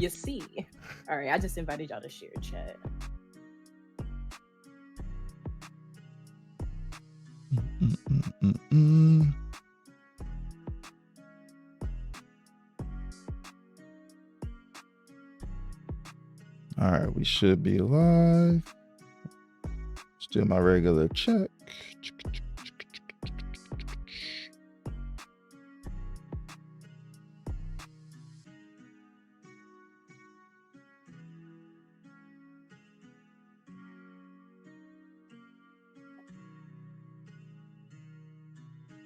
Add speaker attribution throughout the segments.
Speaker 1: You see. All right, I just invited y'all to share chat.
Speaker 2: All right, we should be live. Let's do my regular check.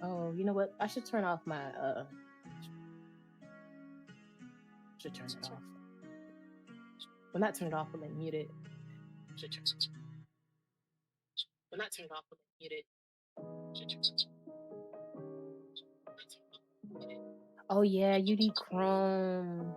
Speaker 1: Oh, you know what? I should turn off my should turn it off. Well, not turn it off, but like mute it. Well, not turn it off, but like mute it. Oh yeah, you need Chrome.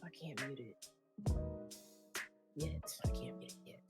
Speaker 1: I can't mute it yet. I can't mute it yet.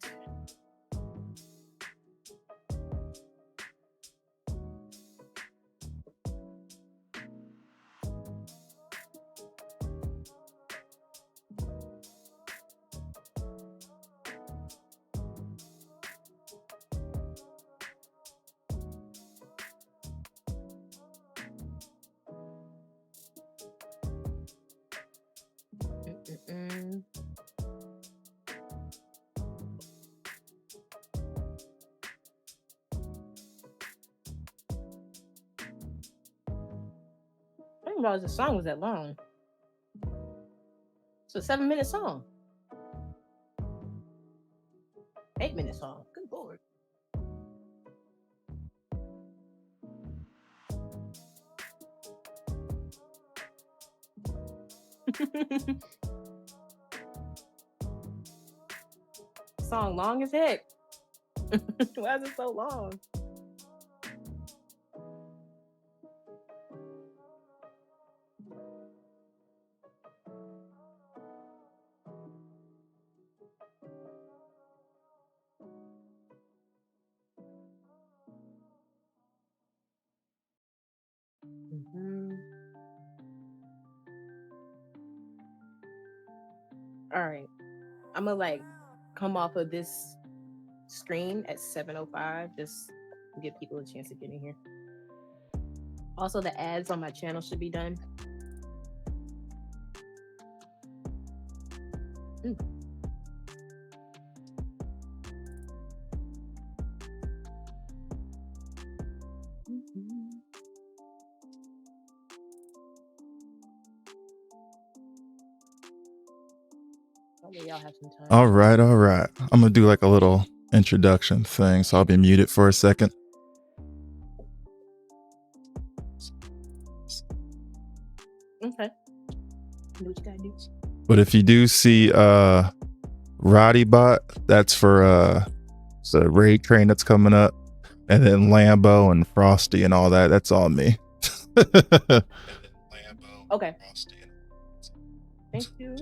Speaker 1: I didn't realize the song was that long. It's a 7-minute song. 8-minute song. Good lord. Song long as heck. Why is it so long? All right, I'm gonna like come off of this screen at 7:05 just to give people a chance to get in here. Also, the ads on my channel should be done. Y'all have some time.
Speaker 2: All right. I'm gonna do like a little introduction thing, so I'll be muted for a second.
Speaker 1: Okay. Do what you gotta do.
Speaker 2: But if you do see Roddy Bot, that's for the raid train that's coming up, and then Lambo and Frosty and all that. That's all me.
Speaker 1: Okay. Thank you.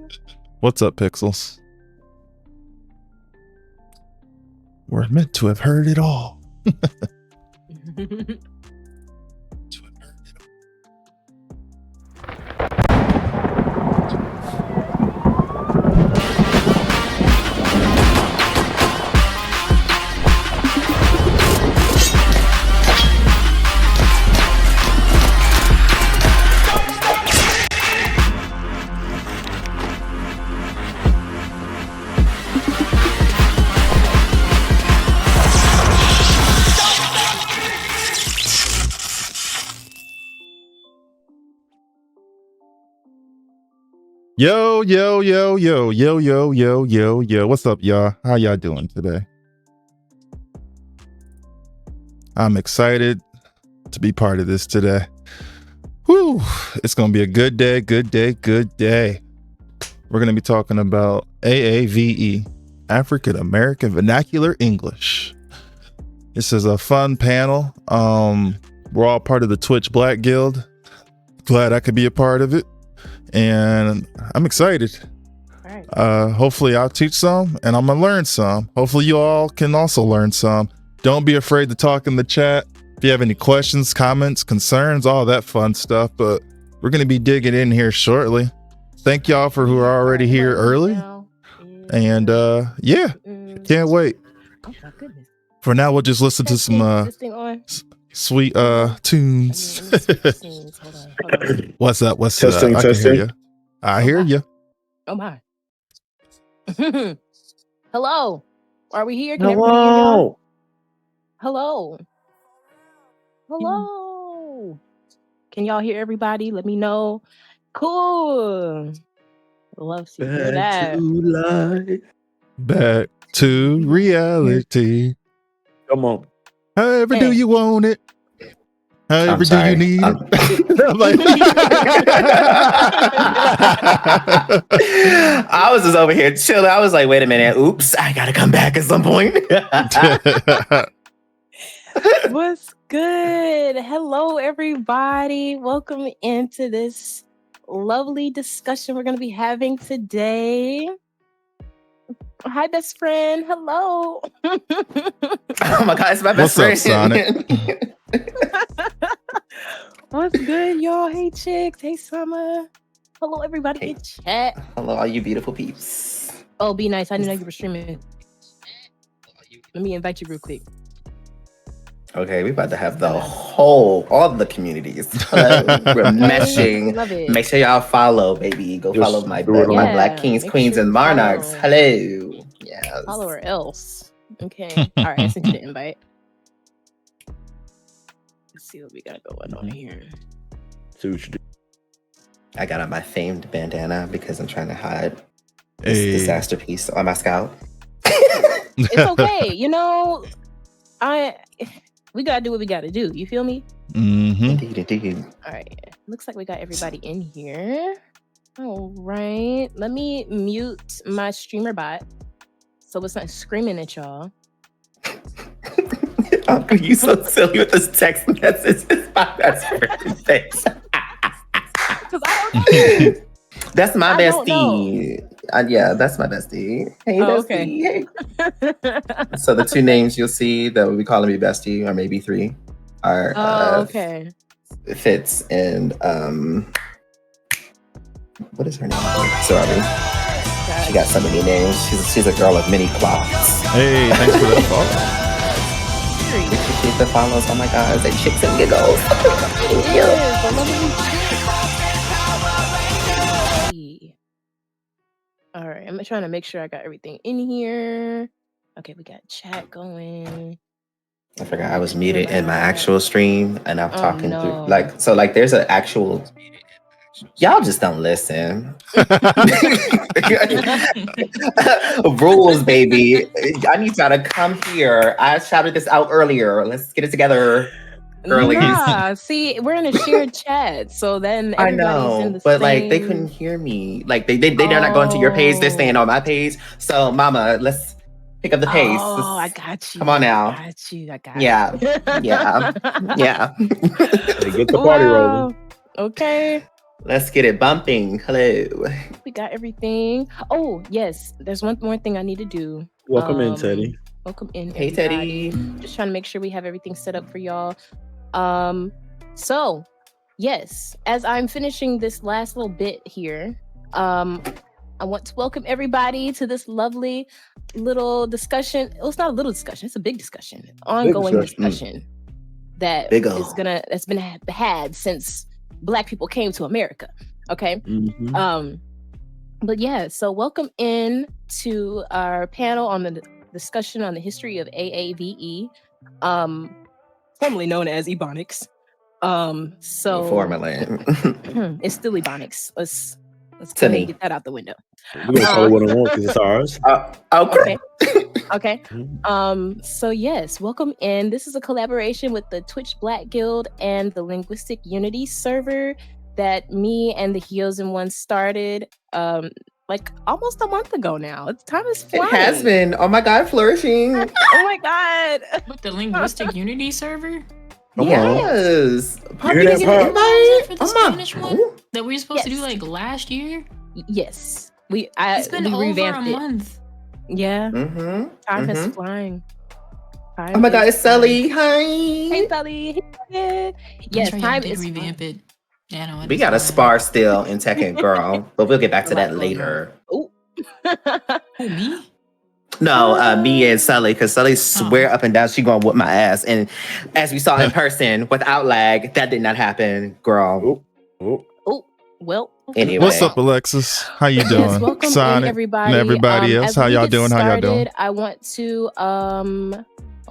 Speaker 2: What's up, Pixels? We're meant to have heard it all. Yo. What's up, y'all? How y'all doing today? I'm excited to be part of this today. Whew, it's going to be a good day, good day, good day. We're going to be talking about AAVE, African American Vernacular English. This is a fun panel. We're all part of the Twitch Black Guild. Glad I could be a part of it. And I'm excited.
Speaker 1: All right.
Speaker 2: Hopefully I'll teach some and I'm going to learn some. Hopefully you all can also learn some. Don't be afraid to talk in the chat. If you have any questions, comments, concerns, all that fun stuff. But we're going to be digging in here shortly. Thank y'all for who are already here early. And yeah, can't wait.
Speaker 1: Oh my goodness.
Speaker 2: For now, we'll just listen to some sweet tunes.
Speaker 1: Hold on.
Speaker 2: What's up? What's
Speaker 3: Testing,
Speaker 2: up? I can hear
Speaker 3: testing.
Speaker 2: you. I hear you.
Speaker 1: Oh my. Hello. Are we here? Can everybody hear y'all?
Speaker 3: Hello.
Speaker 1: Hello. Can y'all hear everybody? Let me know. Cool. Love to hear that.
Speaker 2: Back to reality.
Speaker 3: Come on.
Speaker 2: However do you want it? However
Speaker 4: I'm
Speaker 2: do
Speaker 4: sorry.
Speaker 2: you need it? I'm like-
Speaker 4: I was just over here chilling. I was like, wait a minute. Oops, I gotta come back at some point.
Speaker 1: What's good? Hello, everybody. Welcome into this lovely discussion we're going to be having today. Hi, best friend. Hello.
Speaker 4: Oh my God, it's my best
Speaker 2: What's
Speaker 4: friend.
Speaker 2: up, Sonic?
Speaker 1: What's good, y'all? Hey, chicks. Hey, Summer. Hello, everybody
Speaker 4: Hey.
Speaker 1: in chat.
Speaker 4: Hello, all you beautiful peeps.
Speaker 1: Oh, be nice. I didn't know you were streaming. Let me invite you real quick.
Speaker 4: Okay, we about to have all the communities. Hello, we're meshing.
Speaker 1: Love it.
Speaker 4: Make sure y'all follow, baby. Go
Speaker 3: Just
Speaker 4: follow my
Speaker 3: do it on-
Speaker 4: my
Speaker 1: Yeah,
Speaker 4: Black Kings,
Speaker 1: make
Speaker 4: Queens,
Speaker 1: sure
Speaker 4: and
Speaker 1: you
Speaker 4: Monarchs.
Speaker 1: follow.
Speaker 4: Hello. Yes.
Speaker 1: Follow or else. Okay. All right. I sent you the invite. Let's see what we got going on here.
Speaker 3: See what you do.
Speaker 4: I got on my famed bandana because I'm trying to hide this
Speaker 2: Hey.
Speaker 4: disaster piece on my scalp.
Speaker 1: It's okay. You know, we gotta do what we gotta do. You feel me?
Speaker 2: Mm-hmm.
Speaker 4: Indeed.
Speaker 1: All right. Looks like we got everybody in here. All right. Let me mute my streamer bot so it's not screaming at y'all.
Speaker 4: Uncle, you so silly with this text message. It's my best friend. Thanks.
Speaker 1: 'Cause I don't know.
Speaker 4: That's my
Speaker 1: I don't
Speaker 4: bestie. Yeah, that's my bestie. Hey,
Speaker 1: Oh,
Speaker 4: bestie. Hey. So the two names you'll see that will be calling me bestie, or maybe three, are
Speaker 1: okay.
Speaker 4: Fitz and what is her name? Sorry, she got so many names. She's a girl of many cloths.
Speaker 2: Hey, thanks for that follow.
Speaker 4: Appreciate the follows. Oh my God, they chicks and giggles. Thank you.
Speaker 1: Yes, I love it. All right, I'm trying to make sure I got everything in here. Okay, we got chat going.
Speaker 4: I forgot I was muted in my actual stream, and I'm talking
Speaker 1: no.
Speaker 4: through there's an actual. Y'all just don't listen. Rules, baby. I need y'all to come here. I shouted this out earlier. Let's get it together. Girlies.
Speaker 1: Nah, see, we're in a shared chat, so then
Speaker 4: I
Speaker 1: everybody's in
Speaker 4: know,
Speaker 1: the
Speaker 4: but
Speaker 1: same.
Speaker 4: like they couldn't hear me. Like they're not going to your page. They're staying on my page. So, Mama, let's pick up the pace.
Speaker 1: Oh, I got you.
Speaker 4: Come on now.
Speaker 1: I got you.
Speaker 4: Yeah. Yeah. Yeah.
Speaker 3: Hey, get the party rolling.
Speaker 1: Okay.
Speaker 4: Let's get it bumping. Hello.
Speaker 1: We got everything. Oh, yes. There's one more thing I need to do.
Speaker 3: Welcome in, Teddy.
Speaker 1: Welcome in.
Speaker 4: Hey,
Speaker 1: everybody.
Speaker 4: Teddy.
Speaker 1: Just trying to make sure we have everything set up for y'all. So yes, as I'm finishing this last little bit here, I want to welcome everybody to this lovely little discussion. Well, it's not a little discussion, it's a big discussion, ongoing discussion that's been had since Black people came to America. Okay.
Speaker 3: Mm-hmm.
Speaker 1: But yeah, so welcome in to our panel on the discussion on the history of AAVE, formerly known as Ebonics. So
Speaker 4: Formerly.
Speaker 1: it's still Ebonics. Let's go ahead
Speaker 4: Timmy.
Speaker 1: and get that out the window.
Speaker 3: We're gonna call it what I want because it's ours.
Speaker 4: Okay.
Speaker 1: Okay. So yes, welcome in. This is a collaboration with the Twitch Black Guild and the Linguistic Unity server that me and the Hyozen one started like almost a month ago now. Time is flying.
Speaker 4: It has been. Oh my God, flourishing.
Speaker 1: Oh my God.
Speaker 5: With the Linguistic Unity server?
Speaker 4: Yes.
Speaker 3: You hear that, Pop?
Speaker 5: For the Spanish one that we were supposed to do like last year?
Speaker 1: Yes.
Speaker 5: It's been over
Speaker 1: revamped
Speaker 5: a month.
Speaker 1: Yeah.
Speaker 4: Mm-hmm.
Speaker 1: Time is flying.
Speaker 4: Oh my God, it's Sully. Hi.
Speaker 1: Hey, Sully. Yes, time is
Speaker 5: revamp it. Yeah, no,
Speaker 4: We got a spar still in Tekken, girl, but we'll get back to that later.
Speaker 1: Oh.
Speaker 5: Who, me?
Speaker 4: No, me and Sully, because Sully swear up and down she gonna whoop my ass. And as we saw in person, without lag, that did not happen, girl.
Speaker 1: Well.
Speaker 4: Anyway.
Speaker 2: What's up, Alexis? How you doing?
Speaker 1: Yes, welcome
Speaker 2: Sonic
Speaker 1: in, everybody.
Speaker 2: and everybody else.
Speaker 1: As
Speaker 2: How
Speaker 1: we
Speaker 2: y'all
Speaker 1: get
Speaker 2: doing? How y'all doing?
Speaker 1: I want to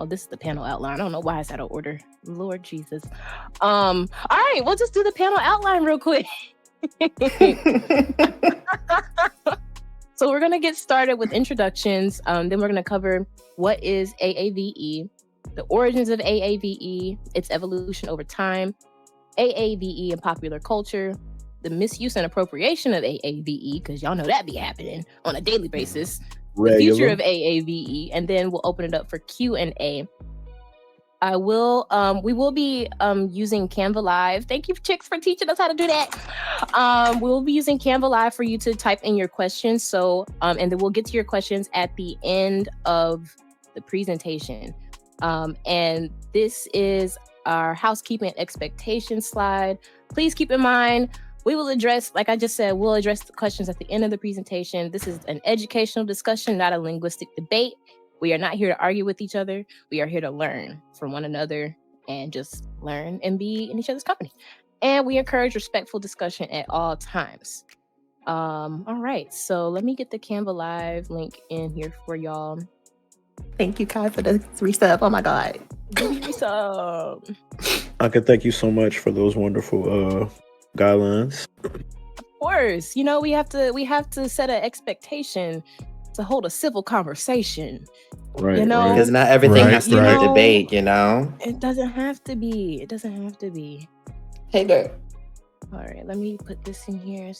Speaker 1: this is the panel outline. I don't know why it's out of order. Lord Jesus. All right, we'll just do the panel outline real quick. So we're gonna get started with introductions. Then we're gonna cover what is AAVE, the origins of AAVE, its evolution over time, AAVE and popular culture, the misuse and appropriation of AAVE, because y'all know that be happening on a daily basis, the future of AAVE, and then we'll open it up for Q&A. We will be using Canva Live. Thank you, Chicks, for teaching us how to do that. We'll be using Canva Live for you to type in your questions. So, and then we'll get to your questions at the end of the presentation. And this is our housekeeping expectation slide. Please keep in mind, we will address, like I just said, we'll address the questions at the end of the presentation. This is an educational discussion, not a linguistic debate. We are not here to argue with each other. We are here to learn from one another and just learn and be in each other's company. And we encourage respectful discussion at all times. All right, so let me get the Canva Live link in here for y'all.
Speaker 4: Thank you, Kai, for the resub. Oh my God.
Speaker 1: Resub.
Speaker 3: I can thank you so much for those wonderful guidelines.
Speaker 1: Of course, you know, we have to set an expectation to hold a civil conversation.
Speaker 3: Right.
Speaker 1: You know,
Speaker 4: because not everything has to be a debate, you know?
Speaker 1: It doesn't have to be. It doesn't have to be.
Speaker 4: Hey, girl.
Speaker 1: All right, let me put this in here.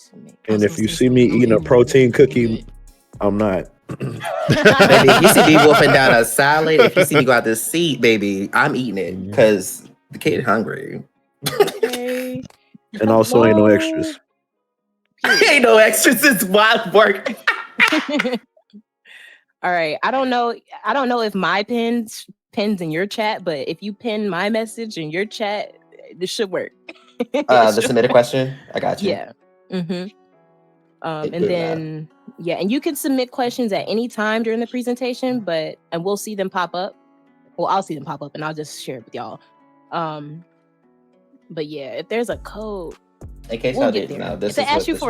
Speaker 3: And if you see me eating a protein cookie, I'm not.
Speaker 4: Baby, if you see me wolfing down a salad, if you see me go out this seat, baby, I'm eating it because the kid hungry.
Speaker 1: Okay.
Speaker 3: And also ain't no extras.
Speaker 4: Ain't no extras. It's wild work.
Speaker 1: All right. I don't know if my pins in your chat, but if you pin my message in your chat, this should work.
Speaker 4: The submit a question. I got you.
Speaker 1: Yeah. Mm-hmm. And then and you can submit questions at any time during the presentation, and we'll see them pop up. Well, I'll see them pop up and I'll just share it with y'all. But yeah, if there's a code,
Speaker 4: in case y'all didn't know, this is what this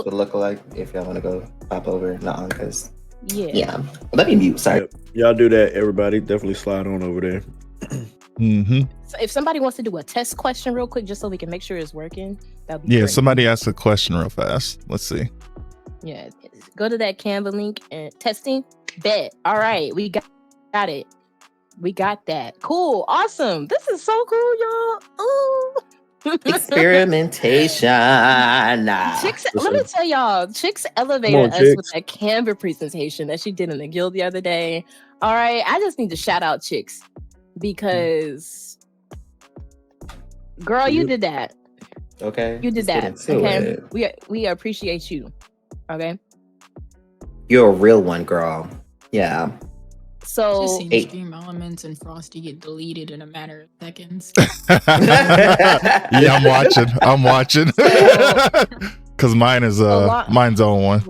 Speaker 4: would look like if y'all want to go pop over. Because let me mute. Sorry.
Speaker 3: Yep. Y'all do that, everybody. Definitely slide on over there.
Speaker 1: So if somebody wants to do a test question real quick, just so we can make sure it's working, that'd be great.
Speaker 2: Somebody asked a question real fast. Let's see.
Speaker 1: Yeah, go to that Canva link and testing. Bet. All right, we got it. We got that. Cool. Awesome. This is so cool, y'all. Ooh.
Speaker 4: Experimentation.
Speaker 1: Chicks, let me tell y'all, Chicks elevated us with that Canva presentation that she did in the guild the other day. All right, I just need to shout out Chicks because, girl, you did that.
Speaker 4: Okay,
Speaker 1: you did that. Okay, we appreciate you. Okay,
Speaker 4: you're a real one, girl. Yeah.
Speaker 5: So just seen Stream Elements and Frosty get deleted in a matter of seconds.
Speaker 2: Yeah, I'm watching. Because mine's on one.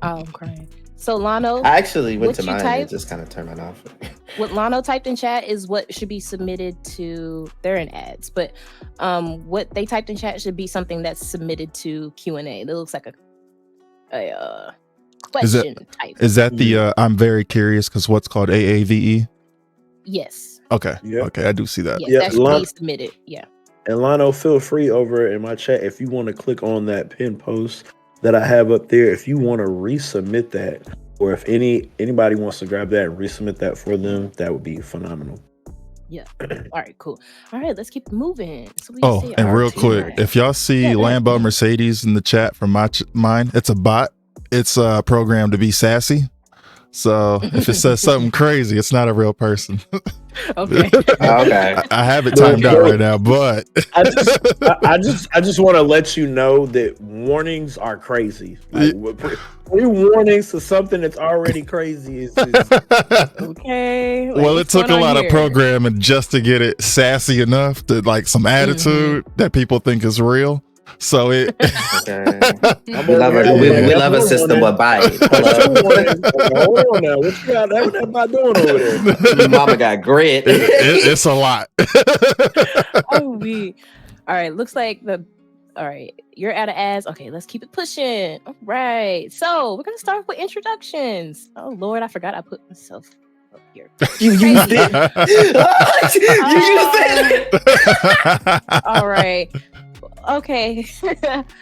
Speaker 1: Oh, I'm crying. So Lano,
Speaker 4: I actually went to mine and just kind of turned mine off.
Speaker 1: What Lano typed in chat is what should be submitted to. They're in ads, but what they typed in chat should be something that's submitted to Q&A. That looks like a question type.
Speaker 2: Is that the I'm very curious because what's called AAVE?
Speaker 1: Yes.
Speaker 2: Okay. Yep. Okay, I do see that.
Speaker 1: Yes, that should be submitted. Yeah.
Speaker 3: And Lano, feel free over in my chat if you want to click on that pin post that I have up there. If you want to resubmit that, or if anybody wants to grab that and resubmit that for them, that would be phenomenal.
Speaker 1: Yeah. All right, cool. All right, let's keep moving. So we
Speaker 2: Oh,
Speaker 1: say
Speaker 2: and real
Speaker 1: RT.
Speaker 2: quick, if y'all see
Speaker 1: Yeah, go ahead.
Speaker 2: Lambo Mercedes in the chat from mine, it's a bot. It's programmed to be sassy. So if it says something crazy, it's not a real person.
Speaker 1: Okay.
Speaker 4: Okay.
Speaker 2: I have it timed out right now, but
Speaker 3: I just want to let you know that warnings are crazy. Like, pre-warnings to something that's already crazy is
Speaker 1: Okay. Like,
Speaker 2: well, it
Speaker 1: what's
Speaker 2: took a
Speaker 1: going on
Speaker 2: lot of
Speaker 1: here?
Speaker 2: programming just to get it sassy enough to like some attitude that people think is real. So it
Speaker 4: Okay. We love a system with bite. Hello.
Speaker 3: Hold on now. What you got? What that about doing over there?
Speaker 4: Mama got grit.
Speaker 2: it's a lot.
Speaker 1: Oh, all right. Looks like all right. You're out of ads. Okay, let's keep it pushing. All right. So we're gonna start with introductions. Oh Lord, I forgot I put myself up here.
Speaker 4: You used it. You used it.
Speaker 1: All right. Okay.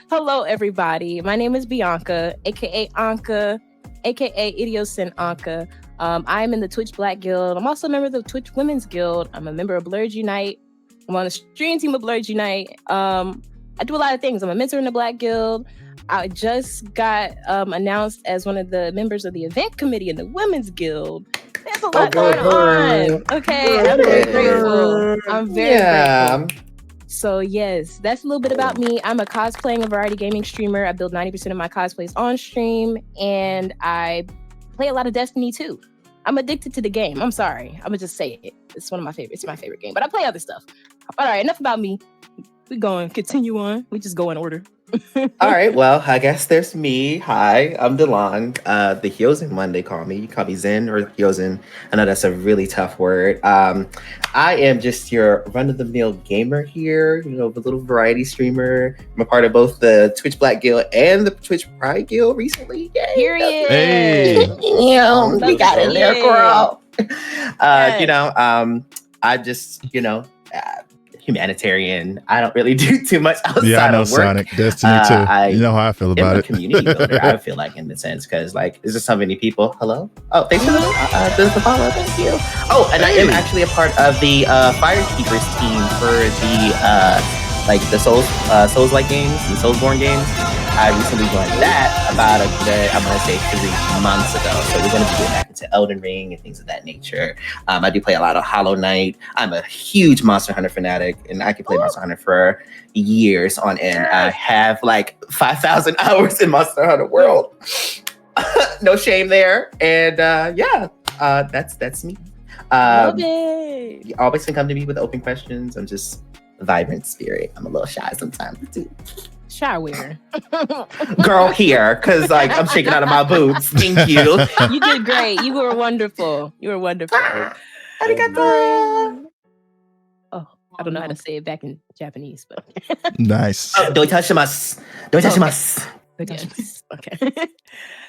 Speaker 1: Hello, everybody. My name is Bianca, aka Anka, aka Idiosin Anka. I'm in the Twitch Black Guild. I'm also a member of the Twitch Women's Guild. I'm a member of Blurred Unite. I'm on the stream team of Blurred Unite. I do a lot of things. I'm a mentor in the Black Guild. I just got announced as one of the members of the event committee in the Women's Guild. There's a lot going on. Okay, I'm very grateful. I'm very grateful. So yes, that's a little bit about me. I'm a cosplaying and variety gaming streamer. I build 90% of my cosplays on stream, and I play a lot of Destiny too. I'm addicted to the game. I'm sorry. I'm gonna just say it. It's one of my favorites. It's my favorite game, but I play other stuff. All right, enough about me. We continue on. We just go in order.
Speaker 4: All right, well, I guess there's me. Hi, I'm Delon, the Hyozen one, they call me. You call me Zen or Hyozen. I know that's a really tough word. I am just your run-of-the-mill gamer here, a little variety streamer. I'm a part of both the Twitch Black Guild and the Twitch Pride Guild recently. Yay!
Speaker 1: Period.
Speaker 2: Hey.
Speaker 4: We got in there, girl.
Speaker 1: Yes.
Speaker 4: I just, humanitarian. I don't really do too much outside
Speaker 2: Yeah, I know
Speaker 4: of work.
Speaker 2: Sonic, Destiny too. You know how I feel about
Speaker 4: I'm a
Speaker 2: it.
Speaker 4: community builder, I feel like, in the sense, because there's just so many people. Hello? Oh, thanks for the follow. Thank you. Oh, and I am actually a part of the Firekeepers team for the Souls-like games and Soulsborne games. I recently joined that about I'm gonna say 3 months ago. So we're gonna be getting back into Elden Ring and things of that nature. I do play a lot of Hollow Knight. I'm a huge Monster Hunter fanatic, and I can play Monster Hunter for years on end. I have 5,000 hours in Monster Hunter World. No shame there. And that's me.
Speaker 1: Love it.
Speaker 4: You always can come to me with open questions. I'm just a vibrant spirit. I'm a little shy sometimes too.
Speaker 1: Shy wearer.
Speaker 4: Girl here, because I'm shaking out of my boots. Thank you.
Speaker 1: You did great. You were wonderful. Arigato. Oh, I don't know how to say it back in Japanese, but
Speaker 2: Nice.
Speaker 4: Doitashimasu.
Speaker 1: okay.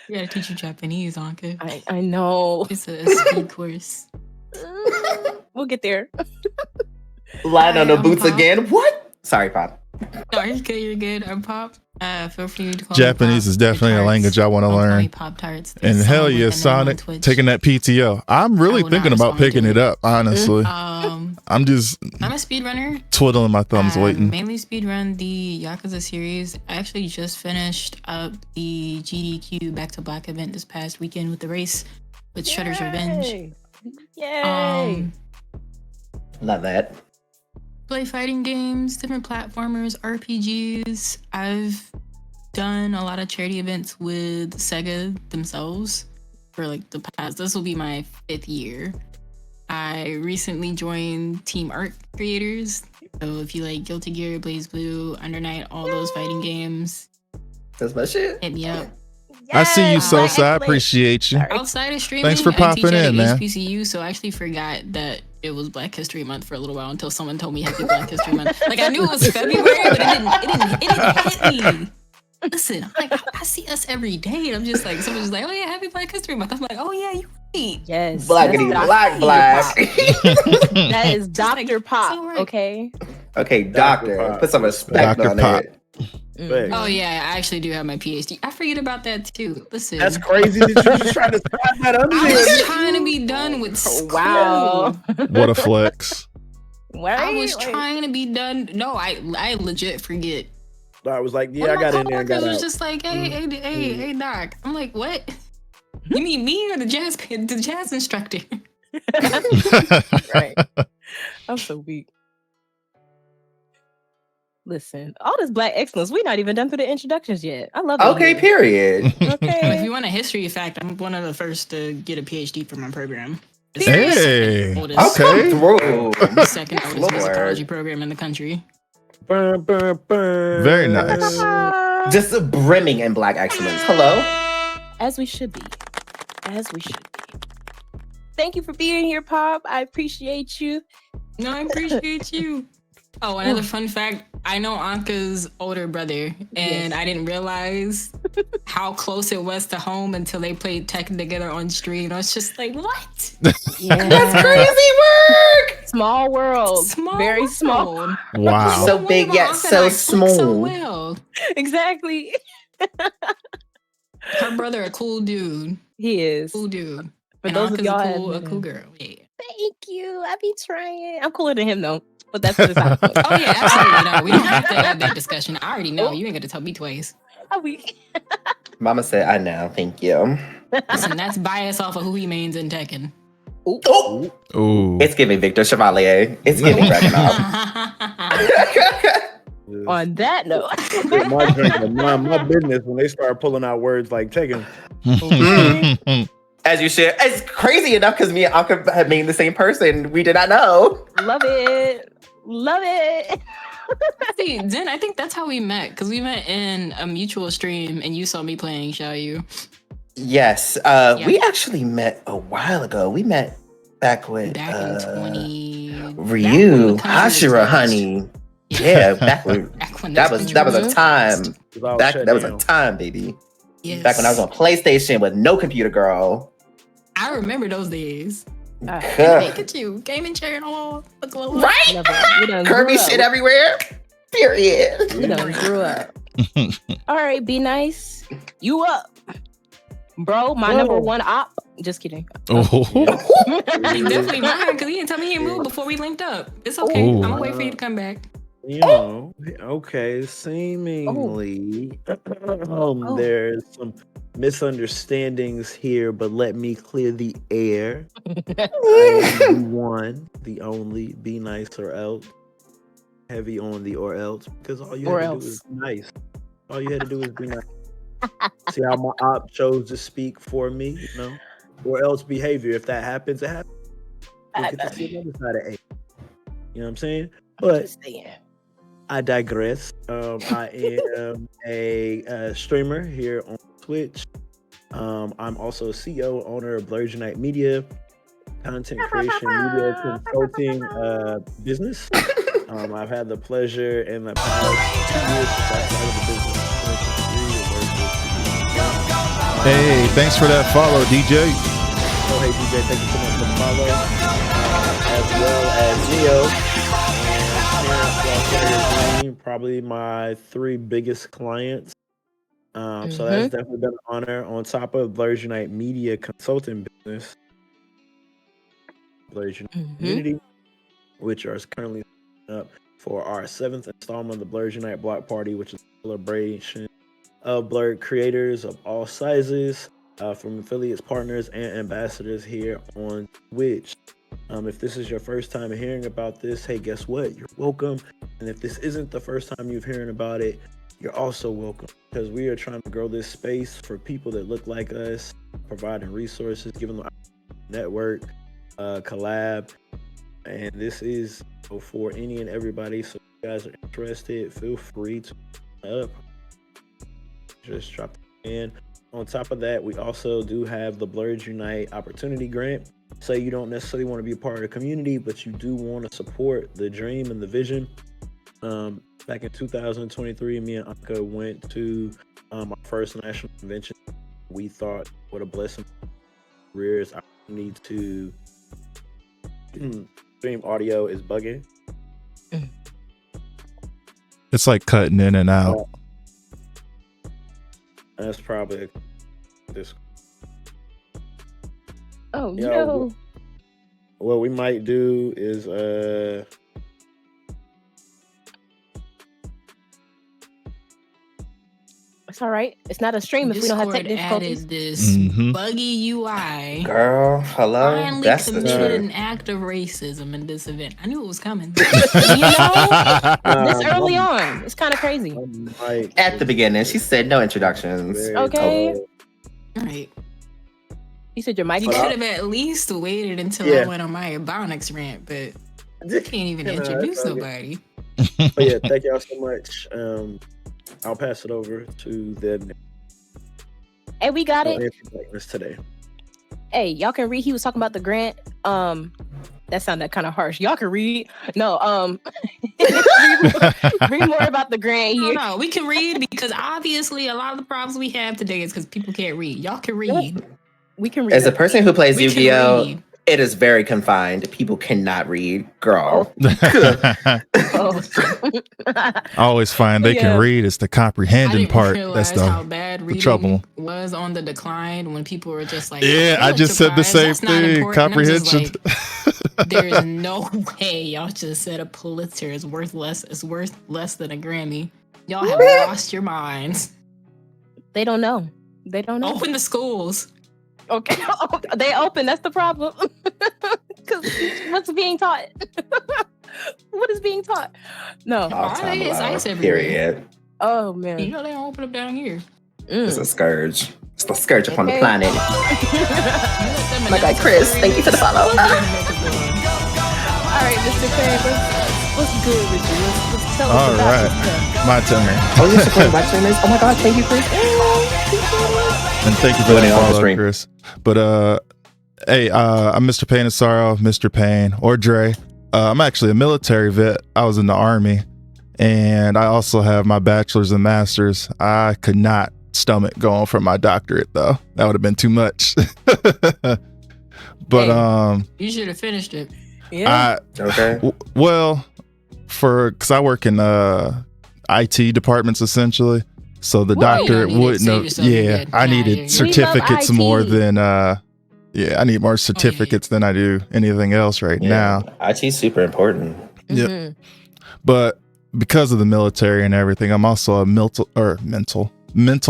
Speaker 5: We gotta teach you Japanese, Anka.
Speaker 1: I know.
Speaker 5: It's a speed course.
Speaker 1: We'll get there.
Speaker 4: Lying on the
Speaker 5: I'm
Speaker 4: boots
Speaker 5: Pop.
Speaker 4: again. What? Sorry, Pop.
Speaker 5: No, you're good. I'm Pop. Feel free to call
Speaker 2: Japanese
Speaker 5: me Pop.
Speaker 2: is definitely a language I want to
Speaker 5: Don't call me
Speaker 2: learn.
Speaker 5: Pop Tarts.
Speaker 2: And
Speaker 5: There's
Speaker 2: hell
Speaker 5: someone
Speaker 2: yeah,
Speaker 5: with their name on
Speaker 2: Sonic
Speaker 5: Twitch.
Speaker 2: taking that PTO. I'm really
Speaker 5: I will not
Speaker 2: thinking about
Speaker 5: respond to
Speaker 2: picking it up, honestly.
Speaker 5: I'm
Speaker 2: I'm just
Speaker 5: a speedrunner.
Speaker 2: twiddling my thumbs waiting.
Speaker 5: Mainly speedrun the Yakuza series. I actually just finished up the GDQ Back to Black event this past weekend with the race with Shredder's Revenge.
Speaker 1: Yay!
Speaker 4: Love that.
Speaker 5: Play fighting games, different platformers, RPGs. I've done a lot of charity events with Sega themselves for the past. This will be my 5th year. I recently joined Team Art Creators. So if you like Guilty Gear, Blaze Blue, Under Night, all those fighting games,
Speaker 4: That's my shit.
Speaker 5: hit me up.
Speaker 2: I see you, Sosa. I
Speaker 1: excellent.
Speaker 2: appreciate you.
Speaker 5: Outside of streaming,
Speaker 2: Thanks for
Speaker 5: I teach
Speaker 2: popping
Speaker 5: at
Speaker 2: in, man.
Speaker 5: HBCU, so I actually forgot that it was Black History Month for a little while until someone told me Happy Black History Month. I knew it was February, but it didn't hit me. Listen, I see us every day, and I'm just someone's just oh yeah, Happy Black History Month. I'm oh yeah, you right.
Speaker 1: Yes.
Speaker 4: Blackity black.
Speaker 1: That is Dr. Pop,
Speaker 5: so right.
Speaker 1: okay?
Speaker 4: Okay, doctor.
Speaker 3: Pop.
Speaker 4: Put some respect
Speaker 2: Dr.
Speaker 4: on
Speaker 2: Pop.
Speaker 4: it.
Speaker 3: Facts.
Speaker 5: Oh yeah, I actually do have my PhD. I forget about that too. Listen,
Speaker 3: That's crazy that you just trying to slide that under
Speaker 5: I was
Speaker 3: there.
Speaker 5: trying to be done with school.
Speaker 1: Wow.
Speaker 2: What a flex.
Speaker 1: Right?
Speaker 5: I was
Speaker 1: Like,
Speaker 5: trying to be done. No, I legit forget.
Speaker 3: I was like,
Speaker 5: One
Speaker 3: yeah,
Speaker 5: of
Speaker 3: I
Speaker 5: my
Speaker 3: got in there and
Speaker 5: coworkers
Speaker 3: got
Speaker 5: was
Speaker 3: out.
Speaker 5: just like, hey, doc. I'm like, what? You mean me or the jazz instructor?
Speaker 1: right. I'm so weak. Listen, all this black excellence, we're not even done through the introductions yet. I love it.
Speaker 4: Okay,
Speaker 1: here.
Speaker 4: period.
Speaker 5: If
Speaker 1: Okay.
Speaker 5: you want a history fact, I'm one of the first to get a PhD for my program. It's
Speaker 2: Hey.
Speaker 5: the
Speaker 4: I'll
Speaker 5: oldest,
Speaker 4: come through.
Speaker 5: second oldest musicology program in the country.
Speaker 3: Burn, burn, burn.
Speaker 2: Very nice.
Speaker 4: Just brimming in black excellence. Hello?
Speaker 1: As we should be. As we should be. Thank you for being here, Pop. I appreciate you.
Speaker 5: No, I appreciate you. Oh, another fun fact. I know Anka's older brother, and
Speaker 1: Yes.
Speaker 5: I didn't realize how close it was to home until they played Tekken together on stream. I was just like, what?
Speaker 1: Yeah.
Speaker 4: That's crazy work.
Speaker 1: Small world. Very
Speaker 5: world.
Speaker 1: small.
Speaker 2: Wow.
Speaker 4: So
Speaker 5: No
Speaker 4: big
Speaker 5: wonder
Speaker 4: yet
Speaker 5: Anka
Speaker 4: so
Speaker 5: and I click So
Speaker 4: small.
Speaker 5: well.
Speaker 1: Exactly.
Speaker 5: Her brother, a cool dude.
Speaker 1: He is.
Speaker 5: Cool dude.
Speaker 1: For
Speaker 5: And
Speaker 1: those of
Speaker 5: Anka's
Speaker 1: y'all
Speaker 5: a
Speaker 1: admin.
Speaker 5: cool girl. Yeah.
Speaker 1: Thank you. I be trying. I'm cooler than him though. But that's the side point.
Speaker 5: Oh yeah, absolutely. No, we don't have to have that discussion. I already know. You ain't got to tell me twice.
Speaker 1: Are we?
Speaker 4: Mama said, I know. Thank you.
Speaker 5: Listen, that's bias off of who he mains in Tekken.
Speaker 4: Oh,
Speaker 2: Ooh.
Speaker 4: it's giving Victor Chevalier. It's giving Dragunov.
Speaker 1: On that note.
Speaker 3: My drink, my business when they start pulling out words like taking.
Speaker 4: As you should. It's crazy enough because me and Anka have made the same person. We did not know.
Speaker 1: Love it. Love it.
Speaker 5: See, Zen, I think that's how we met, because we met in a mutual stream and you saw me playing Xiaoyu.
Speaker 4: Yes. We actually met a while ago. We met back with
Speaker 5: Back in 20...
Speaker 4: Ryu,
Speaker 5: back when the country was
Speaker 4: Hashira,
Speaker 5: closed.
Speaker 4: honey. Yeah, back when
Speaker 5: Back when
Speaker 4: that
Speaker 5: this
Speaker 4: was
Speaker 5: country
Speaker 4: a time.
Speaker 3: That
Speaker 4: That was a time, baby.
Speaker 5: Yes.
Speaker 4: Back when I was on PlayStation with no computer, girl.
Speaker 5: I remember those days.
Speaker 1: All right.
Speaker 5: Look at you, gaming chair and all. Look a little
Speaker 4: Right?
Speaker 1: Love it. We done
Speaker 4: Kirby
Speaker 1: grew up.
Speaker 4: shit everywhere. Period.
Speaker 1: We done grew up. All right, be nice. You up. Bro, my number one op. Just kidding.
Speaker 2: Oh.
Speaker 5: He's definitely mine, because he didn't tell me he moved before we linked up. It's okay.
Speaker 2: Ooh.
Speaker 5: I'm gonna wait for you to come back.
Speaker 3: You know, okay, seemingly there's some misunderstandings here, but let me clear the air. I am the one, the only, be nice or else. Heavy on the or else, because all you
Speaker 1: Or
Speaker 3: had to
Speaker 1: else.
Speaker 3: do is be nice. All you had to do is be nice. See how my op chose to speak for me, you know? Or else behavior. If that happens, it happens. We'll get to see the other side of A. You know what I'm saying? But
Speaker 1: Just saying.
Speaker 3: I digress. I am a streamer here on Twitch. I'm also CEO, owner of Blurred Unite Media, content creation, media consulting business. I've had the pleasure in the past 2 years since I started the business.
Speaker 2: Hey, thanks for that follow, DJ.
Speaker 3: Oh, hey DJ, thank you so much for the follow, as well as Neo. And probably my 3 biggest clients. So that's definitely been an honor. On top of Blurred Unite Media consulting business, Blurred Unite Community, which are currently up for our 7th installment of the Blurred Unite Block Party, which is a celebration of blurred creators of all sizes, from affiliates, partners, and ambassadors here on Twitch. If this is your first time hearing about this, hey, guess what? You're welcome. And if this isn't the first time you've hearing about it, you're also welcome, because we are trying to grow this space for people that look like us, providing resources, giving them network, collab, and this is for any and everybody. So if you guys are interested, feel free to sign up. Just drop it in. On top of that, we also do have the Blurred Unite Opportunity Grant. Say you don't necessarily want to be a part of the community, but you do want to support the dream and the vision. Back in 2023, me and Anka went to our first national convention. We thought, what a blessing. Careers, I need to stream audio is bugging.
Speaker 2: It's like cutting in and out.
Speaker 3: That's probably this.
Speaker 1: Oh
Speaker 3: Yeah,
Speaker 1: no.
Speaker 3: What we might do is
Speaker 1: It's all right. It's not a stream if we don't have
Speaker 5: Discord
Speaker 1: tech difficulties.
Speaker 5: added this
Speaker 2: Mhm.
Speaker 5: buggy UI.
Speaker 4: Girl, hello.
Speaker 5: Finally
Speaker 4: That's the
Speaker 5: committed
Speaker 4: truth.
Speaker 5: an act of racism in this event. I knew it was coming.
Speaker 1: This early on. It's kind of crazy.
Speaker 4: At the beginning, she said no introductions.
Speaker 1: Okay.
Speaker 5: Right.
Speaker 1: You said your mic.
Speaker 5: You
Speaker 1: was
Speaker 5: could
Speaker 1: off?
Speaker 5: have at least waited until
Speaker 3: Yeah.
Speaker 5: I went on my Ebonics rant, but you can't even
Speaker 3: You know,
Speaker 5: introduce
Speaker 3: that's all
Speaker 5: nobody.
Speaker 3: But yeah, thank y'all so much. I'll pass it over to the
Speaker 1: Hey, we got it.
Speaker 3: Blackness today.
Speaker 1: Hey, y'all can read. He was talking about the grant. That sounded kind of harsh. Y'all can read. No, read more about the grant here.
Speaker 5: No, we can read because obviously a lot of the problems we have today is because people can't read. Y'all can read.
Speaker 1: We can read.
Speaker 4: As a person who plays
Speaker 5: We can
Speaker 4: Yu-Gi-Oh,
Speaker 5: read.
Speaker 4: it is very confined. People cannot read. Girl.
Speaker 1: Oh.
Speaker 2: I always find they
Speaker 1: Yeah.
Speaker 2: can read. It's the
Speaker 5: I
Speaker 2: comprehending
Speaker 5: didn't
Speaker 2: part.
Speaker 5: realize
Speaker 2: That's
Speaker 5: how
Speaker 2: the
Speaker 5: bad
Speaker 2: the
Speaker 5: reading
Speaker 2: trouble.
Speaker 5: was on the decline when people were just like,
Speaker 2: Yeah, I
Speaker 5: "Look,
Speaker 2: just said the
Speaker 5: surprise,
Speaker 2: same
Speaker 5: that's not
Speaker 2: thing.
Speaker 5: important." I'm just
Speaker 2: Comprehension.
Speaker 5: like, there's no way y'all just said a Pulitzer is worth less than a Grammy. Y'all have lost your minds.
Speaker 1: They don't know. They don't know.
Speaker 5: Open the schools.
Speaker 1: Okay, they open. That's the problem. Because what's being taught? What is being taught? No.
Speaker 4: All
Speaker 5: Why
Speaker 4: time
Speaker 5: is
Speaker 4: low,
Speaker 5: ice everywhere?
Speaker 4: period.
Speaker 1: Oh
Speaker 5: You
Speaker 1: man.
Speaker 5: know they don't open up down here.
Speaker 4: It's a scourge. It's the scourge upon the
Speaker 1: Okay.
Speaker 4: planet.
Speaker 5: Oh
Speaker 4: My guy Chris, thank you for the follow.
Speaker 1: All right, Mr. Craig, what's good with you? Let's tell us
Speaker 2: All
Speaker 1: about
Speaker 2: right.
Speaker 1: yourself.
Speaker 2: My turn.
Speaker 4: Oh, you're supporting Black streamers? Oh my god, thank you, Chris.
Speaker 2: And thank you for
Speaker 4: Joining
Speaker 2: that
Speaker 4: on the
Speaker 2: follow,
Speaker 4: stream.
Speaker 2: Chris. But hey, I'm Mr. Pain and Sorrow, Mr. Pain, or Dre. I'm actually a military vet. I was in the Army, and I also have my bachelor's and master's. I could not stomach going for my doctorate though. That would have been too much. But
Speaker 1: Hey.
Speaker 5: You should have finished it.
Speaker 1: Yeah.
Speaker 4: Okay.
Speaker 2: Well, because I work in IT departments essentially, so the
Speaker 1: Well,
Speaker 5: you
Speaker 2: doctorate
Speaker 5: don't need it.
Speaker 2: wouldn't
Speaker 5: Save
Speaker 2: have.
Speaker 5: yourself, you're
Speaker 2: Yeah,
Speaker 5: good.
Speaker 2: I
Speaker 5: Nah,
Speaker 2: needed
Speaker 5: you're good.
Speaker 2: certificates
Speaker 1: We love
Speaker 2: more
Speaker 1: IT.
Speaker 2: than I need more certificates than I do anything else right now.
Speaker 4: IT's super important.
Speaker 2: Yep.
Speaker 1: Mhm.
Speaker 2: But because of the military and everything, I'm also a mental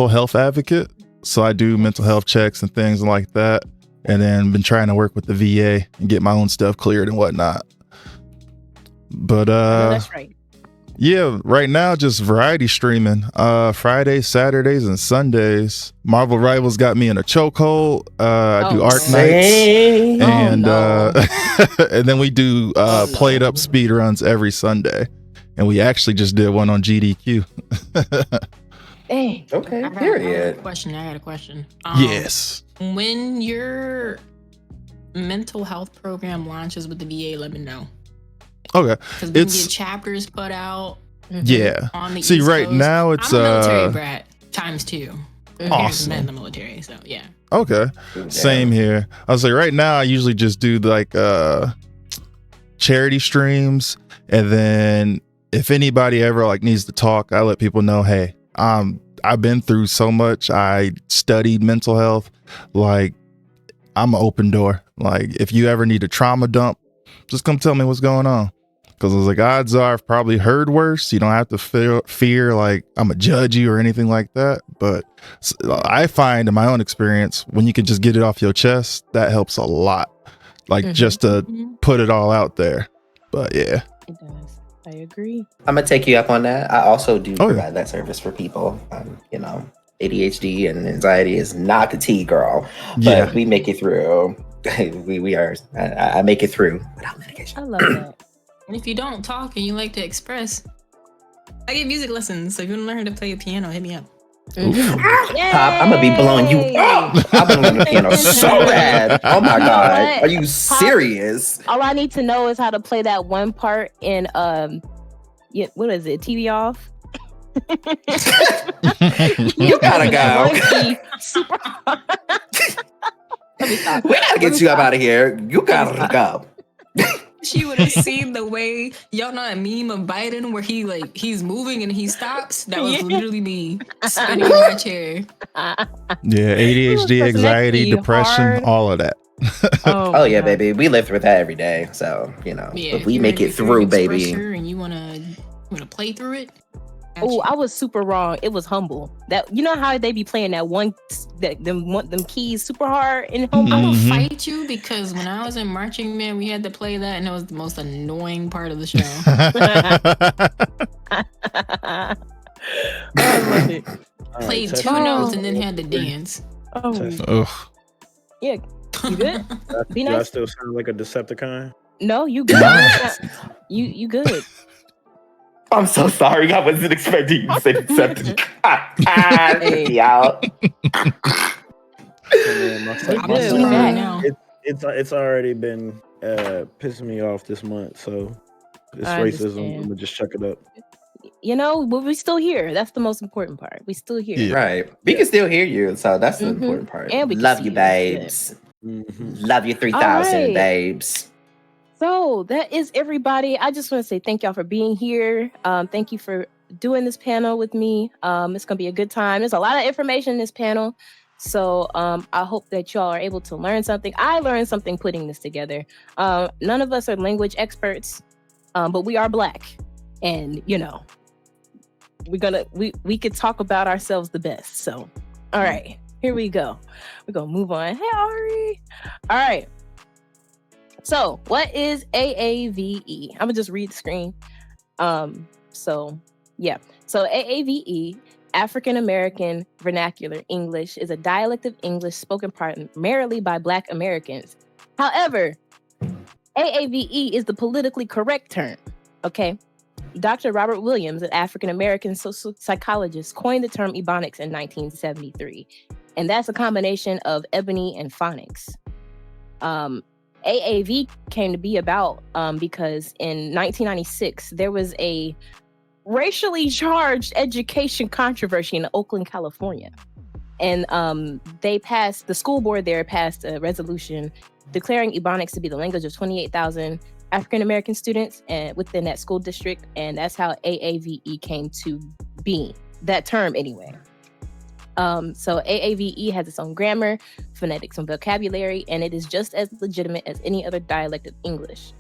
Speaker 2: health advocate. So I do mental health checks and things like that. And then been trying to work with the VA and get my own stuff cleared and whatnot. But
Speaker 1: I know that's right.
Speaker 2: yeah, right now just variety streaming. Fridays, Saturdays, and Sundays. Marvel Rivals got me in a chokehold. I do
Speaker 1: Oh,
Speaker 2: Arc
Speaker 1: no.
Speaker 2: Nights.
Speaker 4: Same.
Speaker 2: And
Speaker 1: no.
Speaker 2: and then we do played up speed runs every Sunday. And we actually just did one on GDQ.
Speaker 1: Dang.
Speaker 4: Okay,
Speaker 5: I got a
Speaker 4: period.
Speaker 5: question. I got a question.
Speaker 2: Yes.
Speaker 5: When your mental health program launches with the VA, let me know.
Speaker 2: Okay.
Speaker 5: Because we
Speaker 2: It's-
Speaker 5: can get chapters put out
Speaker 2: Yeah.
Speaker 5: on the
Speaker 2: See,
Speaker 5: East
Speaker 2: right
Speaker 5: Coast.
Speaker 2: now it's
Speaker 5: I'm a military brat times 2. My parents
Speaker 2: Awesome.
Speaker 5: met in the military, so yeah.
Speaker 2: Okay. Same here. I was like, right now I usually just do like charity streams, and then if anybody ever like needs to talk, I let people know, hey, I've been through so much. I studied mental health. Like, I'm an open door. Like, if you ever need a trauma dump, just come tell me what's going on. Because I was like, odds are I've probably heard worse. You don't have to fear like I'm a judge you or anything like that. But I find in my own experience, when you can just get it off your chest, that helps a lot. Like, just to put it all out there. But yeah.
Speaker 1: It does. I agree.
Speaker 4: I'm gonna take you up on that. I also do
Speaker 2: Oh, yeah.
Speaker 4: provide that service for people. You know, ADHD and anxiety is not the tea, girl. But
Speaker 2: Yeah.
Speaker 4: we make it through. we are. I make it through without medication.
Speaker 1: I love that.
Speaker 5: And if you don't talk and you like to express, I give music lessons. So if you want to learn to play a piano, hit me up.
Speaker 4: Pop, I'm gonna be blowing you up. I've been learning the piano so bad. Oh my
Speaker 1: You know
Speaker 4: god,
Speaker 1: what?
Speaker 4: are you serious?
Speaker 1: All I need to know is how to play that one part in yeah, what is it? TV off.
Speaker 4: You gotta go.
Speaker 1: Super. Let me stop.
Speaker 4: We gotta get you up out of here. You gotta go.
Speaker 5: She would have seen the way, y'all know a meme of Biden where he's moving and he stops. That was literally me spinning in my chair.
Speaker 2: Yeah, ADHD, anxiety, depression,
Speaker 1: hard.
Speaker 2: all of that.
Speaker 4: Oh yeah,
Speaker 1: God.
Speaker 4: baby. We live with that every day. So,
Speaker 5: Yeah,
Speaker 4: if we make it through, baby.
Speaker 5: And you wanna play through it.
Speaker 1: Oh, I was super wrong. It was humble. That you know how they be playing them keys super hard in humble.
Speaker 5: I'm gonna
Speaker 2: Mhm.
Speaker 5: fight you because when I was in marching band, we had to play that, and it was the most annoying part of the show.
Speaker 1: I love it.
Speaker 5: Played
Speaker 3: Test-
Speaker 5: two notes and then had to dance.
Speaker 1: Oh,
Speaker 3: Test-
Speaker 2: Ugh.
Speaker 1: yeah. You good? Be
Speaker 3: Do I
Speaker 1: nice.
Speaker 3: still sound like a Decepticon?
Speaker 1: No, you good.
Speaker 2: Nice.
Speaker 1: You good.
Speaker 4: I'm so sorry. I wasn't expecting you to say Decepticon.
Speaker 1: Hey.
Speaker 4: Me out.
Speaker 3: Man, my
Speaker 1: We
Speaker 3: son-
Speaker 5: I'm
Speaker 3: my
Speaker 1: good.
Speaker 3: son-
Speaker 1: We
Speaker 5: sorry
Speaker 1: back.
Speaker 5: now.
Speaker 3: it's already been pissing me off this month. So this
Speaker 1: I
Speaker 3: racism,
Speaker 1: understand.
Speaker 3: I'm gonna just chuck it up.
Speaker 1: You know, but we still here. That's the most important part. We still here.
Speaker 2: Yeah.
Speaker 4: Right. We can still hear you, so that's the
Speaker 1: Mhm.
Speaker 4: important part.
Speaker 1: And we can
Speaker 4: Love
Speaker 1: see
Speaker 4: you,
Speaker 1: you. That's good.
Speaker 4: babes.
Speaker 3: Mhm.
Speaker 4: Love you 3,000,
Speaker 1: All right.
Speaker 4: babes.
Speaker 1: So that is everybody. I just want to say thank y'all for being here. Thank you for doing this panel with me. It's gonna be a good time. There's a lot of information in this panel. So I hope that y'all are able to learn something. I learned something putting this together. None of us are language experts, but we are Black. And you know, we could talk about ourselves the best. So all right, here we go. We're gonna move on. Hey Ari. All right. So what is AAVE? I'm gonna just read the screen. So AAVE, African American Vernacular English, is a dialect of English spoken primarily by Black Americans. However, AAVE is the politically correct term. Okay. Dr. Robert Williams, an African American social psychologist, coined the term Ebonics in 1973. And that's a combination of ebony and phonics. AAV came to be about because in 1996, there was a racially charged education controversy in Oakland, California. And the school board there passed a resolution declaring Ebonics to be the language of 28,000 African American students within that school district. And that's how AAVE came to be, that term anyway. So AAVE has its own grammar, phonetics, and vocabulary, and it is just as legitimate as any other dialect of English.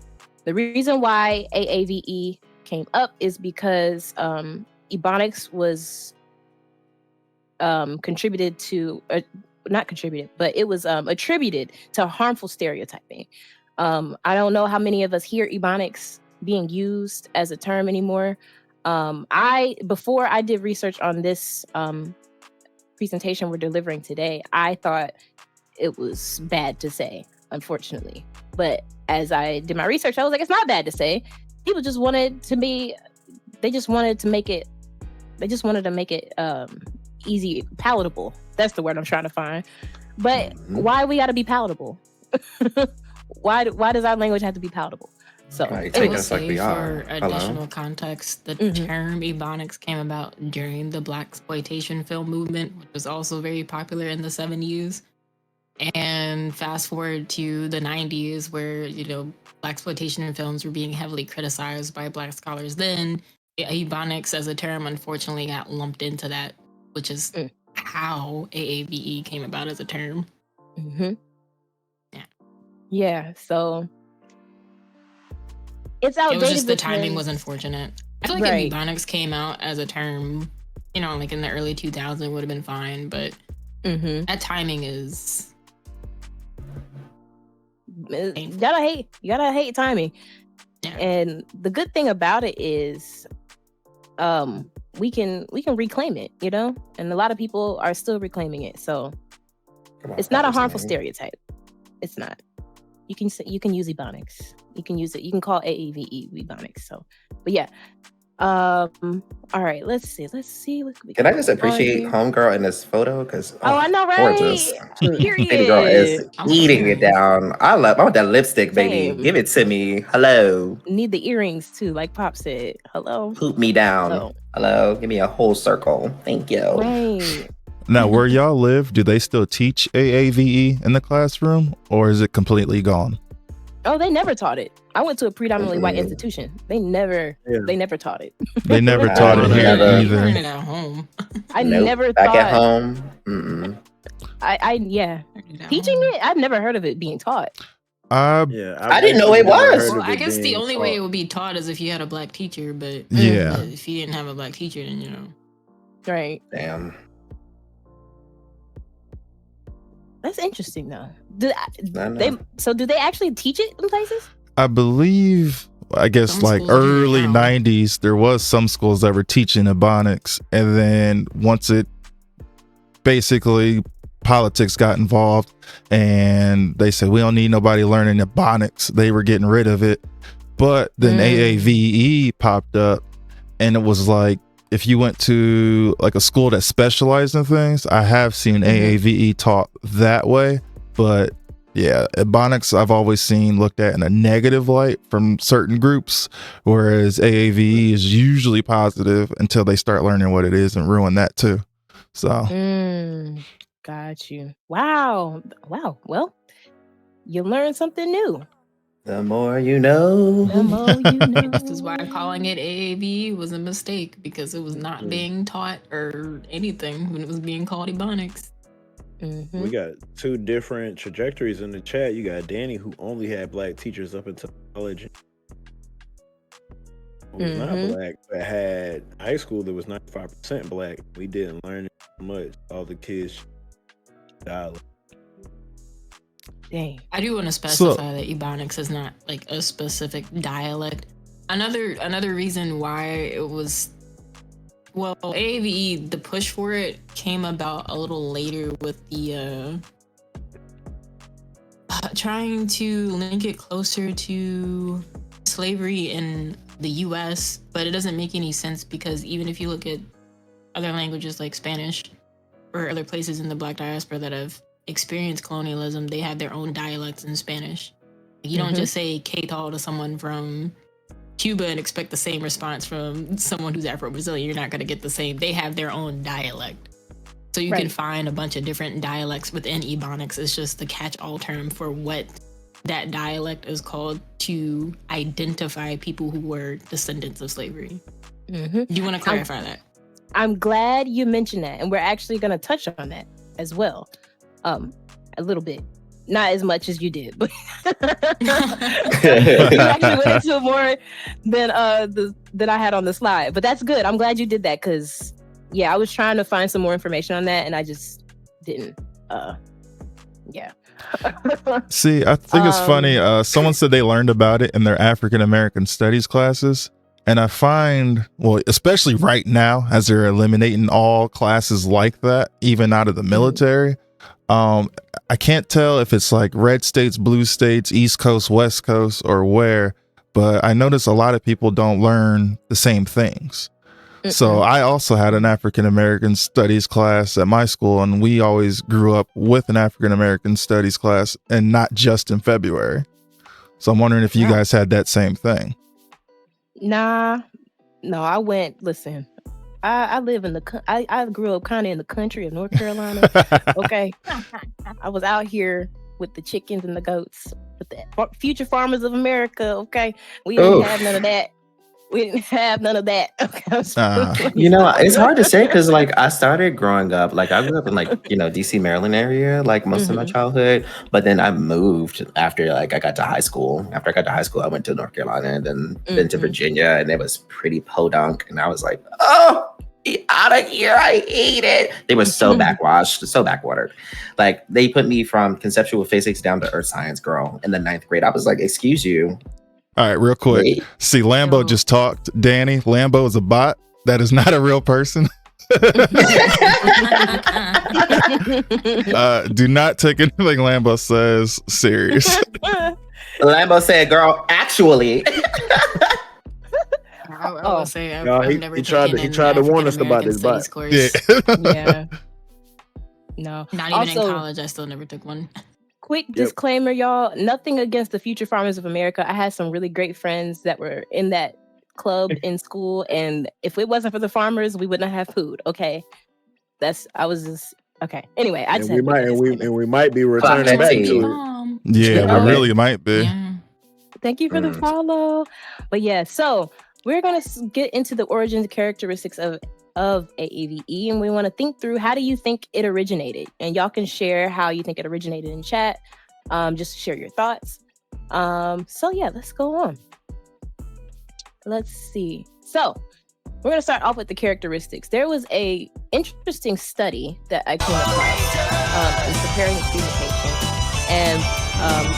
Speaker 1: The reason why AAVE came up is because Ebonics was attributed to harmful stereotyping. I don't know how many of us hear Ebonics being used as a term anymore. Before I did research on this presentation we're delivering today, I thought it was bad to say, unfortunately. But as I did my research, I was like, it's not bad to say. People just wanted to make it easy, palatable. That's the word I'm trying to find. But why we gotta be palatable? Why does our language have to be palatable? So
Speaker 4: Right,
Speaker 5: I
Speaker 4: take
Speaker 5: will
Speaker 4: us like
Speaker 5: say
Speaker 4: we
Speaker 5: for
Speaker 4: are. Hello?
Speaker 5: additional context, the
Speaker 1: Mhm.
Speaker 5: term Ebonics came about during the blaxploitation film movement, which was also very popular in the 70s. And fast forward to the 90s, where blaxploitation films were being heavily criticized by Black scholars. Then Ebonics as a term, unfortunately, got lumped into that, which is how AAVE came about as a term.
Speaker 1: Mm-hmm.
Speaker 5: Yeah.
Speaker 1: Yeah. So it's
Speaker 5: It
Speaker 1: outdated.
Speaker 5: was just the timing
Speaker 1: because-
Speaker 5: was unfortunate. I feel like
Speaker 1: Right.
Speaker 5: if Ebonics came out as a term, like in the early 2000s, it would have been fine. But
Speaker 1: Mhm.
Speaker 5: that timing is
Speaker 1: You gotta hate timing.
Speaker 5: Yeah.
Speaker 1: And the good thing about it is we can reclaim it, and a lot of people are still reclaiming it. So it's not a harmful stereotype. It's not. You can use Ebonics. You can use it. You can call AAVE Ebonics. So, but yeah. All right. Let's see.
Speaker 4: Can I just appreciate Homegirl in this photo? Because
Speaker 1: I know, right?
Speaker 4: gorgeous.
Speaker 1: Period.
Speaker 4: Baby girl is
Speaker 5: I'm
Speaker 4: eating it
Speaker 5: serious.
Speaker 4: down. I want that lipstick, baby.
Speaker 1: Same.
Speaker 4: Give it to me. Hello.
Speaker 1: Need the earrings too, like Pop said. Hello.
Speaker 4: Poop me down.
Speaker 1: Hello.
Speaker 4: Hello. Give me a whole circle. Thank you.
Speaker 1: Right.
Speaker 2: Now, where y'all live, do they still teach AAVE in the classroom, or is it completely gone?
Speaker 1: Oh, they never taught it. I went to a predominantly white institution. They never taught it.
Speaker 2: They never taught it here
Speaker 4: Never.
Speaker 5: You learn
Speaker 2: either.
Speaker 5: it at home.
Speaker 1: I
Speaker 4: Nope.
Speaker 1: never
Speaker 4: Back
Speaker 1: thought.
Speaker 4: at home. Mm-mm.
Speaker 1: Teaching it. I've never heard of it being taught.
Speaker 4: I didn't know it was.
Speaker 5: Well, I guess the only way it would be taught is if you had a black teacher, but
Speaker 2: Yeah.
Speaker 5: if you didn't have a black teacher, then you know.
Speaker 1: Right.
Speaker 4: Damn.
Speaker 1: That's interesting though.
Speaker 4: I know.
Speaker 1: Do they actually teach it in places?
Speaker 2: I believe, I guess
Speaker 5: Some
Speaker 2: like
Speaker 5: schools do
Speaker 2: early
Speaker 5: now.
Speaker 2: 90s, there was some schools that were teaching Ebonics. And then once it basically politics got involved and they said, we don't need nobody learning Ebonics, they were getting rid of it. But then AAVE popped up, and it was like, if you went to like a school that specialized in things, I have seen AAVE taught that way. But yeah, Ebonics I've always seen looked at in a negative light from certain groups, whereas AAVE is usually positive until they start learning what it is and ruin that too. So
Speaker 1: Got you. Wow. Well, you learn something new.
Speaker 4: The more you know.
Speaker 1: The more you know.
Speaker 5: This is why calling it AAV was a mistake, because it was not being taught or anything when it was being called Ebonics.
Speaker 3: We got two different trajectories in the chat. You got Danny, who only had black teachers up until college, who was not black, but had high school that was 95% black. We didn't learn it much. All the kids died.
Speaker 1: Dang.
Speaker 5: I do want to specify that Ebonics is not like a specific dialect. Another reason why it was, well, AAVE, the push for it came about a little later with the trying to link it closer to slavery in the US, but it doesn't make any sense because even if you look at other languages like Spanish or other places in the Black diaspora that have experienced colonialism, they have their own dialects in Spanish. You don't just say "que tal" to someone from Cuba and expect the same response from someone who's Afro-Brazilian. You're not going to get the same. They have their own dialect. So you can find a bunch of different dialects within Ebonics. It's just the catch-all term for what that dialect is called to identify people who were descendants of slavery. Do you want to clarify that?
Speaker 1: I'm glad you mentioned that, and we're actually going to touch on that as well. A little bit. Not as much as you did, but you actually went into it more than I had on the slide. But that's good. I'm glad you did that because, yeah, I was trying to find some more information on that and I just didn't.
Speaker 2: see, I think it's funny. Someone said they learned about it in their African American studies classes. And I find, well, especially right now, as they're eliminating all classes like that, even out of the military, I can't tell if it's like red states, blue states, East Coast, West Coast, or where, but I notice a lot of people don't learn the same things. So I also had an African American studies class at my school, and we always grew up with an African American studies class, and not just in February. So I'm wondering if you guys had that same thing.
Speaker 1: No, I went, listen, I live in I grew up kind of in the country of North Carolina. Okay. I was out here with the chickens and the goats, with the future farmers of America. Okay. We didn't have none of that. Okay.
Speaker 4: You know, it's hard to say because like I started growing up, like I grew up in like, DC, Maryland area, like most of my childhood. But then I moved after like I got to high school. After I got to high school, I went to North Carolina and then to Virginia, and it was pretty podunk. And I was like, oh, get out of here. I hate it. They were so backwashed, so backwatered. Like they put me from conceptual physics down to earth science girl in the 9th grade. I was like, excuse you.
Speaker 2: All right, real quick.
Speaker 4: Wait.
Speaker 2: See, Lambo just talked. Danny, Lambo is a bot. That is not a real person. Do not take anything Lambo says serious.
Speaker 4: Lambo said, girl, actually.
Speaker 5: I will say
Speaker 3: he tried to warn us about this bot.
Speaker 1: Yeah. No.
Speaker 5: Not even in college, I still never took one.
Speaker 1: Quick disclaimer, y'all. Nothing against the Future Farmers of America. I had some really great friends that were in that club in school, and if it wasn't for the farmers, we wouldn't have food. Okay, okay. Anyway,
Speaker 3: we might be returning back to it.
Speaker 2: Yeah, we really might be.
Speaker 5: Yeah.
Speaker 1: Thank you for the follow. But yeah, so we're going to get into the origins and characteristics of AAVE, and we want to think through, how do you think it originated? And y'all can share how you think it originated in chat, just to share your thoughts. So yeah, let's go on. Let's see. So we're going to start off with the characteristics. There was a interesting study that I came across in preparing the presentation, and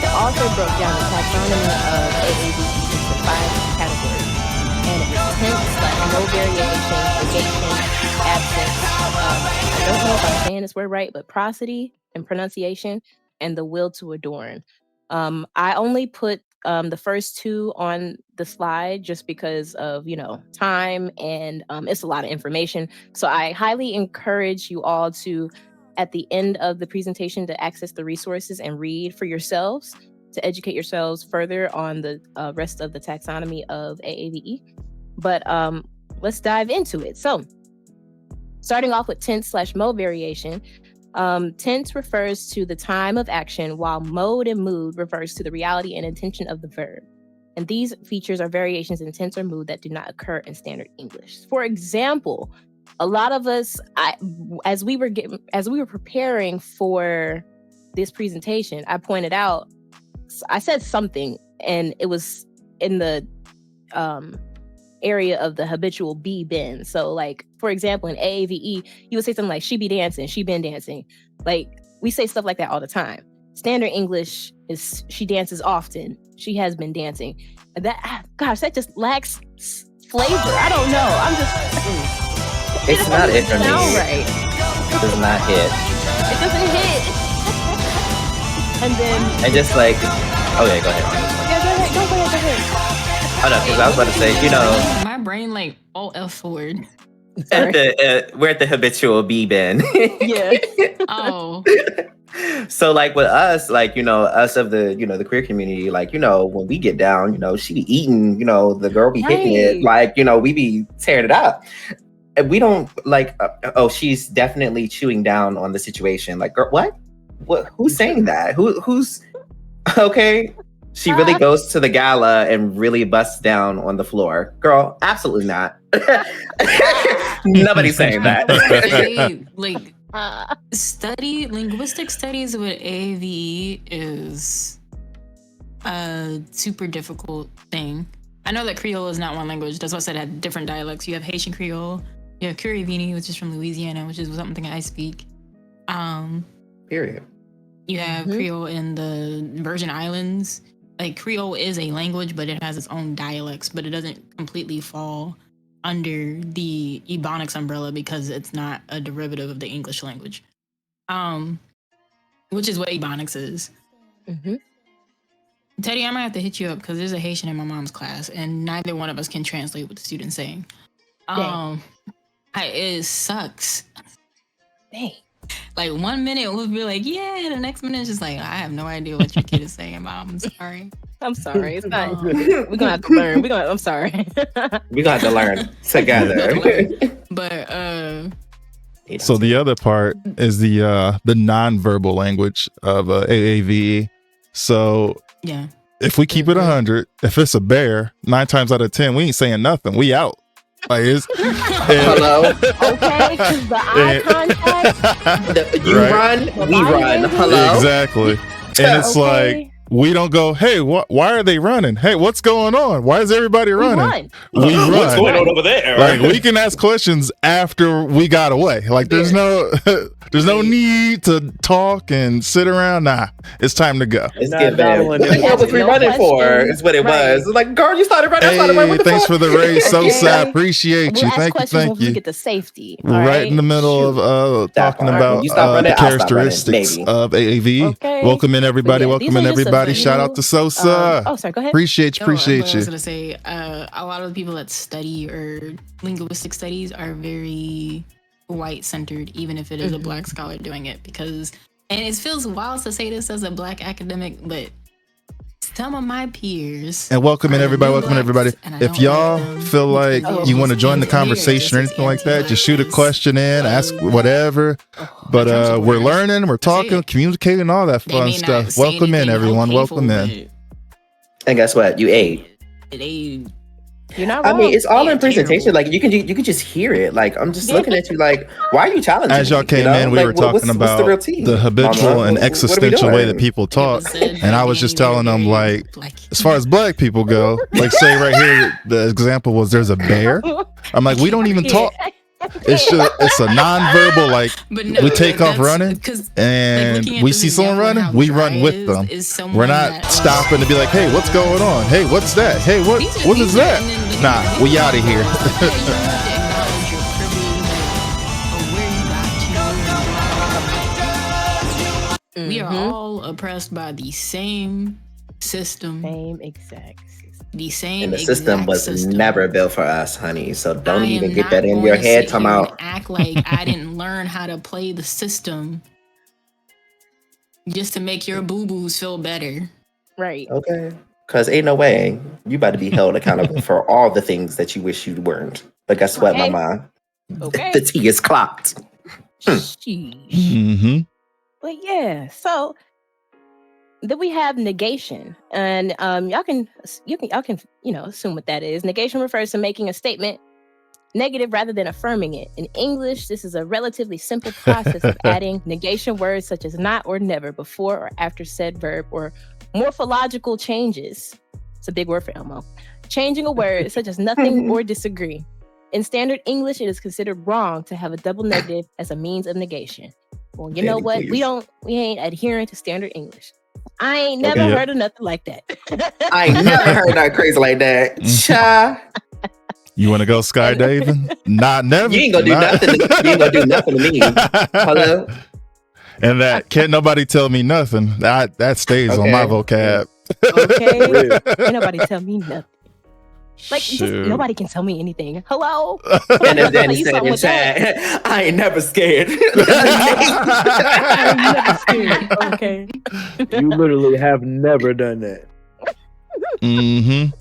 Speaker 1: the author broke down the taxonomy of AAVE into 5 categories, and it was tense, like no variation, negation, absence. I don't know if I'm saying this word right, but prosody and pronunciation, and the will to adorn. I only put the first 2 on the slide just because of, time, and it's a lot of information. So I highly encourage you all to, at the end of the presentation, to access the resources and read for yourselves, to educate yourselves further on the rest of the taxonomy of AAVE. But let's dive into it. So starting off with tense/mode variation. Tense refers to the time of action, while mode and mood refers to the reality and intention of the verb. And these features are variations in tense or mood that do not occur in standard English. For example, a lot of us, as we were preparing for this presentation, I pointed out, I said something, and it was in the area of the habitual be been. So like, for example, in AAVE, you would say something like, she be dancing, she been dancing. Like, we say stuff like that all the time. Standard English is, she dances often, she has been dancing. And that, gosh, that just lacks flavor. I don't know. I'm just,
Speaker 4: it's not it for me.
Speaker 1: Right.
Speaker 4: It does not hit.
Speaker 1: It doesn't hit. And then,
Speaker 4: and just like, okay, go ahead.
Speaker 1: Yeah, go ahead.
Speaker 4: Oh no, because I was about to say,
Speaker 5: my brain like all F forward.
Speaker 4: we're at the habitual be bin.
Speaker 1: Yeah.
Speaker 5: Oh.
Speaker 4: So like with us, like, us of the, the queer community, like, when we get down, she be eating, the girl be hitting it, like, we be tearing it up. And we don't like, she's definitely chewing down on the situation. Like, girl, what? Who's saying that? Who's okay? She really goes to the gala and really busts down on the floor. Girl, absolutely not. Nobody's saying that.
Speaker 5: Linguistic studies with AAVE is a super difficult thing. I know that Creole is not one language. That's why I said it had different dialects. You have Haitian Creole, you have Curry-Vini, which is from Louisiana, which is something I speak.
Speaker 4: Period.
Speaker 5: You have Creole in the Virgin Islands. Like, Creole is a language, but it has its own dialects, but it doesn't completely fall under the Ebonics umbrella because it's not a derivative of the English language, which is what Ebonics is.
Speaker 1: Mm-hmm.
Speaker 5: Teddy, I might have to hit you up because there's a Haitian in my mom's class, and neither one of us can translate what the student's saying. It sucks.
Speaker 1: Dang.
Speaker 5: Like, 1 minute we'll be like, yeah, the next minute it's just like, I have no idea what your kid is saying, Mom. I'm sorry.
Speaker 1: I'm sorry. It's fine. We're gonna have to learn. I'm sorry.
Speaker 4: We're gonna have to learn together.
Speaker 5: But
Speaker 2: so the other part is the nonverbal language of AAVE. So
Speaker 5: yeah,
Speaker 2: if we keep it 100, if it's a bear, 9 times out of 10, we ain't saying nothing. We out. Like,
Speaker 4: hello.
Speaker 1: Okay, because the eye contact.
Speaker 4: You run, we run. Hello.
Speaker 2: Exactly. And it's like, we don't go, hey, why are they running? Hey, what's going on? Why is everybody running? We run.
Speaker 3: What's going on over there?
Speaker 2: Like, we can ask questions after we got away. Like, there's no need to talk and sit around. Nah, it's time to go.
Speaker 4: It's what was we running for? Is what it was. It's like, girl, you started running.
Speaker 2: Hey, thanks for the raise, Sosa. Appreciate you. Thank you.
Speaker 1: We get to safety.
Speaker 2: Right in the middle of talking about the characteristics of AAVE.
Speaker 1: Okay.
Speaker 2: Welcome in, everybody. Welcome in, everybody. Shout out to Sosa.
Speaker 1: Sorry, go ahead.
Speaker 2: Appreciate you.
Speaker 5: I was gonna say, a lot of the people that study or linguistic studies are very white centered, even if it is a Black scholar doing it, because, and it feels wild to say this as a Black academic, but some of my peers.
Speaker 2: And welcome in, everybody. Welcome in, everybody. If y'all feel like you want to join the conversation or anything like that, just shoot a question in, ask whatever. But we're learning, we're talking, communicating, all that fun stuff. Welcome in, everyone. Welcome in.
Speaker 4: And guess what? You ate.
Speaker 5: They
Speaker 1: You're not
Speaker 4: I
Speaker 1: wrong.
Speaker 4: mean, it's all in
Speaker 5: They're
Speaker 4: presentation.
Speaker 5: terrible.
Speaker 4: Like you can just hear it. Like I'm just looking at you. Like, why are you challenging
Speaker 2: As y'all
Speaker 4: me,
Speaker 2: came
Speaker 4: you know?
Speaker 2: in, we
Speaker 4: Like,
Speaker 2: were talking
Speaker 4: what's the
Speaker 2: about
Speaker 4: real tea,
Speaker 2: the habitual
Speaker 4: Mama?
Speaker 2: and
Speaker 4: What are we
Speaker 2: existential way that
Speaker 4: doing?
Speaker 2: people talk.
Speaker 5: said,
Speaker 2: And I was just telling them, like, as far as black people go, like, say right here, the example was there's a bear. I'm like, we don't even talk. It's just, it's a non-verbal, like,
Speaker 5: But no,
Speaker 2: we take off
Speaker 5: that's-
Speaker 2: running
Speaker 5: 'cause,
Speaker 2: and
Speaker 5: looking at
Speaker 2: we
Speaker 5: this
Speaker 2: see someone
Speaker 5: example of
Speaker 2: running,
Speaker 5: how
Speaker 2: we
Speaker 5: dry
Speaker 2: run
Speaker 5: it
Speaker 2: with
Speaker 5: is
Speaker 2: them.
Speaker 5: someone
Speaker 2: We're not
Speaker 5: that,
Speaker 2: stopping to be like, hey, what's going on? Hey, what's that? Hey, what is that? Nah, we out of here.
Speaker 5: Yeah, you have to acknowledge your privilege of where you got to. We are all oppressed by the same system,
Speaker 1: Same exact system.
Speaker 5: the same
Speaker 4: And the system
Speaker 5: exact
Speaker 4: was
Speaker 5: system.
Speaker 4: never built for us, honey. So don't
Speaker 5: I
Speaker 4: even
Speaker 5: am
Speaker 4: get
Speaker 5: not
Speaker 4: that in
Speaker 5: going
Speaker 4: your
Speaker 5: to
Speaker 4: head.
Speaker 5: sit
Speaker 4: Come
Speaker 5: here and
Speaker 4: out.
Speaker 5: act like I didn't learn how to play the system just to make your boo-boos feel better.
Speaker 1: Right.
Speaker 4: Okay. Because ain't no way you about to be held accountable for all the things that you wish you weren't. But guess what,
Speaker 1: Okay.
Speaker 4: Mama?
Speaker 1: Okay.
Speaker 4: The tea is clocked.
Speaker 1: Sheesh.
Speaker 2: Mm-hmm.
Speaker 1: But yeah, so then we have negation, and y'all can assume what that is. Negation refers to making a statement negative rather than affirming it. In English, this is a relatively simple process of adding negation words such as not or never before or after said verb, or morphological changes. It's a big word for Elmo. Changing a word such as nothing or disagree. In standard English, it is considered wrong to have a double negative as a means of negation. Well, you know
Speaker 4: Danny,
Speaker 1: what?
Speaker 4: please.
Speaker 1: We ain't adhering to standard English. I ain't never
Speaker 4: Okay.
Speaker 1: heard of nothing like that.
Speaker 4: I ain't never heard that crazy like that. Cha.
Speaker 2: You want to go skydiving? Not never.
Speaker 4: You ain't gonna do nothing. You ain't gonna do nothing to me. Hello?
Speaker 2: And that can't nobody tell me nothing. That stays on my vocab.
Speaker 1: Okay. Ain't nobody tell me nothing. Like, just
Speaker 2: Shoot.
Speaker 1: nobody can tell me anything. Hello?
Speaker 4: And then Danny
Speaker 1: You
Speaker 4: said
Speaker 1: something
Speaker 4: in
Speaker 1: with that.
Speaker 4: chat, I ain't never scared.
Speaker 1: I ain't never scared. Okay.
Speaker 3: You literally have never done that.
Speaker 2: Mm-hmm.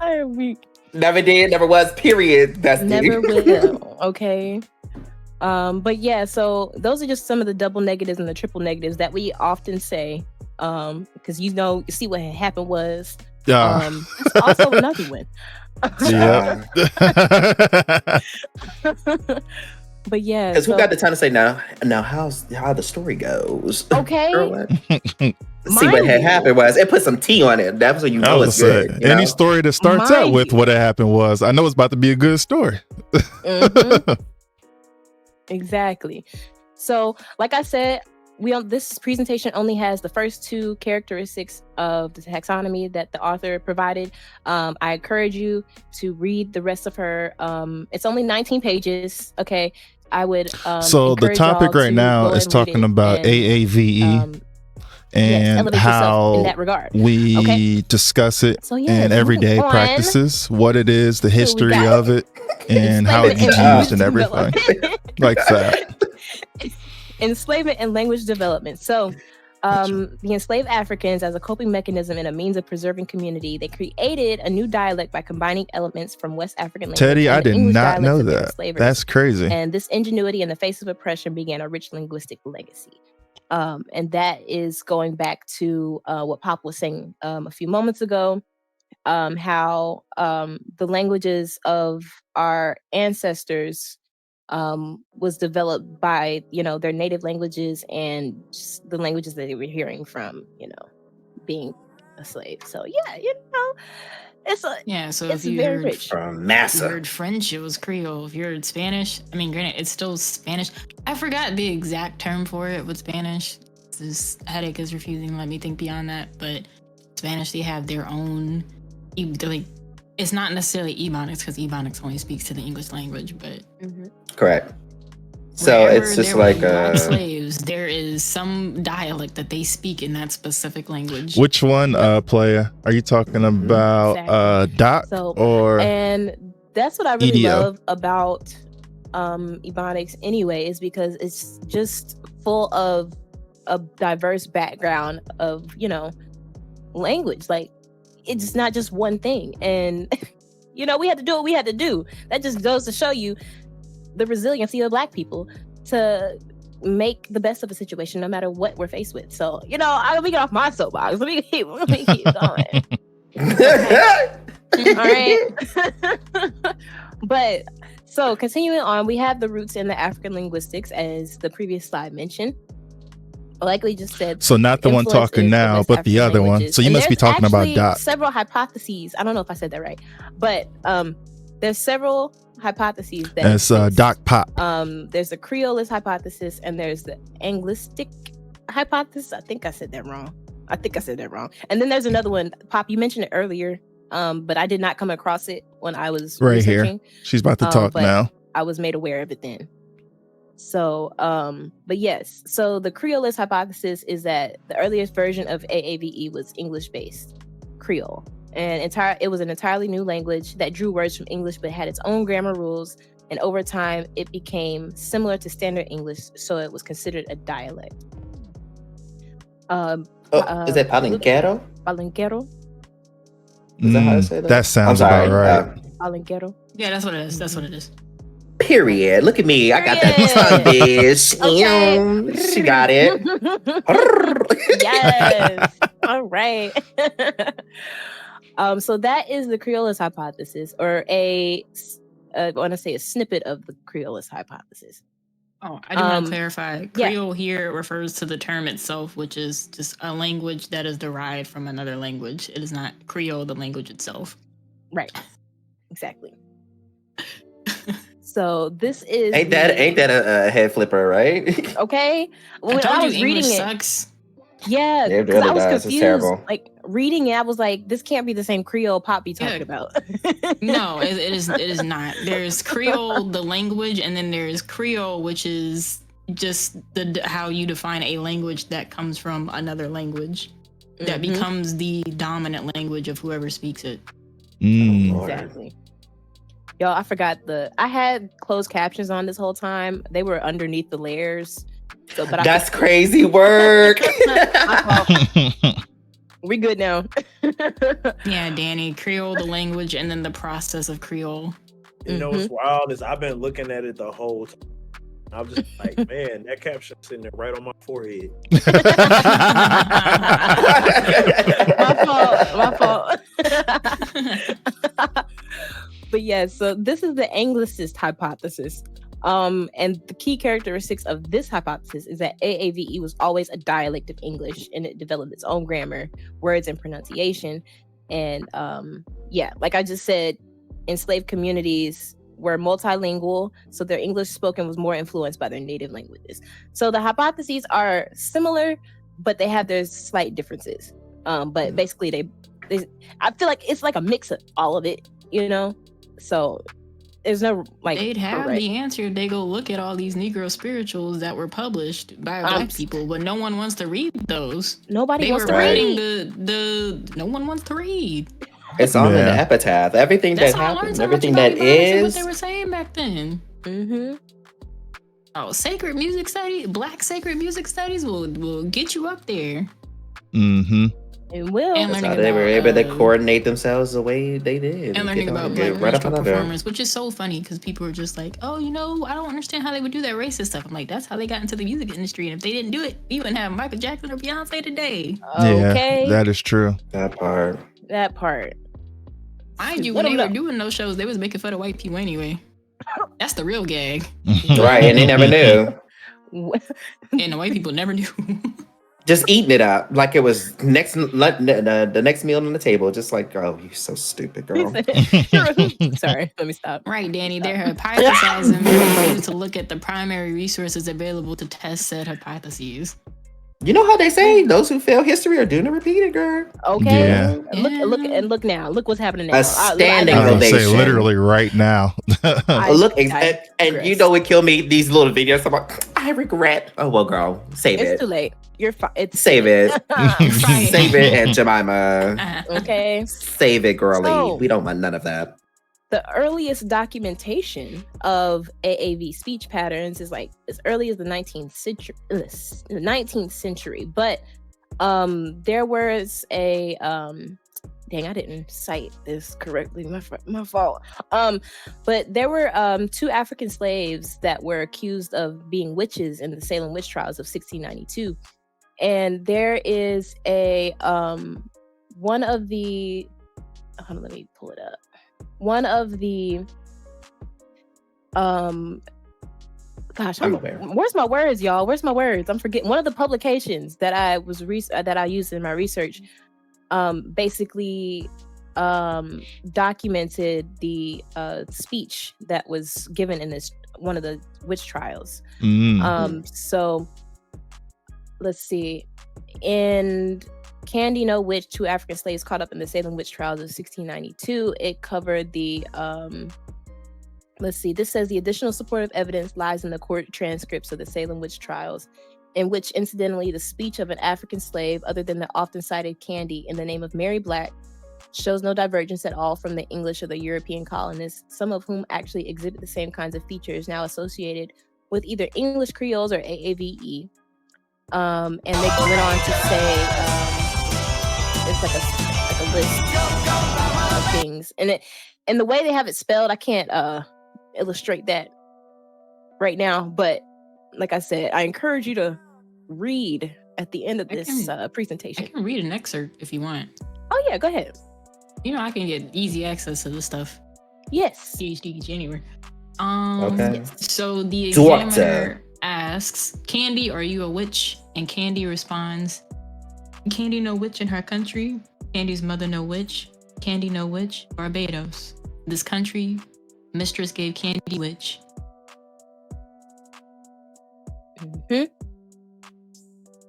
Speaker 1: I am weak.
Speaker 4: Never did, never was, period. That's
Speaker 1: Never will. Okay. But yeah, so those are just some of the double negatives and the triple negatives that we often say. Because you see what had happened was it's also another one.
Speaker 2: Yep.
Speaker 1: But yeah.
Speaker 4: Because who got the time to say now how the story goes?
Speaker 1: Okay.
Speaker 4: Girl, what? See what had happened was it put some tea on it. That's what you know it's good. You
Speaker 2: any
Speaker 4: know?
Speaker 2: story that starts out with what had happened was, I know it's about to be a good story.
Speaker 1: Mm-hmm. Exactly. So, like I said, this presentation only has the first two characteristics of the taxonomy that the author provided. I encourage you to read the rest of her. It's only 19 pages. Okay. I would
Speaker 2: so the topic right now is talking about AAVE and how
Speaker 1: in that regard.
Speaker 2: we discuss it in everyday practices, what it is, the history of it, and how it gets used and everything like that.
Speaker 1: Enslavement and language development. So the enslaved Africans, as a coping mechanism and a means of preserving community, they created a new dialect by combining elements from West African language.
Speaker 2: Teddy, I did
Speaker 1: English
Speaker 2: not know
Speaker 1: that.
Speaker 2: That's crazy.
Speaker 1: And this ingenuity in the face of oppression began a rich linguistic legacy. And that is going back to what Pop was saying a few moments ago, how the languages of our ancestors was developed by their native languages and just the languages that they were hearing from being a slave. So yeah,
Speaker 5: so
Speaker 1: it's
Speaker 5: if you
Speaker 1: very
Speaker 5: heard
Speaker 1: rich.
Speaker 4: From
Speaker 5: If you heard French, it was Creole. If you heard Spanish, I mean, granted, it's still Spanish. I forgot the exact term for it with Spanish. This headache is refusing to let me think beyond that. But Spanish, they have their own, it's not necessarily Ebonics because Ebonics only speaks to the English language, but
Speaker 4: correct. So it's just like
Speaker 5: slaves. There is some dialect that they speak in that specific language.
Speaker 2: Which one, player? Are you talking about Doc or?
Speaker 1: And that's what I really
Speaker 2: EDO?
Speaker 1: love about Ebonics anyway, is because it's just full of a diverse background of language. Like, it's not just one thing, and we had to do what we had to do. That just goes to show you the resiliency of Black people to make the best of a situation no matter what we're faced with. So I'm gonna get off my soapbox. Let me keep going. All right. But so continuing on, we have the roots in the African linguistics, as the previous slide mentioned. Likely just said.
Speaker 2: So not the one talking now, but the other one. So you must be talking about Doc.
Speaker 1: Several hypotheses. I don't know if I said that right, but there's several hypotheses that
Speaker 2: it's Doc Pop.
Speaker 1: There's the Creolist hypothesis and there's the Anglistic hypothesis. I think I said that wrong. And then there's another one. Pop, you mentioned it earlier, but I did not come across it when I was
Speaker 2: right
Speaker 1: researching.
Speaker 2: Here. She's about to talk now.
Speaker 1: I was made aware of it then. So, but yes. So the Creolist hypothesis is that the earliest version of AAVE was English-based Creole. And it was an entirely new language that drew words from English but had its own grammar rules, and over time it became similar to standard English, so it was considered a dialect.
Speaker 4: Is that Palinquero?
Speaker 1: Palinquero?
Speaker 4: Is that how to say that?
Speaker 2: That sounds about right.
Speaker 1: Palinquero?
Speaker 5: Yeah, that's what it is.
Speaker 4: Period. Look at me. I got that tongue, bitch.
Speaker 1: Okay.
Speaker 4: She got it.
Speaker 1: Yes. All right. So that is the Creolist hypothesis, or I want to say a snippet of the Creolist hypothesis.
Speaker 5: Oh, I do want to clarify. Creole here refers to the term itself, which is just a language that is derived from another language. It is not Creole, the language itself.
Speaker 1: Right. Exactly. So this is
Speaker 4: ain't that a head flipper, right?
Speaker 1: Okay. When I was reading it,
Speaker 5: sucks.
Speaker 1: Yeah,
Speaker 4: it
Speaker 1: because
Speaker 4: really
Speaker 1: I was
Speaker 4: does.
Speaker 1: confused. Like reading it, I was like, "This can't be the same Creole Pop be talking about."
Speaker 5: No, it is not. There's Creole, the language, and then there's Creole, which is just how you define a language that comes from another language that becomes the dominant language of whoever speaks it.
Speaker 1: Exactly. Yo, I forgot I had closed captions on this whole time. They were underneath the layers. So, but
Speaker 4: that's crazy work.
Speaker 1: We good now.
Speaker 5: Yeah, Danny, Creole, the language, and then the process of Creole.
Speaker 3: You know what's wild is I've been looking at it the whole time. I'm just like, man, that caption sitting there right on my forehead.
Speaker 1: My fault. But yeah, so this is the Anglicist hypothesis. And the key characteristics of this hypothesis is that AAVE was always a dialect of English, and it developed its own grammar, words, and pronunciation. And like I just said, enslaved communities were multilingual, so their English spoken was more influenced by their native languages. So the hypotheses are similar, but they have their slight differences. But basically, they I feel like it's like a mix of all of it, you know? So there's no like
Speaker 5: they'd have the answer if they go look at all these Negro spirituals that were published by black people, but no one wants to read those.
Speaker 1: Nobody wants to read.
Speaker 5: No one wants to read.
Speaker 4: It's all in the epitaph. Everything that happens, everything that is.
Speaker 5: What they were saying back then. Oh, sacred music study, black sacred music studies will get you up there.
Speaker 1: It will.
Speaker 4: And that's how they were able to coordinate themselves the way they did.
Speaker 5: And learning about black minstrel performers, which is so funny because people are just like, oh, I don't understand how they would do that racist stuff. I'm like, that's how they got into the music industry. And if they didn't do it, we wouldn't have Michael Jackson or Beyonce today.
Speaker 1: Okay.
Speaker 2: Yeah, that is true.
Speaker 4: That part.
Speaker 5: Mind you, when they were doing those shows, they was making fun of white people anyway. That's the real gag.
Speaker 4: Right, and they never knew.
Speaker 5: And the white people never knew.
Speaker 4: Just eating it up like it was the next meal on the table. Just like, oh, you're so stupid, girl.
Speaker 1: Sorry, let me stop.
Speaker 5: Right, Danny, they're hypothesizing. They refuse to look at the primary resources available to test said hypotheses.
Speaker 4: You know how they say those who fail history are doomed to repeat it, girl.
Speaker 1: Okay.
Speaker 2: Yeah.
Speaker 1: Look now. Look what's happening now.
Speaker 4: A standing
Speaker 2: I
Speaker 4: ovation.
Speaker 2: say literally right now.
Speaker 4: And you know what killed me? These little videos. I'm like, I regret. Oh well, girl, save it.
Speaker 1: It's too late. You're fine.
Speaker 4: Save it. Save it, Aunt Jemima.
Speaker 1: Okay.
Speaker 4: Save it, girlie.
Speaker 1: So,
Speaker 4: we don't want none of that.
Speaker 1: The earliest documentation of AAV speech patterns is like as early as the 19th century. But there was a dang, I didn't cite this correctly. My fault. But there were 2 African slaves that were accused of being witches in the Salem witch trials of 1692. And there is a one of the hold on, let me pull it up. One of the gosh, where's my words, y'all? Where's my words? I'm forgetting. One of the publications that I was that I used in my research basically documented the speech that was given in this one of the witch trials. So let's see. In Candy No Witch, Two African Slaves Caught Up in the Salem Witch Trials of 1692, it covered the let's see, this says the additional supportive evidence lies in the court transcripts of the Salem witch trials, in which incidentally the speech of an African slave, other than the often cited Candy in the name of Mary Black, shows no divergence at all from the English of the European colonists, some of whom actually exhibit the same kinds of features now associated with either English Creoles or AAVE. And they went on to say it's like a list of things, and the way they have it spelled, I can't illustrate that right now, but like I said, I encourage you to read at the end of this presentation.
Speaker 5: I can read an excerpt if you want.
Speaker 1: Oh yeah, go ahead.
Speaker 5: You know, I can get easy access to this stuff.
Speaker 1: Yes.
Speaker 5: PhD anywhere.
Speaker 4: Okay.
Speaker 5: So the examiner asks, Candy, are you a witch? And Candy responds, Candy no witch in her country. Candy's mother no witch. Candy no witch. Barbados. This country, mistress gave Candy witch.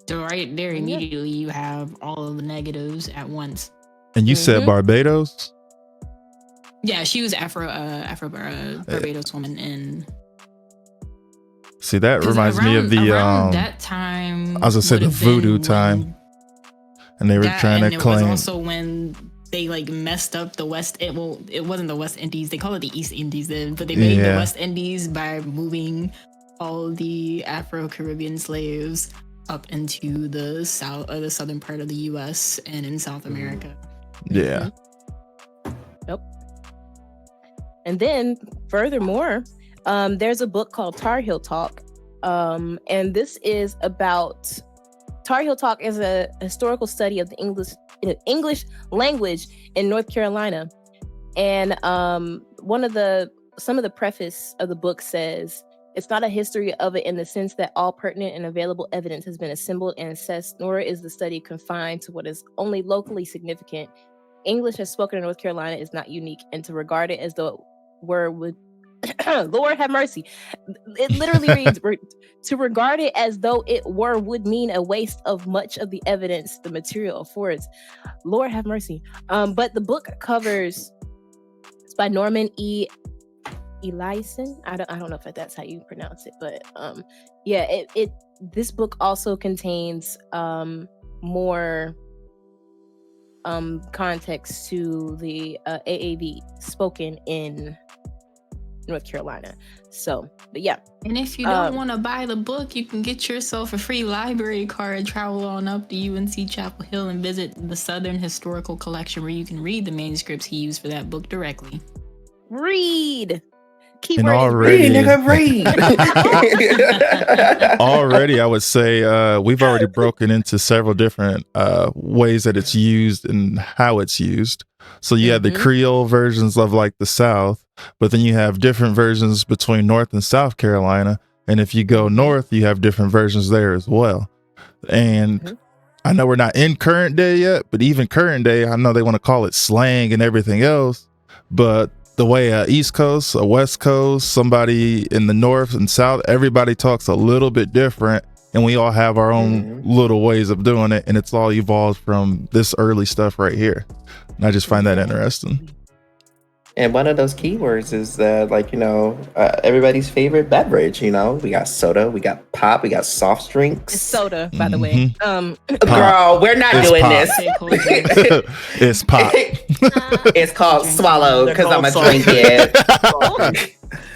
Speaker 5: So right there, immediately you have all of the negatives at once.
Speaker 2: And you said Barbados?
Speaker 5: Yeah, she was Barbados woman in.
Speaker 2: See, that reminds me of the
Speaker 5: that time.
Speaker 2: I was gonna say the voodoo time, and they were trying to claim.
Speaker 5: It was also when they like messed up the West. It wasn't the West Indies. They call it the East Indies then, but they made the West Indies by moving all the Afro-Caribbean slaves up into the south or the southern part of the U.S. and in South America.
Speaker 2: Yeah.
Speaker 1: Yep. And then, furthermore, there's a book called Tar Heel Talk, and this is about Tar Heel Talk is a historical study of the English language in North Carolina, and some of the preface of the book says it's not a history of it in the sense that all pertinent and available evidence has been assembled and assessed, nor is the study confined to what is only locally significant. English as spoken in North Carolina is not unique, and to regard it as though it were would Lord have mercy. It literally reads to regard it as though it were would mean a waste of much of the evidence the material affords. Lord have mercy. But the book covers, it's by Norman E. Eliason. I don't know if that's how you pronounce it, but this book also contains more context to the AAV spoken in North Carolina. So, but yeah.
Speaker 5: And if you don't want to buy the book, you can get yourself a free library card, travel on up to UNC Chapel Hill and visit the Southern Historical Collection, where you can read the manuscripts he used for that book directly.
Speaker 1: Read.
Speaker 2: And already,
Speaker 4: read.
Speaker 2: Already, I would say we've already broken into several different ways that it's used and how it's used. So you have the Creole versions of like the South, but then you have different versions between North and South Carolina. And if you go north, you have different versions there as well. And I know we're not in current day yet, but even current day, I know they want to call it slang and everything else. But the way East Coast, a West Coast, somebody in the North and South, everybody talks a little bit different, and we all have our own little ways of doing it, and it's all evolved from this early stuff right here. And I just find that interesting.
Speaker 4: And one of those keywords is everybody's favorite beverage. You know, we got soda, we got pop, we got soft drinks.
Speaker 1: It's soda, by the way.
Speaker 4: Girl, we're not doing
Speaker 2: pop.
Speaker 4: this.
Speaker 2: It's pop.
Speaker 4: It's called swallow because I'm a drink it.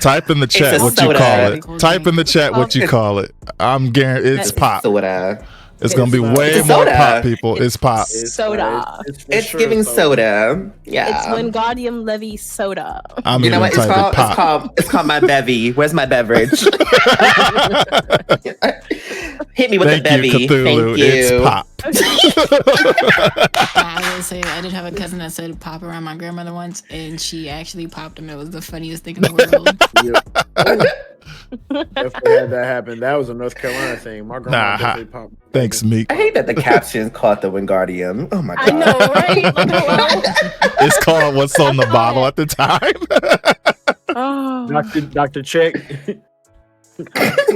Speaker 2: Type in the chat what you call it. Type in the chat what you call it. I'm guaranteed it's pop.
Speaker 4: Soda.
Speaker 2: It's gonna be
Speaker 1: It's
Speaker 2: way
Speaker 4: It's
Speaker 2: more
Speaker 4: soda.
Speaker 2: pop, people. It's pop.
Speaker 1: Soda.
Speaker 3: It's for
Speaker 4: It's
Speaker 3: sure
Speaker 4: giving soda.
Speaker 1: It's
Speaker 4: Yeah.
Speaker 1: Wingardium Levy soda.
Speaker 2: I'm
Speaker 4: You know
Speaker 2: even
Speaker 4: what it's
Speaker 2: typing
Speaker 4: called?
Speaker 2: pop.
Speaker 4: It's called my bevy. Where's my beverage? Hit me with the
Speaker 2: Thank you,
Speaker 4: bevy.
Speaker 2: Cthulhu.
Speaker 4: Thank you.
Speaker 2: It's pop.
Speaker 5: I will say I did have a cousin that said pop around my grandmother once, and she actually popped him. It was the funniest thing in the world.
Speaker 3: Definitely had that happen. That was a North Carolina thing. My grandma
Speaker 2: Nah,
Speaker 3: definitely popped.
Speaker 2: Thanks, Meek.
Speaker 4: I hate that the captions caught the Wingardium. Oh my god.
Speaker 1: I know, right? Like, hello?
Speaker 2: It's called what's on the bottle at the time.
Speaker 1: Oh.
Speaker 3: Dr. Check.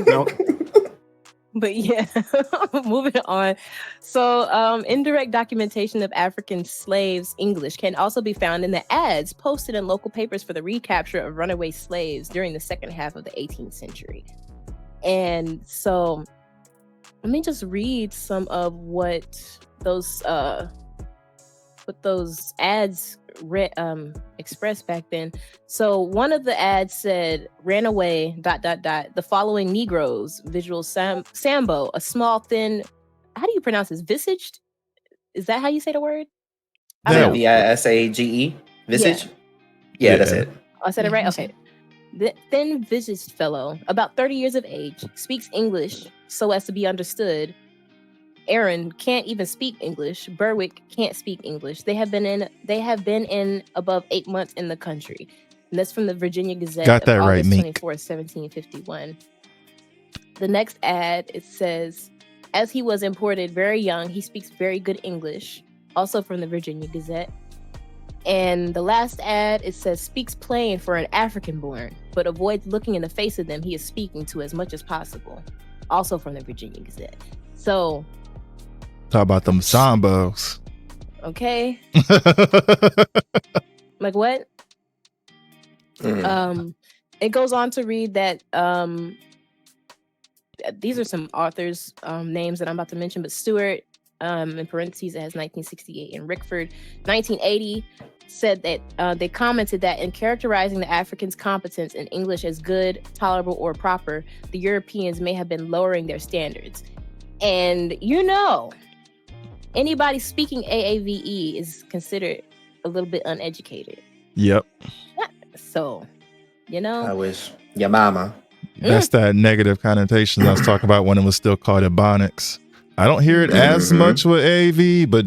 Speaker 3: No.
Speaker 1: But yeah, moving on. So, indirect documentation of African slaves' English can also be found in the ads posted in local papers for the recapture of runaway slaves during the second half of the 18th century. And so, let me just read some of what those ads expressed back then. So one of the ads said, ran away, ... the following Negroes, visual sambo, a small, thin, how do you pronounce this? Visaged? Is that how you say the word? I don't know.
Speaker 4: Visage? Visage? Yeah, that's it.
Speaker 1: I said it right? Okay. The thin-visaged fellow, about 30 years of age, speaks English so as to be understood. Aaron can't even speak English. Berwick can't speak English. They have been in above 8 months in the country. And that's from the Virginia Gazette.
Speaker 2: Got that
Speaker 1: of
Speaker 2: right,
Speaker 1: August
Speaker 2: Meek.
Speaker 1: 24th, 1751. The next ad, it says, as he was imported very young, he speaks very good English. Also from the Virginia Gazette. And the last ad, it says, speaks plain for an African born, but avoids looking in the face of them he is speaking to as much as possible. Also from the Virginia Gazette. So,
Speaker 2: Talk about them sambos.
Speaker 1: okay. Like what? It goes on to read that these are some authors' names that I'm about to mention, but Stewart, in parentheses, it has 1968, and Rickford, 1980, said that they commented that in characterizing the Africans' competence in English as good, tolerable, or proper, the Europeans may have been lowering their standards. And anybody speaking AAVE is considered a little bit uneducated.
Speaker 2: Yep.
Speaker 1: So,
Speaker 4: I wish your mama.
Speaker 2: That's that negative connotation I was talking about when it was still called Ebonics. I don't hear it as much with AV, but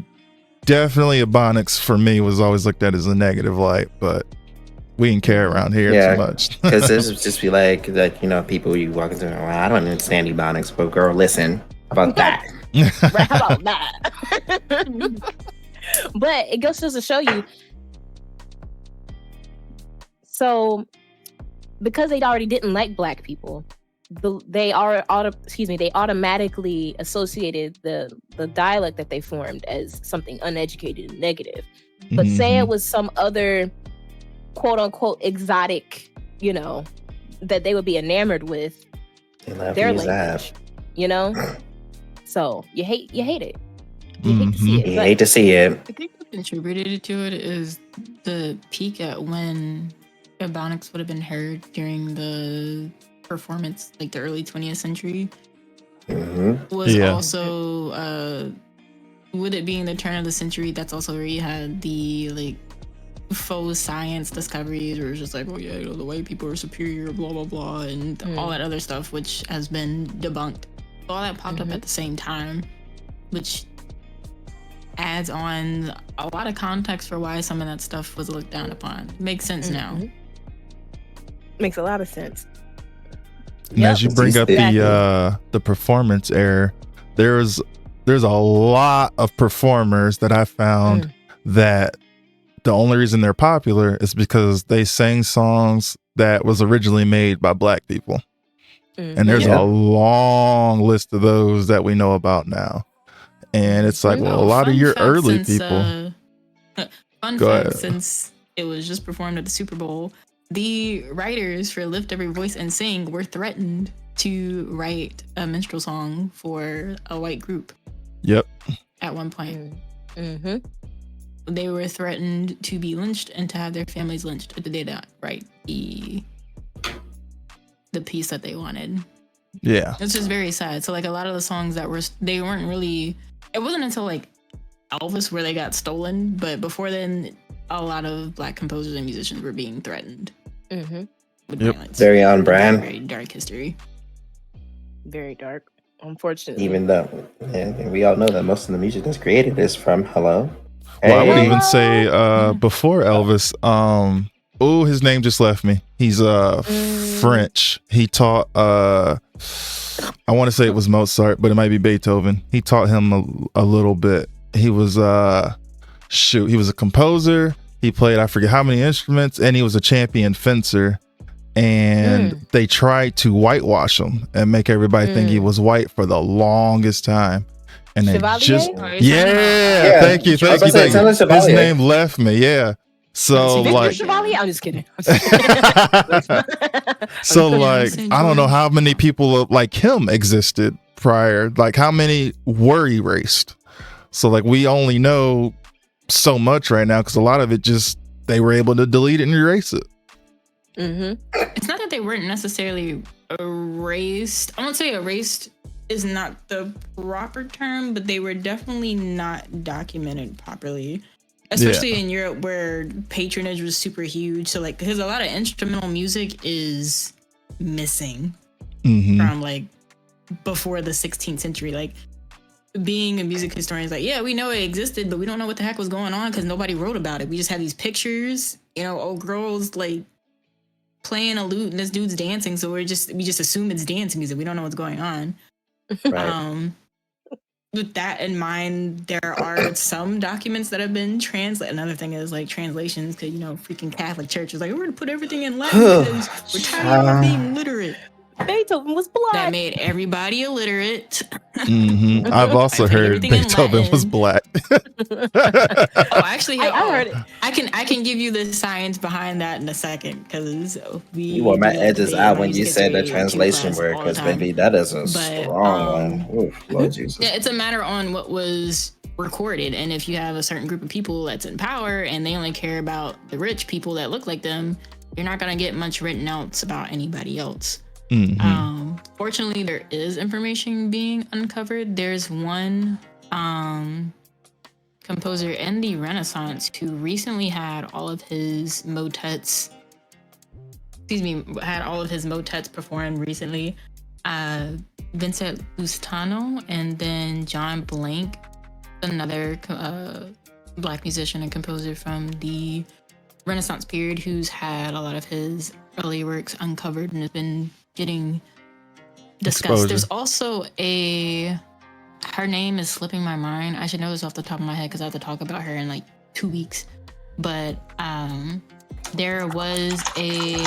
Speaker 2: definitely Ebonics for me was always looked at as a negative light, but we didn't care around here too much.
Speaker 4: Because this would just be like that, people you walk into, well, I don't understand Ebonics, but girl, listen about that.
Speaker 1: Right, how about that? But it goes just to show you. So, because they already didn't like Black people, they automatically associated the dialect that they formed as something uneducated and negative. But say it was some other quote unquote exotic, that they would be enamored with their language, So you hate it. You hate to see it.
Speaker 4: You hate to see it.
Speaker 5: I think what contributed to it is the peak at when Ebonics would have been heard during the performance, like the early 20th century. Was also with it being the turn of the century, that's also where you had the faux science discoveries where it's just like, oh yeah, the white people are superior, blah blah blah, and all that other stuff, which has been debunked. All that popped up at the same time, which adds on a lot of context for why some of that stuff was looked down upon. Makes sense now.
Speaker 1: Makes a lot of sense.
Speaker 2: And as you bring up the performance error, there's a lot of performers that I found that the only reason they're popular is because they sang songs that was originally made by Black people. And there's a long list of those that we know about now. And it's like, well, a lot of your early people.
Speaker 5: Fun fact, since it was just performed at the Super Bowl, the writers for Lift Every Voice and Sing were threatened to write a minstrel song for a white group.
Speaker 2: Yep.
Speaker 5: At one point. They were threatened to be lynched and to have their families lynched if they did not write the piece that they wanted.
Speaker 2: Yeah.
Speaker 5: It's just very sad. So like a lot of the songs that they weren't really. It wasn't until like Elvis where they got stolen, but before then, a lot of Black composers and musicians were being threatened with violence.
Speaker 4: Very on brand.
Speaker 5: Very dark history.
Speaker 1: Very dark, unfortunately.
Speaker 4: Even though we all know that most of the music that's created is from Hello.
Speaker 2: Well, I would even say before Elvis, his name just left me. He's French. He taught I want to say it was Mozart, but it might be Beethoven. He taught him a little bit. He was he was a composer. He played I forget how many instruments, and he was a champion fencer. And they tried to whitewash him and make everybody think he was white for the longest time. And they just thank you. His name left me. Yeah. So like
Speaker 1: Chevalier? I'm just kidding.
Speaker 2: So like I don't know how many people like him existed prior. Like how many were erased. So like we only know so much right now because a lot of it just they were able to delete it and erase it.
Speaker 5: It's not that they weren't necessarily erased. I won't say erased is not the proper term, but they were definitely not documented properly. Especially in Europe where patronage was super huge. So like, because a lot of instrumental music is missing from like before the 16th century. Like being a music historian is like, yeah, we know it existed, but we don't know what the heck was going on because nobody wrote about it. We just have these pictures, old girls like playing a lute and this dude's dancing. So we just assume it's dance music. We don't know what's going on. Right. With that in mind, there are some documents that have been translated. Another thing is like translations, because freaking Catholic Church is like, we're gonna put everything in Latin because we're tired of being literate.
Speaker 1: Beethoven was black.
Speaker 5: That made everybody illiterate.
Speaker 2: I've also heard Beethoven was black.
Speaker 5: Actually, I heard it. I can give you the science behind that in a second because
Speaker 4: you wore my edges out when you said the translation word because maybe that is a strong one. Oof, Lord Jesus.
Speaker 5: Yeah, it's a matter on what was recorded, and if you have a certain group of people that's in power and they only care about the rich people that look like them, you're not gonna get much written out about anybody else. Fortunately, there is information being uncovered. There's one composer in the Renaissance who recently had all of his motets performed recently. Vincent Lustano, and then John Blank, another Black musician and composer from the Renaissance period, who's had a lot of his early works uncovered and has been getting discussed. Exposure. There's also her name is slipping my mind. I should know this off the top of my head because I have to talk about her in like 2 weeks. But there was a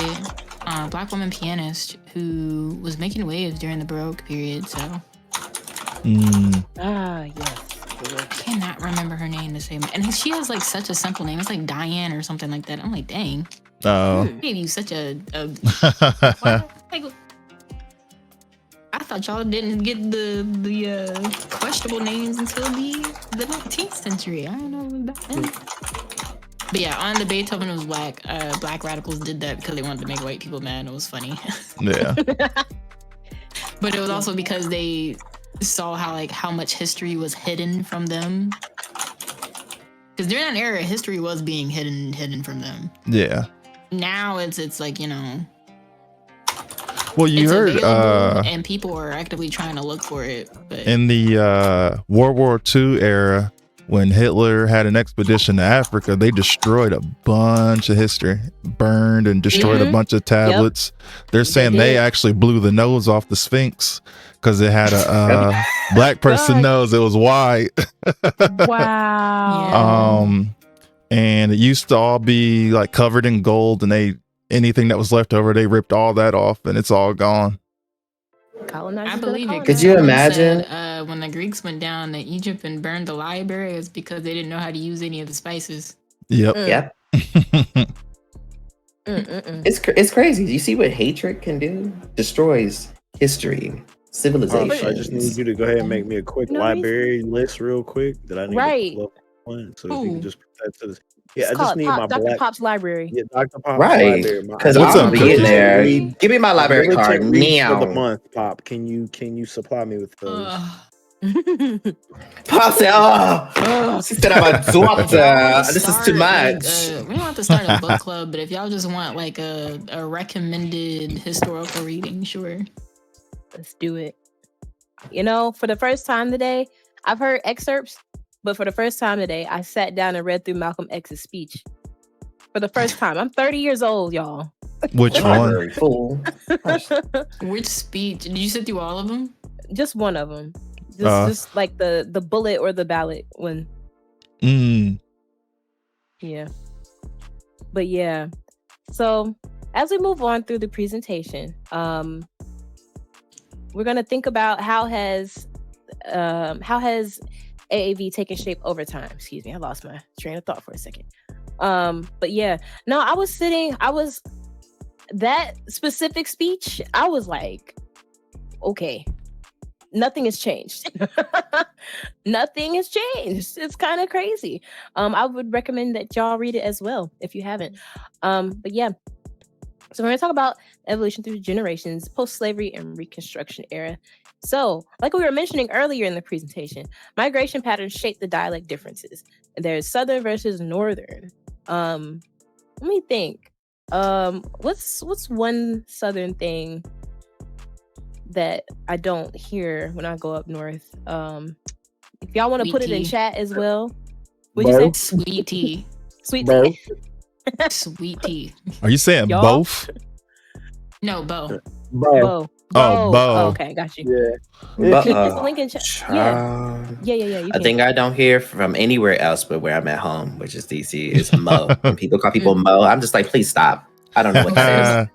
Speaker 5: Black woman pianist who was making waves during the Baroque period. So
Speaker 1: yes.
Speaker 5: I cannot remember her name to say, and she has like such a simple name. It's like Diane or something like that. I'm like, dang.
Speaker 2: Oh.
Speaker 5: Gave you such a I thought y'all didn't get the questionable names until the 19th century. I don't know about that. But yeah, on the Beethoven was black. Black radicals did that because they wanted to make white people mad. It was funny.
Speaker 2: Yeah.
Speaker 5: But it was also because they saw how much history was hidden from them. Because during that era, history was being hidden from them.
Speaker 2: Yeah.
Speaker 5: Now it's like,
Speaker 2: well, you heard
Speaker 5: and people are actively trying to look for it. But
Speaker 2: in the World War II era, when Hitler had an expedition to Africa, they destroyed a bunch of history, burned and destroyed a bunch of tablets. They're saying they actually blew the nose off the Sphinx because it had a black person nose. It was white.
Speaker 1: Wow.
Speaker 2: And it used to all be like covered in gold, and anything that was left over, they ripped all that off, and it's all gone.
Speaker 5: I believe it.
Speaker 4: Could you imagine
Speaker 5: when the Greeks went down to Egypt and burned the library? It's because they didn't know how to use any of the spices.
Speaker 2: Yep.
Speaker 4: Yep. It's crazy. You see what hatred can do? Destroys history, civilization.
Speaker 3: I just need you to go ahead and make me a quick library list real quick that I need to pull up on, so if you can just put that to this. Yeah,
Speaker 1: It's
Speaker 3: I just
Speaker 1: called
Speaker 3: need my
Speaker 1: Dr.
Speaker 3: black.
Speaker 1: Pop's library.
Speaker 3: Yeah, Dr. Pop's
Speaker 4: Right.
Speaker 3: library.
Speaker 4: Because
Speaker 2: What's
Speaker 4: I'm
Speaker 2: up,
Speaker 4: be in
Speaker 2: Cookie?
Speaker 4: there.
Speaker 3: Read,
Speaker 4: Give me my library card
Speaker 3: militant reads for the
Speaker 4: now.
Speaker 3: month, Pop. Can you supply me with those?
Speaker 4: Pop said, oh, she said I'm a doctor. This is too much.
Speaker 5: We don't have to start a book club, but if y'all just want like a recommended historical reading, sure.
Speaker 1: Let's do it. You know, for the first time today, I've heard excerpts, but for the first time today, I sat down and read through Malcolm X's speech. For the first time. I'm 30 years old, y'all.
Speaker 2: Which one?
Speaker 4: Library fool.
Speaker 5: Which speech? Did you sit through all of them?
Speaker 1: Just one of them. Just like the bullet or the ballot one. Yeah. But yeah. So as we move on through the presentation, we're gonna think about how has AAV taken shape over time. Excuse me, I lost my train of thought for a second. But yeah, no, that specific speech, I was like, okay, nothing has changed. Nothing has changed. It's kind of crazy. I would recommend that y'all read it as well if you haven't. But yeah, so we're going to talk about evolution through generations, post-slavery and Reconstruction era. So, like we were mentioning earlier in the presentation, migration patterns shape the dialect differences. There's Southern versus Northern. Let me think. What's one Southern thing that I don't hear when I go up north? If y'all want to put it in chat as well. What'd you say?
Speaker 5: Sweet tea.
Speaker 1: Sweet tea.
Speaker 5: Sweet tea.
Speaker 2: Are you saying
Speaker 1: Y'all?
Speaker 2: both?
Speaker 5: No, Bo.
Speaker 1: Bo.
Speaker 2: Bo.
Speaker 1: Okay, got you.
Speaker 3: Yeah.
Speaker 1: It's a link in chat. Yeah. Yeah.
Speaker 4: A thing I don't hear from anywhere else but where I'm at home, which is DC, is Mo. When people call people Mo, I'm just like, please stop. I don't know what that is.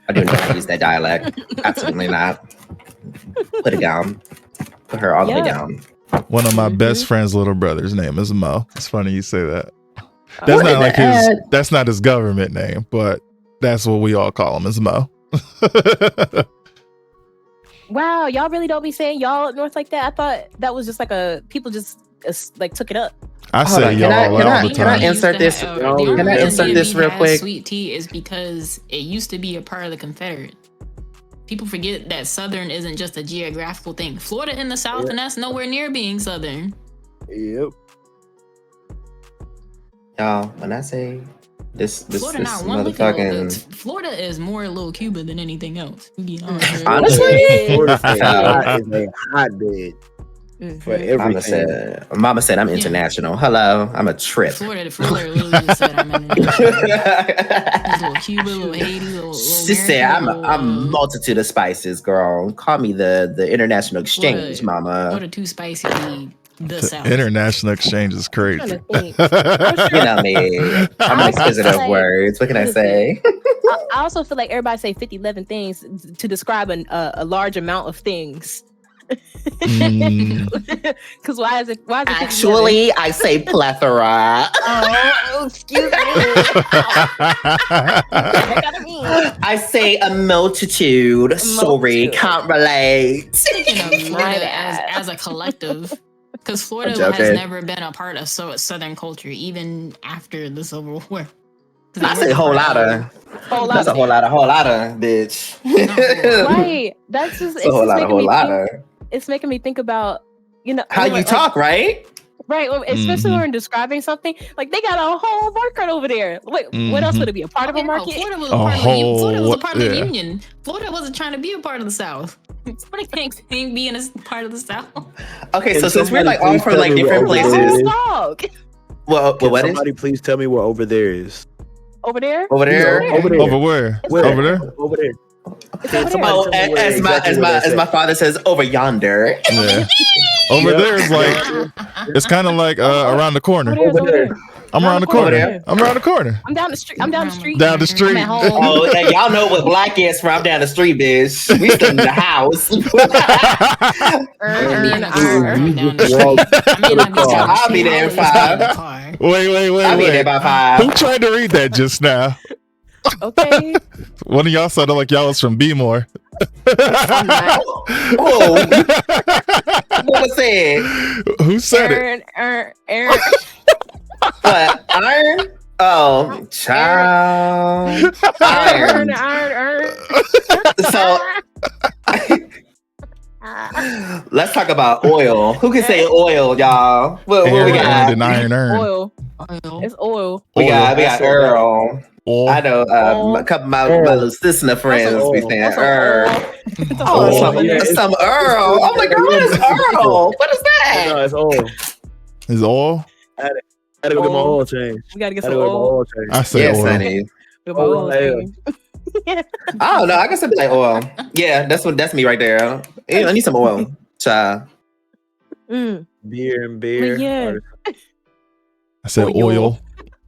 Speaker 4: I do not use that dialect. Absolutely not. Put it down. Put her all the way down.
Speaker 2: One of my best friend's little brother's name is Mo. It's funny you say that. That's not like that's not his government name, but that's what we all call him, is Mo.
Speaker 1: Wow, y'all really don't be saying y'all up north like that? I thought that was just like people just like took it up.
Speaker 2: I say y'all all the time.
Speaker 4: Can I insert this? Can I insert this real quick?
Speaker 5: Sweet tea is because it used to be a part of the Confederate. People forget that Southern isn't just a geographical thing. Florida in the South, and that's nowhere near being Southern.
Speaker 3: Yep.
Speaker 4: Y'all, when I say this
Speaker 5: motherfucking Florida is more little Cuba than anything else.
Speaker 4: Honestly,
Speaker 3: Florida is a hotbed for everything.
Speaker 4: Mama said I'm international. Hello, I'm a trip.
Speaker 5: Florida literally just said I'm international. Little Cuba, little Haiti, little
Speaker 4: She said I'm a multitude of spices, girl. Call me the international exchange, mama.
Speaker 5: Florida too spicy to be the South.
Speaker 2: International exchange is crazy.
Speaker 4: You know me. I'm an exquisite of words. What can I say?
Speaker 1: I also feel like everybody say 50-11 things to describe a large amount of things. Because why is it
Speaker 4: Actually, I say plethora.
Speaker 1: Oh, excuse me.
Speaker 4: I say a multitude. Sorry, can't relate.
Speaker 5: Speaking of Florida as a collective, because Florida has never been a part of Southern culture, even after the Civil War.
Speaker 4: I say whole lot of. That's a whole lot of, bitch.
Speaker 1: Right. That's just
Speaker 4: a whole lot of.
Speaker 1: It's making me think about,
Speaker 4: how you talk, right?
Speaker 1: Right, especially when describing something. Like, they got a whole market over there. Wait, what else would it be? A part of a market?
Speaker 5: Florida was a part of the Union. Florida wasn't trying to be a part of the South. Florida can't be in a part of the South.
Speaker 4: Okay, so since we're like all from like different places. Well, what is?
Speaker 3: Somebody please tell me where over there is.
Speaker 1: Over there?
Speaker 3: Over there?
Speaker 2: Over where? Over there?
Speaker 3: Over there.
Speaker 4: Oh, as my father says, over yonder.
Speaker 2: Yeah. Over there is like, it's kind of like around the corner.
Speaker 1: Over there.
Speaker 2: I'm around the corner. I'm around the corner.
Speaker 1: I'm down the street.
Speaker 2: Down the street.
Speaker 1: I'm at home.
Speaker 4: Oh, and y'all know what black is from down the street, bitch. We still in the house. I'll be there in 5.
Speaker 2: Wait.
Speaker 4: I'll be there by 5.
Speaker 2: Who tried to read that just now?
Speaker 1: Okay.
Speaker 2: One of y'all sounded like y'all was from B-more.
Speaker 4: Oh. What was it?
Speaker 2: Who said it?
Speaker 1: Aaron.
Speaker 4: What? Iron? Oh, child.
Speaker 1: Iron.
Speaker 4: Iron. So let's talk about oil. Who can say oil, y'all? What we
Speaker 2: Aaron
Speaker 4: got?
Speaker 2: and Iron Earn.
Speaker 1: Oil.
Speaker 5: Oil.
Speaker 1: It's oil.
Speaker 4: We got
Speaker 3: I said
Speaker 4: Earl.
Speaker 2: Oil.
Speaker 4: I know
Speaker 1: Oil.
Speaker 4: a couple of my
Speaker 3: Oil.
Speaker 4: little sister friends be saying
Speaker 1: Also
Speaker 4: Earl.
Speaker 1: oil.
Speaker 4: Oh,
Speaker 3: Oil.
Speaker 4: some,
Speaker 3: Yeah, it's-
Speaker 4: some Earl. I'm like, girl, what is Earl? What is
Speaker 3: No,
Speaker 4: that?
Speaker 3: it's oil.
Speaker 2: Is oil?
Speaker 3: I had to go get my oil changed.
Speaker 1: We gotta get
Speaker 3: I had
Speaker 1: some
Speaker 3: to go get my
Speaker 1: oil.
Speaker 3: oil changed.
Speaker 2: I say
Speaker 4: Yes,
Speaker 2: oil.
Speaker 4: honey.
Speaker 1: Get my
Speaker 3: Oil.
Speaker 1: oil changed.
Speaker 4: I don't know. I guess I'd be like oil. Yeah, that's me right there. I need some oil. Child.
Speaker 1: Mm.
Speaker 3: Beer and beer.
Speaker 1: But yeah.
Speaker 2: I said
Speaker 1: Oil.
Speaker 2: oil.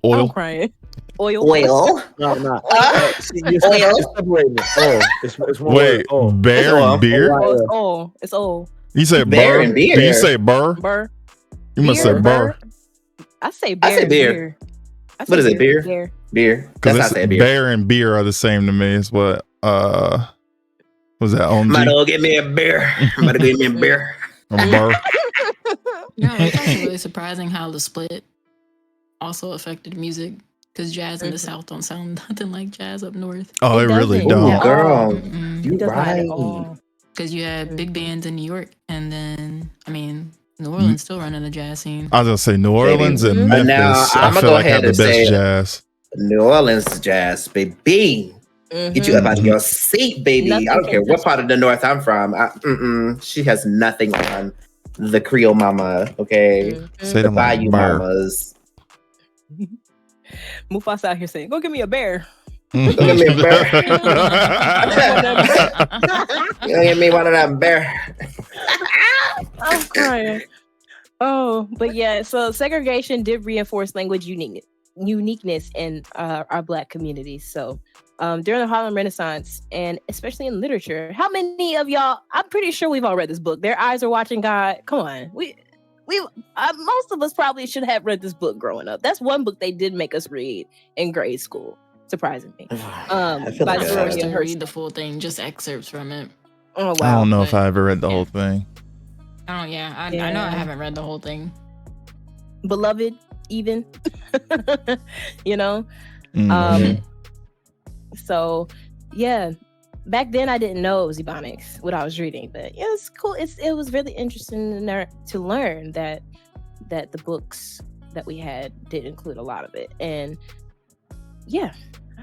Speaker 1: I'm
Speaker 2: Oil.
Speaker 1: crying. Oil.
Speaker 4: Oil.
Speaker 3: No, I'm not.
Speaker 4: Uh,
Speaker 3: See, you're
Speaker 4: oil.
Speaker 3: separating it. Oh, it's one
Speaker 2: Wait,
Speaker 3: word. Oh,
Speaker 2: bear
Speaker 4: Oil.
Speaker 2: and beer?
Speaker 1: Oh, it's oil. It's oil.
Speaker 2: You say
Speaker 4: Bear
Speaker 2: burr?
Speaker 4: and beer.
Speaker 2: Do you say burr?
Speaker 1: Burr.
Speaker 2: You must say
Speaker 1: Beer,
Speaker 2: burr.
Speaker 1: I say beer.
Speaker 4: I say
Speaker 1: and
Speaker 4: beer.
Speaker 1: I say
Speaker 4: What is it, beer?
Speaker 1: Beer.
Speaker 4: Beer.
Speaker 2: Because
Speaker 4: That's not saying beer.
Speaker 2: bear and beer are the same to me. It's what was that on
Speaker 4: Might go get me a beer. Might go get me a beer.
Speaker 2: burr?
Speaker 5: No, it's actually really surprising how the split also affected music. Because jazz in the South don't sound nothing like jazz up north.
Speaker 2: Oh, it really
Speaker 1: doesn't.
Speaker 2: don't.
Speaker 1: Yeah.
Speaker 4: Girl,
Speaker 5: Mm-mm.
Speaker 4: you
Speaker 1: It doesn't
Speaker 4: right.
Speaker 1: at all.
Speaker 5: Because you had big bands in New York, and then New Orleans still running the jazz scene.
Speaker 2: I was gonna say New Orleans
Speaker 1: Baby.
Speaker 2: and
Speaker 1: But
Speaker 2: Memphis.
Speaker 4: now,
Speaker 2: I
Speaker 4: I'ma
Speaker 2: feel
Speaker 4: go
Speaker 2: like have
Speaker 4: ahead
Speaker 2: the
Speaker 4: and
Speaker 2: best
Speaker 4: say-
Speaker 2: jazz.
Speaker 4: New Orleans jazz, baby. Get you up out of your seat, baby.
Speaker 1: Nothing
Speaker 4: I don't
Speaker 1: can
Speaker 4: care what
Speaker 1: touch
Speaker 4: part of the North I'm from. She has nothing on the Creole mama, okay?
Speaker 2: Say
Speaker 4: The
Speaker 2: them like
Speaker 4: Bayou
Speaker 2: burr.
Speaker 4: mamas.
Speaker 1: Mufasa out here saying, "Go get me a bear."
Speaker 4: Go get me a bear. Go get me one of them bear.
Speaker 1: I'm crying. Oh, but yeah. So segregation did reinforce language uniqueness in our Black communities. So during the Harlem Renaissance, and especially in literature, how many of y'all? I'm pretty sure we've all read this book. Their Eyes Are Watching God. Come on, we most of us probably should have read this book growing up. That's one book they did make us read in grade school. Surprisingly,
Speaker 4: I feel
Speaker 1: by
Speaker 4: like
Speaker 5: I was
Speaker 1: Zora
Speaker 5: forced to
Speaker 1: Neale
Speaker 5: read the full thing, just excerpts from it.
Speaker 1: Oh
Speaker 2: I
Speaker 1: wow.
Speaker 2: don't know if I ever read the whole thing.
Speaker 5: Oh yeah, I know
Speaker 1: Yeah.
Speaker 5: I haven't read the whole thing.
Speaker 1: Beloved, even you know.
Speaker 2: Mhm.
Speaker 1: So yeah, back then I didn't know it was Ebonics what I was reading, but yeah, it's cool. It was really interesting to learn that the books that we had did include a lot of it. And yeah,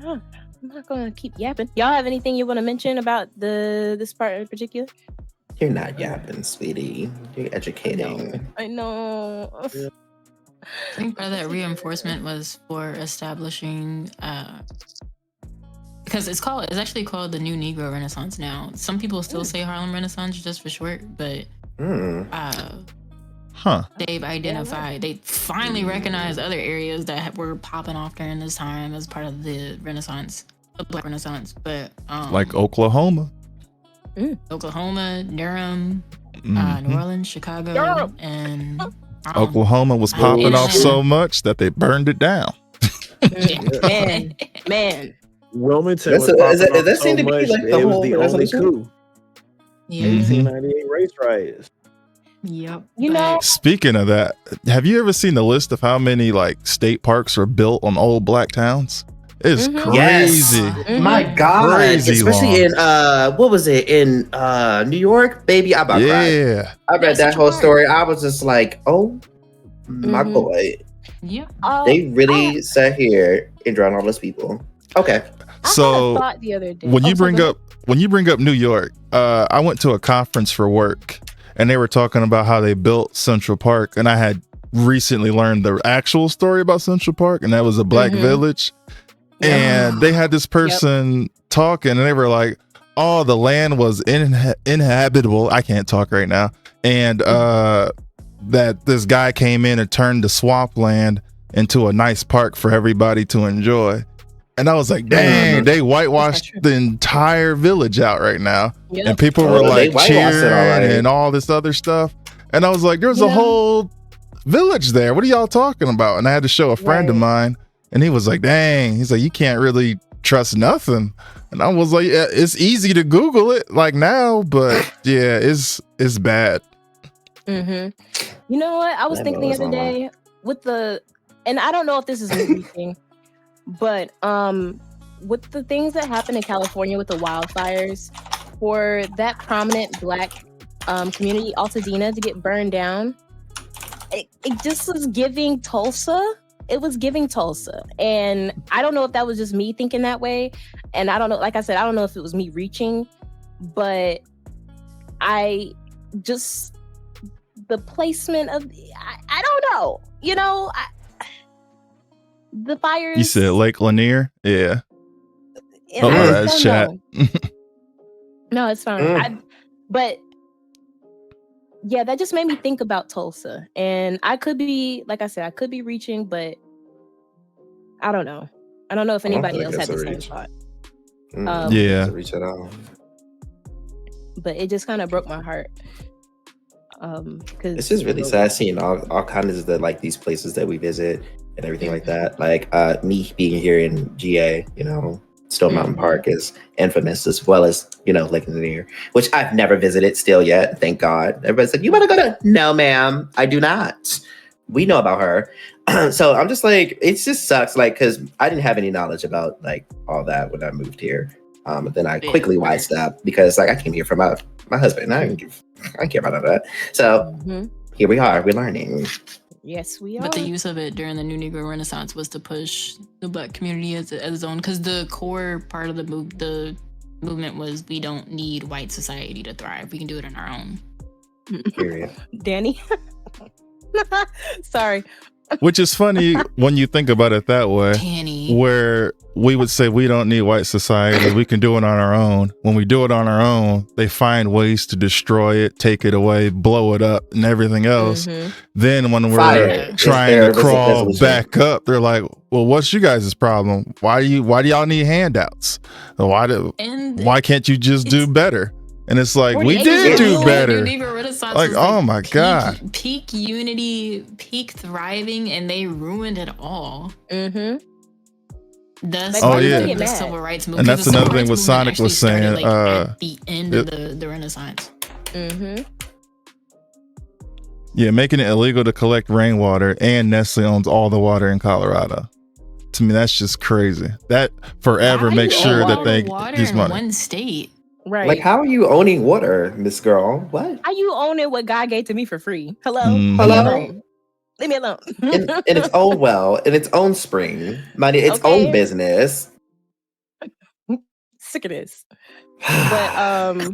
Speaker 1: I'm not gonna keep yapping. Y'all have anything you want to mention about this part in particular?
Speaker 4: You're not yapping, sweetie. You're educating.
Speaker 1: I know.
Speaker 3: Yeah.
Speaker 5: I think part of that reinforcement was for establishing because it's actually called the New Negro Renaissance now. Some people still say Harlem Renaissance just for short, but
Speaker 2: Huh.
Speaker 5: they've identified, they finally recognized other areas that were popping off during this time as part of the Renaissance, the Black Renaissance. But
Speaker 2: Like Oklahoma.
Speaker 5: Oklahoma, Durham,
Speaker 2: Mhm.
Speaker 5: New Orleans, Chicago,
Speaker 1: Durham.
Speaker 5: and
Speaker 2: Oklahoma was popping off so much that they burned it down.
Speaker 1: Man.
Speaker 3: Wilmington
Speaker 4: That's
Speaker 3: was
Speaker 4: is
Speaker 3: popping
Speaker 4: that
Speaker 3: off so
Speaker 4: seemed to be
Speaker 3: much
Speaker 4: like
Speaker 3: that
Speaker 4: the
Speaker 3: it was
Speaker 4: whole
Speaker 3: the only
Speaker 4: resolution?
Speaker 3: coup.
Speaker 5: Yeah.
Speaker 3: 1898 race riots.
Speaker 5: Yep.
Speaker 1: You know,
Speaker 2: Speaking of that, have you ever seen the list of how many like state parks are built on old black towns? It's
Speaker 1: Mhm.
Speaker 2: crazy.
Speaker 1: Mhm.
Speaker 4: My God.
Speaker 2: Crazy
Speaker 4: Especially
Speaker 2: long.
Speaker 4: in what was it? In New York, baby. I about cried.
Speaker 2: Yeah.
Speaker 4: I read that
Speaker 5: Central
Speaker 4: whole
Speaker 5: Park.
Speaker 4: story. I was just like, oh my
Speaker 1: Mhm.
Speaker 4: boy.
Speaker 5: Yep.
Speaker 4: They really sat here and drawn all those people. Okay.
Speaker 1: I
Speaker 2: So
Speaker 1: had a thought the other day.
Speaker 2: when you
Speaker 1: sorry,
Speaker 2: bring
Speaker 1: go
Speaker 2: up New York, I went to a conference for work and they were talking about how they built Central Park, and I had recently learned the actual story about Central Park, and that was a black
Speaker 1: Mhm.
Speaker 2: village. And they had this person talking, and they were like, "Oh, the land was inhabitable." I can't talk right now, and that this guy came in and turned the swampland into a nice park for everybody to enjoy. And I was like, "Dang, they whitewashed
Speaker 1: true.
Speaker 2: the entire village out right now."
Speaker 1: Yep.
Speaker 2: And people
Speaker 4: Oh,
Speaker 2: were
Speaker 4: they
Speaker 2: like
Speaker 4: whitewashed it
Speaker 2: cheering
Speaker 4: already.
Speaker 2: and all this other stuff. And I was like, there's a
Speaker 1: Yeah.
Speaker 2: whole village there. What are y'all talking about? And I had to show a friend of
Speaker 1: Right.
Speaker 2: mine, and he was like, dang. He's like, you can't really trust nothing. And I was like, yeah, it's easy to Google it like now, but yeah, it's bad.
Speaker 1: Mm-hmm. You know what? I was
Speaker 4: That
Speaker 1: thinking the
Speaker 4: blows
Speaker 1: other
Speaker 4: my mind.
Speaker 1: day with the and I don't know if this is me reaching, but with the things that happened in California with the wildfires, for that prominent Black community, Altadena, to get burned down, it just was giving Tulsa. It was giving Tulsa. And I don't know if that was just me thinking that way. And I don't know, like I said, I don't know if it was me reaching, but the placement of, I don't know, you know, the fires.
Speaker 2: You said Lake Lanier? Yeah.
Speaker 1: Oh,
Speaker 2: that's chat.
Speaker 1: No, it's fine. But yeah, that just made me think about Tulsa. And I could be, like I said, I could be reaching, but I don't know. I don't know if anybody else had the same thought.
Speaker 2: Yeah.
Speaker 6: Reach at all.
Speaker 2: but
Speaker 1: it just kind of broke my heart. Because
Speaker 6: it's just really sad seeing all kinds of the, like, these places that we visit and everything like that. Like me being here in GA, you know, Stone Mountain Park is infamous, as well as, you know, Lake Lanier, which I've never visited still yet. Thank God. Everybody's like, you want to go to? No, ma'am, I do not. We know about her. So I'm just like, it just sucks. Like, cause I didn't have any knowledge about like all that when I moved here. But then I quickly wised up because like I came here from my husband. I don't care about all that. So here we are, we're learning.
Speaker 1: Yes, we are.
Speaker 5: But the use of it during the New Negro Renaissance was to push the Black community as its own, because the core part of the movement was, we don't need white society to thrive. We can do it on our own.
Speaker 6: Period.
Speaker 1: Danny. Sorry.
Speaker 2: Which is funny when you think about it that way,
Speaker 5: Danny.
Speaker 2: where we would say we don't need white society, we can do it on our own. When we do it on our own, they find ways to destroy it, take it away, blow it up, and everything else. Then when we're trying to crawl back up, they're like, well, what's you guys' problem? Why do y'all need handouts? Why can't you just do better? And it's like, we did do better. Like, oh my God.
Speaker 5: Peak unity, peak thriving, and they ruined it all. That's the civil rights movement.
Speaker 2: And that's another thing what Sonic was saying.
Speaker 5: Like, at the end of the Renaissance.
Speaker 2: Yeah, making it illegal to collect rainwater, and Nestle owns all the water in Colorado. To me, that's just crazy. That forever makes sure that they use money.
Speaker 5: One state.
Speaker 1: Right.
Speaker 6: Like, how are you owning water, Miss Girl? What?
Speaker 1: How you owning what God gave to me for free? Hello?
Speaker 6: Hello?
Speaker 1: Leave me alone.
Speaker 6: in its own well, in its own spring, minding its own business.
Speaker 1: Sick of this. But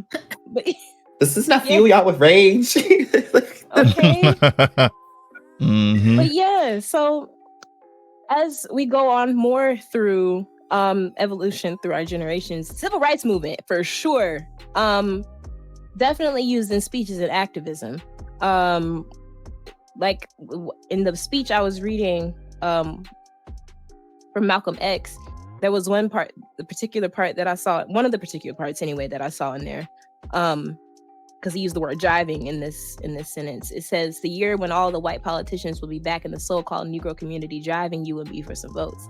Speaker 6: this does not fuel y'all with rage.
Speaker 1: Okay. But yeah, so as we go on more through evolution through our generations, civil rights movement for sure, definitely used in speeches and activism. Like in the speech I was reading from Malcolm X, there was one part, the particular part that I saw, one of the particular parts anyway that I saw in there, because he used the word jiving in this sentence. It says, the year when all the white politicians will be back in the so-called Negro community jiving you and me for some votes.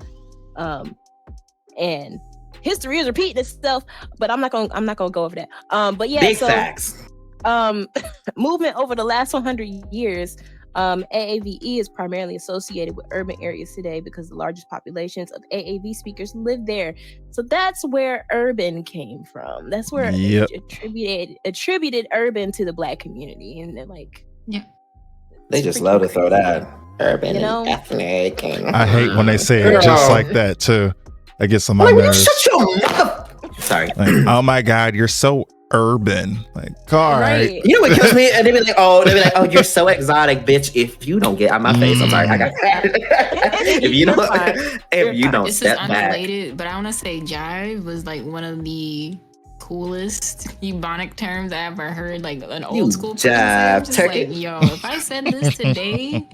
Speaker 1: And history is repeating itself, but I'm not gonna go over that. But yeah,
Speaker 6: big facts.
Speaker 1: Movement over the last 100 years, AAVE is primarily associated with urban areas today because the largest populations of AAV speakers live there. So that's where urban came from. That's where attributed urban to the Black community, and they're like,
Speaker 6: they just love to throw that urban and ethnic. And
Speaker 2: I hate when they say it just like that too. I get on my nerves.
Speaker 6: Shut your mouth. Sorry.
Speaker 2: Like, oh my God, you're so urban. Like, all right.
Speaker 6: You know what kills me? And they be like, oh, you're so exotic, bitch. If you don't get out my face, I'm sorry. I got if you don't step back.
Speaker 5: Unrelated, but I want to say jive was like one of the coolest Ebonic terms I ever heard. Like an old school
Speaker 6: jive.
Speaker 5: Just like, yo, if I said this today,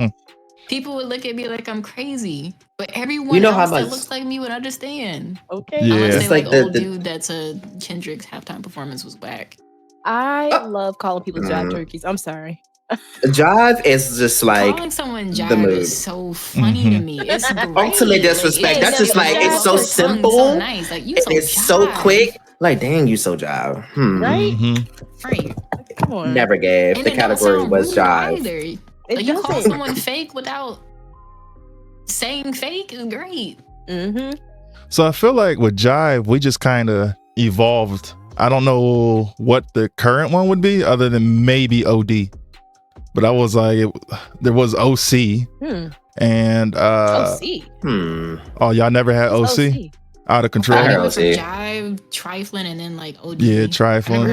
Speaker 5: people would look at me like I'm crazy, but everyone else that looks like me would understand.
Speaker 1: Okay.
Speaker 2: Yeah.
Speaker 5: Unless they like old dude that's a Kendrick's halftime performance was whack.
Speaker 1: I love calling people jive turkeys. I'm sorry.
Speaker 6: Jive is just like
Speaker 5: calling someone jive is so funny to me. It's great.
Speaker 6: Ultimate disrespect. That's just like, it's so simple.
Speaker 5: So nice. Like, you so
Speaker 6: it's
Speaker 5: jive.
Speaker 6: so quick. Like, dang, you so jive.
Speaker 1: Right?
Speaker 5: Right.
Speaker 1: Come on.
Speaker 6: Never gave.
Speaker 5: And
Speaker 6: the category was jive.
Speaker 5: Like, you call someone fake without saying fake is great.
Speaker 1: Mm-hmm.
Speaker 2: So I feel like with jive, we just kind of evolved. I don't know what the current one would be other than maybe OD. But I was like, there was OC. And
Speaker 1: OC.
Speaker 2: Oh, y'all never had OC? Out of control.
Speaker 5: I
Speaker 6: heard
Speaker 5: went from
Speaker 6: OC.
Speaker 5: jive, trifling, and then like OD.
Speaker 2: Yeah,
Speaker 5: I
Speaker 2: trifling.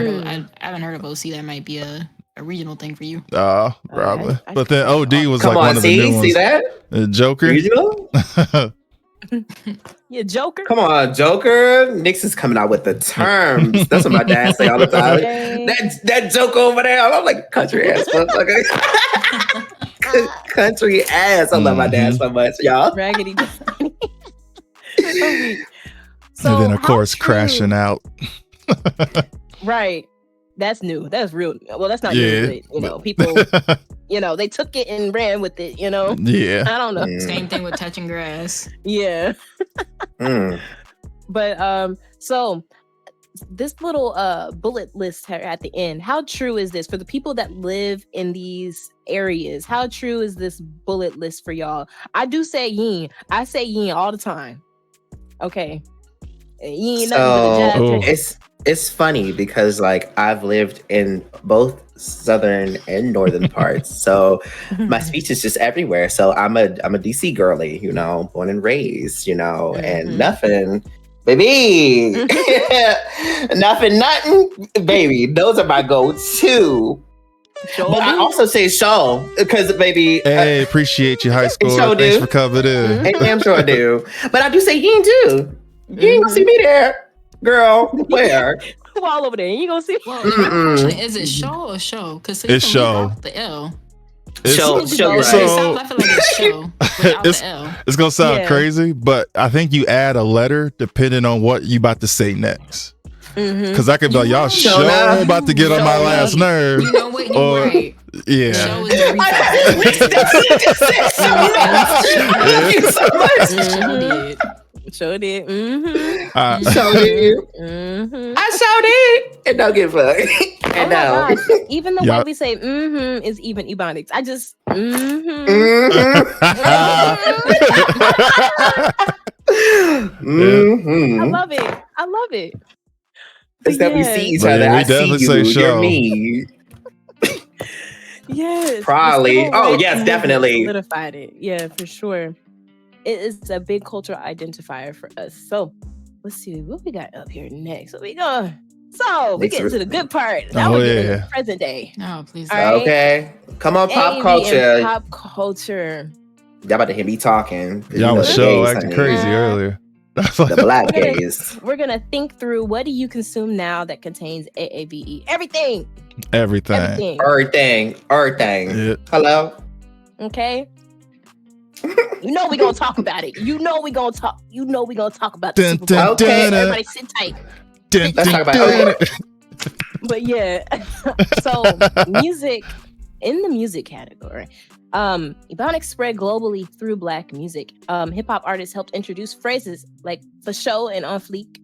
Speaker 5: haven't heard of OC. That might be a regional thing for you.
Speaker 2: Probably.
Speaker 1: I
Speaker 2: But then OD was
Speaker 6: Come
Speaker 2: like
Speaker 6: on,
Speaker 2: one of the new ones.
Speaker 6: see that?
Speaker 2: Joker.
Speaker 6: Regional?
Speaker 1: Yeah, Joker.
Speaker 6: Come on, Joker. Nix is coming out with the terms. That's what my dad say all the time.
Speaker 1: Okay.
Speaker 6: That joke over there. I'm like country ass motherfucker. Country ass. I love my dad so much, y'all.
Speaker 1: Raggedy. So
Speaker 2: And then of
Speaker 1: how
Speaker 2: course
Speaker 1: true-
Speaker 2: crashing out.
Speaker 1: Right. That's new. That's real. Well, that's not
Speaker 2: Yeah,
Speaker 1: new, but, people, they took it and ran with it,
Speaker 2: Yeah.
Speaker 1: I don't know.
Speaker 5: Same thing with touching grass.
Speaker 1: Yeah.
Speaker 6: Mm.
Speaker 1: But so this little bullet list at the end, how true is this for the people that live in these areas? How true is this bullet list for y'all? I do say yin. I say yin all the time. Okay. Yin, nothing but a jab
Speaker 2: Oh.
Speaker 1: trick.
Speaker 6: It's funny because like I've lived in both southern and northern parts, so my speech is just everywhere. So I'm a DC girly, born and raised, and nothing, baby, nothing, baby. Those are my go-to. But I also say show because baby,
Speaker 2: Hey, appreciate you, high school.
Speaker 6: Sure
Speaker 2: Thanks
Speaker 6: do.
Speaker 2: for coming in.
Speaker 6: I damn sure do. But I do say yin too. You ain't gonna see me there, girl. Where?
Speaker 1: Who all over there? You gonna see?
Speaker 5: Well,
Speaker 6: Mm-mm.
Speaker 5: actually, is it show or show? Because
Speaker 2: It's show.
Speaker 5: the L.
Speaker 6: Show,
Speaker 1: It's
Speaker 6: show,
Speaker 1: both.
Speaker 6: right.
Speaker 2: So-
Speaker 5: I feel like it's show without
Speaker 2: It's-
Speaker 5: the L.
Speaker 2: It's gonna sound
Speaker 1: Yeah.
Speaker 2: crazy, but I think you add a letter depending on what you about to say next.
Speaker 1: Mm-hmm.
Speaker 2: Because I could be like, y'all
Speaker 6: Show
Speaker 2: show
Speaker 6: now.
Speaker 2: about to get on my
Speaker 6: Show
Speaker 2: last
Speaker 6: now.
Speaker 2: nerve.
Speaker 5: You know what? You're
Speaker 2: Or-
Speaker 5: right.
Speaker 2: Yeah.
Speaker 5: Show is the
Speaker 6: Thank you so much.
Speaker 5: Show did.
Speaker 1: Sure did. Mm-hmm.
Speaker 6: So did.
Speaker 1: Mm-hmm.
Speaker 6: I showed it. And don't give a fuck.
Speaker 1: Oh
Speaker 6: And
Speaker 1: my
Speaker 6: no.
Speaker 1: gosh. Even the way
Speaker 2: Yeah.
Speaker 1: we say mm-hmm is even Ebonics. I just mm-hmm.
Speaker 6: Mhm.
Speaker 1: I love it. I love it.
Speaker 6: It's that we
Speaker 1: Yes.
Speaker 6: see each
Speaker 2: But
Speaker 6: other.
Speaker 2: yeah, we
Speaker 6: I see
Speaker 2: definitely
Speaker 6: you.
Speaker 2: say
Speaker 6: You're
Speaker 2: show.
Speaker 6: me.
Speaker 1: Yes.
Speaker 6: Probably.
Speaker 1: the civil
Speaker 6: Oh,
Speaker 1: rights
Speaker 6: yes,
Speaker 1: movement
Speaker 6: definitely.
Speaker 1: solidified it. Yeah, for sure. It is a big cultural identifier for us. So let's see what we got up here next. What we going? So we
Speaker 6: Next
Speaker 1: get
Speaker 6: we-
Speaker 1: to the good part. Now
Speaker 2: Oh,
Speaker 1: we're getting to
Speaker 2: yeah.
Speaker 1: the present day.
Speaker 5: No, please.
Speaker 1: All right.
Speaker 6: Okay. Come on, pop
Speaker 1: AV and
Speaker 6: culture.
Speaker 1: Pop culture.
Speaker 6: Y'all about to hear me talking.
Speaker 2: Y'all was
Speaker 6: the
Speaker 2: show
Speaker 6: gays,
Speaker 2: acting
Speaker 6: honey.
Speaker 2: crazy earlier.
Speaker 6: The black
Speaker 1: We're gonna-
Speaker 6: gays.
Speaker 1: We're gonna think through what do you consume now that contains AAVE? Everything.
Speaker 2: Everything.
Speaker 6: Everything.
Speaker 2: Yeah.
Speaker 6: Hello?
Speaker 1: Okay. You know we gonna talk about it. You know we gonna talk about the
Speaker 2: Dun,
Speaker 1: Super Bowl.
Speaker 2: dun,
Speaker 6: Okay,
Speaker 2: dun, dun,
Speaker 1: Everybody sit tight.
Speaker 2: dun,
Speaker 6: Let's talk about
Speaker 2: dun,
Speaker 6: it.
Speaker 2: dun.
Speaker 1: But yeah, so music in the music category. Ebonics spread globally through Black music. Hip hop artists helped introduce phrases like for show and on fleek.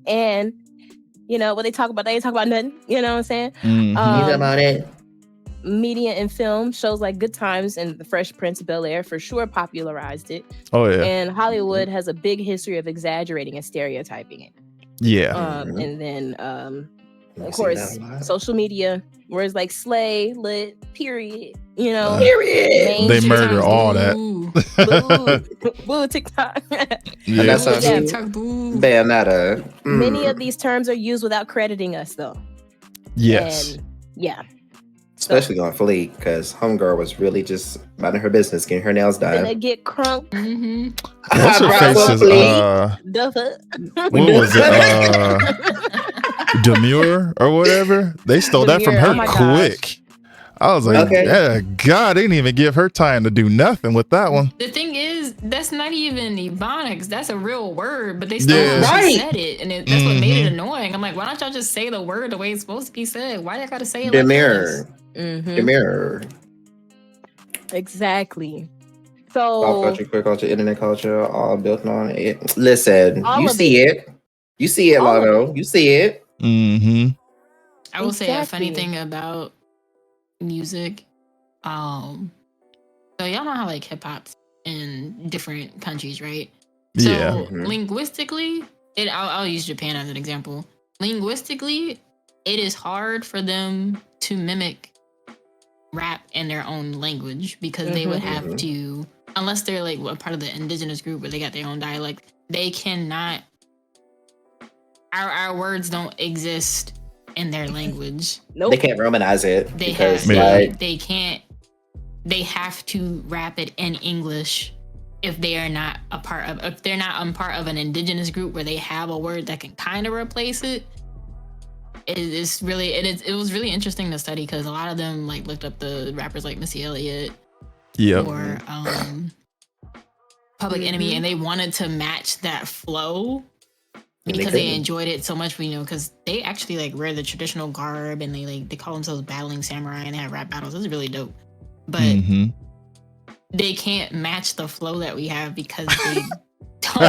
Speaker 1: And what they talk about nothing. You know what I'm saying?
Speaker 2: Mhm.
Speaker 6: You talking about it?
Speaker 1: Media and film shows like Good Times and The Fresh Prince of Bel-Air for sure popularized it.
Speaker 2: Oh yeah.
Speaker 1: And Hollywood has a big history of exaggerating and stereotyping it.
Speaker 2: Yeah.
Speaker 6: Mhm.
Speaker 1: And then
Speaker 6: I've
Speaker 1: of
Speaker 6: seen
Speaker 1: course,
Speaker 6: that a lot.
Speaker 1: social media, words like slay, lit, period, you know,
Speaker 6: Period.
Speaker 1: main
Speaker 2: They
Speaker 1: shit,
Speaker 2: murder all that.
Speaker 5: Boo.
Speaker 1: boo, TikTok.
Speaker 2: Yeah.
Speaker 6: that's
Speaker 5: Boo,
Speaker 6: what
Speaker 1: Yeah.
Speaker 5: TikTok, boo.
Speaker 6: Bayonetta.
Speaker 1: Many of these terms are used without crediting us, though.
Speaker 2: Yes.
Speaker 1: And yeah,
Speaker 6: Especially on Fleek, because Homegirl was really just minding her business, getting her nails
Speaker 1: then
Speaker 6: done.
Speaker 1: they get crunk.
Speaker 5: Mm-hmm.
Speaker 2: What's her
Speaker 6: Bravo,
Speaker 2: face is
Speaker 6: Fleek.
Speaker 1: The fuck?
Speaker 2: what was it? Demure or whatever? They stole that from
Speaker 1: Demure,
Speaker 2: her
Speaker 1: oh my gosh.
Speaker 2: quick. I was like,
Speaker 6: Okay.
Speaker 2: yeah, God, they didn't even give her time to do nothing with that one.
Speaker 5: The thing is, that's not even Ebonics. That's a real word, but they still
Speaker 2: Yeah.
Speaker 6: Right.
Speaker 5: said it, and that's what made it
Speaker 2: Mhm.
Speaker 5: annoying. I'm like, why don't y'all just say the word the way it's supposed to be said? Why y'all gotta say it like this?
Speaker 6: Demure.
Speaker 1: Mhm,
Speaker 6: Demure.
Speaker 1: exactly.
Speaker 6: Pop
Speaker 1: So
Speaker 6: culture, queer culture, internet culture, all built on it. Listen,
Speaker 1: All
Speaker 6: you
Speaker 1: of
Speaker 6: see it. You see it,
Speaker 1: All of
Speaker 6: Lotto. You see it.
Speaker 2: Mm-hmm.
Speaker 5: I will say a funny
Speaker 1: Exactly.
Speaker 5: thing about music. So y'all know how like hip hop's in different countries, right? So
Speaker 2: Yeah.
Speaker 5: linguistically, I'll use Japan as an example. Linguistically, it is hard for them to mimic rap in their own language because they would have to, unless they're like a part of the indigenous group where they got their own dialect, they cannot. Our words don't exist in their language.
Speaker 6: They can't Romanize it because
Speaker 5: they can't. They have to rap it in English if they are not a part of. If they're not a part of an indigenous group where they have a word that can kind of replace it. It was really interesting to study because a lot of them like looked up the rappers like Missy Elliott or Public Enemy, and they wanted to match that flow because they enjoyed it so much. Because they actually like wear the traditional garb and they call themselves battling samurai and they have rap battles. It's really dope, but they can't match the flow that we have because they don't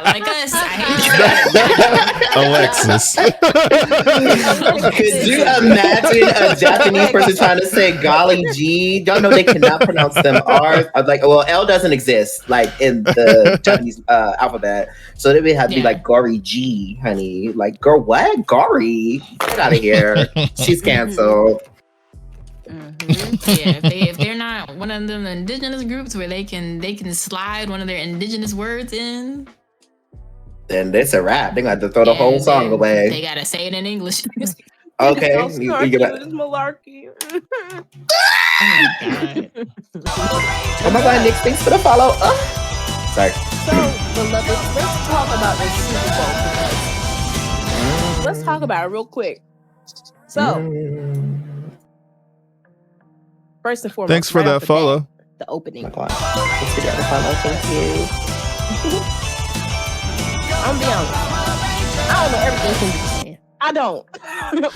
Speaker 5: like us.
Speaker 2: Alexis.
Speaker 6: Could you imagine a Japanese person trying to say golly G? Y'all know they cannot pronounce them R's. I'm like, well, L doesn't exist like in the Japanese alphabet. So they would have to be like Gori G, honey. Like, girl, what? Gori? Get out of here. She's canceled.
Speaker 5: Yeah, if they're not one of them indigenous groups where they can slide one of their indigenous words in,
Speaker 6: then it's a wrap. They got to throw the whole song away.
Speaker 5: They gotta say it in English.
Speaker 6: Okay,
Speaker 1: it's malarkey.
Speaker 6: Oh my god, Nick, thanks for the follow. Sorry.
Speaker 1: So, beloved, let's talk about this Super Bowl because let's talk about it real quick. So. First and foremost,
Speaker 2: thanks for that follow.
Speaker 1: The opening.
Speaker 6: Thanks for the follow. Thank you.
Speaker 1: I'm gonna be honest. I don't know everything Kendrick's saying. I don't.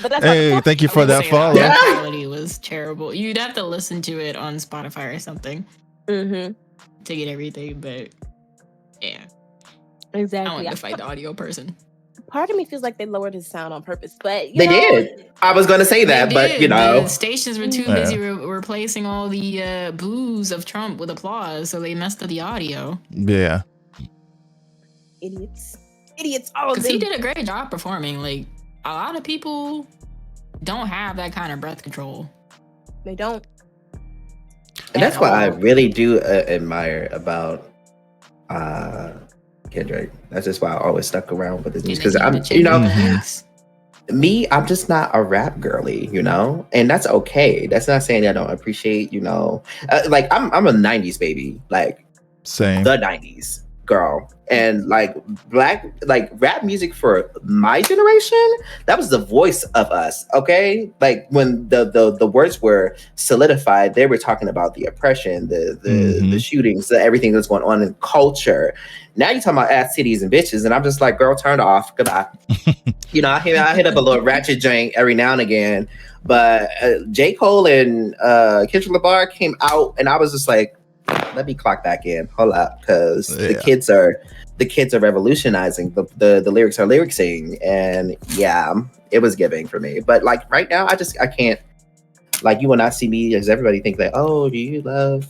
Speaker 1: But that's
Speaker 2: thank you for that follow.
Speaker 5: The quality was terrible. You'd have to listen to it on Spotify or something to get everything. But yeah,
Speaker 1: exactly.
Speaker 5: I wanted to fight the audio person.
Speaker 1: Part of me feels like they lowered his sound on purpose, but
Speaker 6: they did. I was going to say that, but
Speaker 5: the stations were too busy replacing all the boos of Trump with applause, so they messed up the audio.
Speaker 2: Yeah,
Speaker 1: idiots, all of them.
Speaker 5: Because he did a great job performing. Like a lot of people don't have that kind of breath control.
Speaker 1: They don't,
Speaker 6: and that's what I really do admire about Kendrick. That's just why I always stuck around with his music because I'm, me, I'm just not a rap girly, and that's okay. That's not saying I don't appreciate, like I'm a '90s baby, like
Speaker 2: same
Speaker 6: the '90s girl, and like rap music for my generation. That was the voice of us, okay? Like when the words were solidified, they were talking about the oppression, the shootings, everything that's going on in culture. Now you're talking about ass cities and bitches, and I'm just like, girl, turn it off. Goodbye. I hit up a little ratchet jank every now and again, but J. Cole and Kendrick Lamar came out, and I was just like, let me clock back in. Hold up, because the kids are revolutionizing. The lyrics are lyricsing, and yeah, it was giving for me. But like right now, I can't. Like you will not see me as everybody think that. Oh, do you love,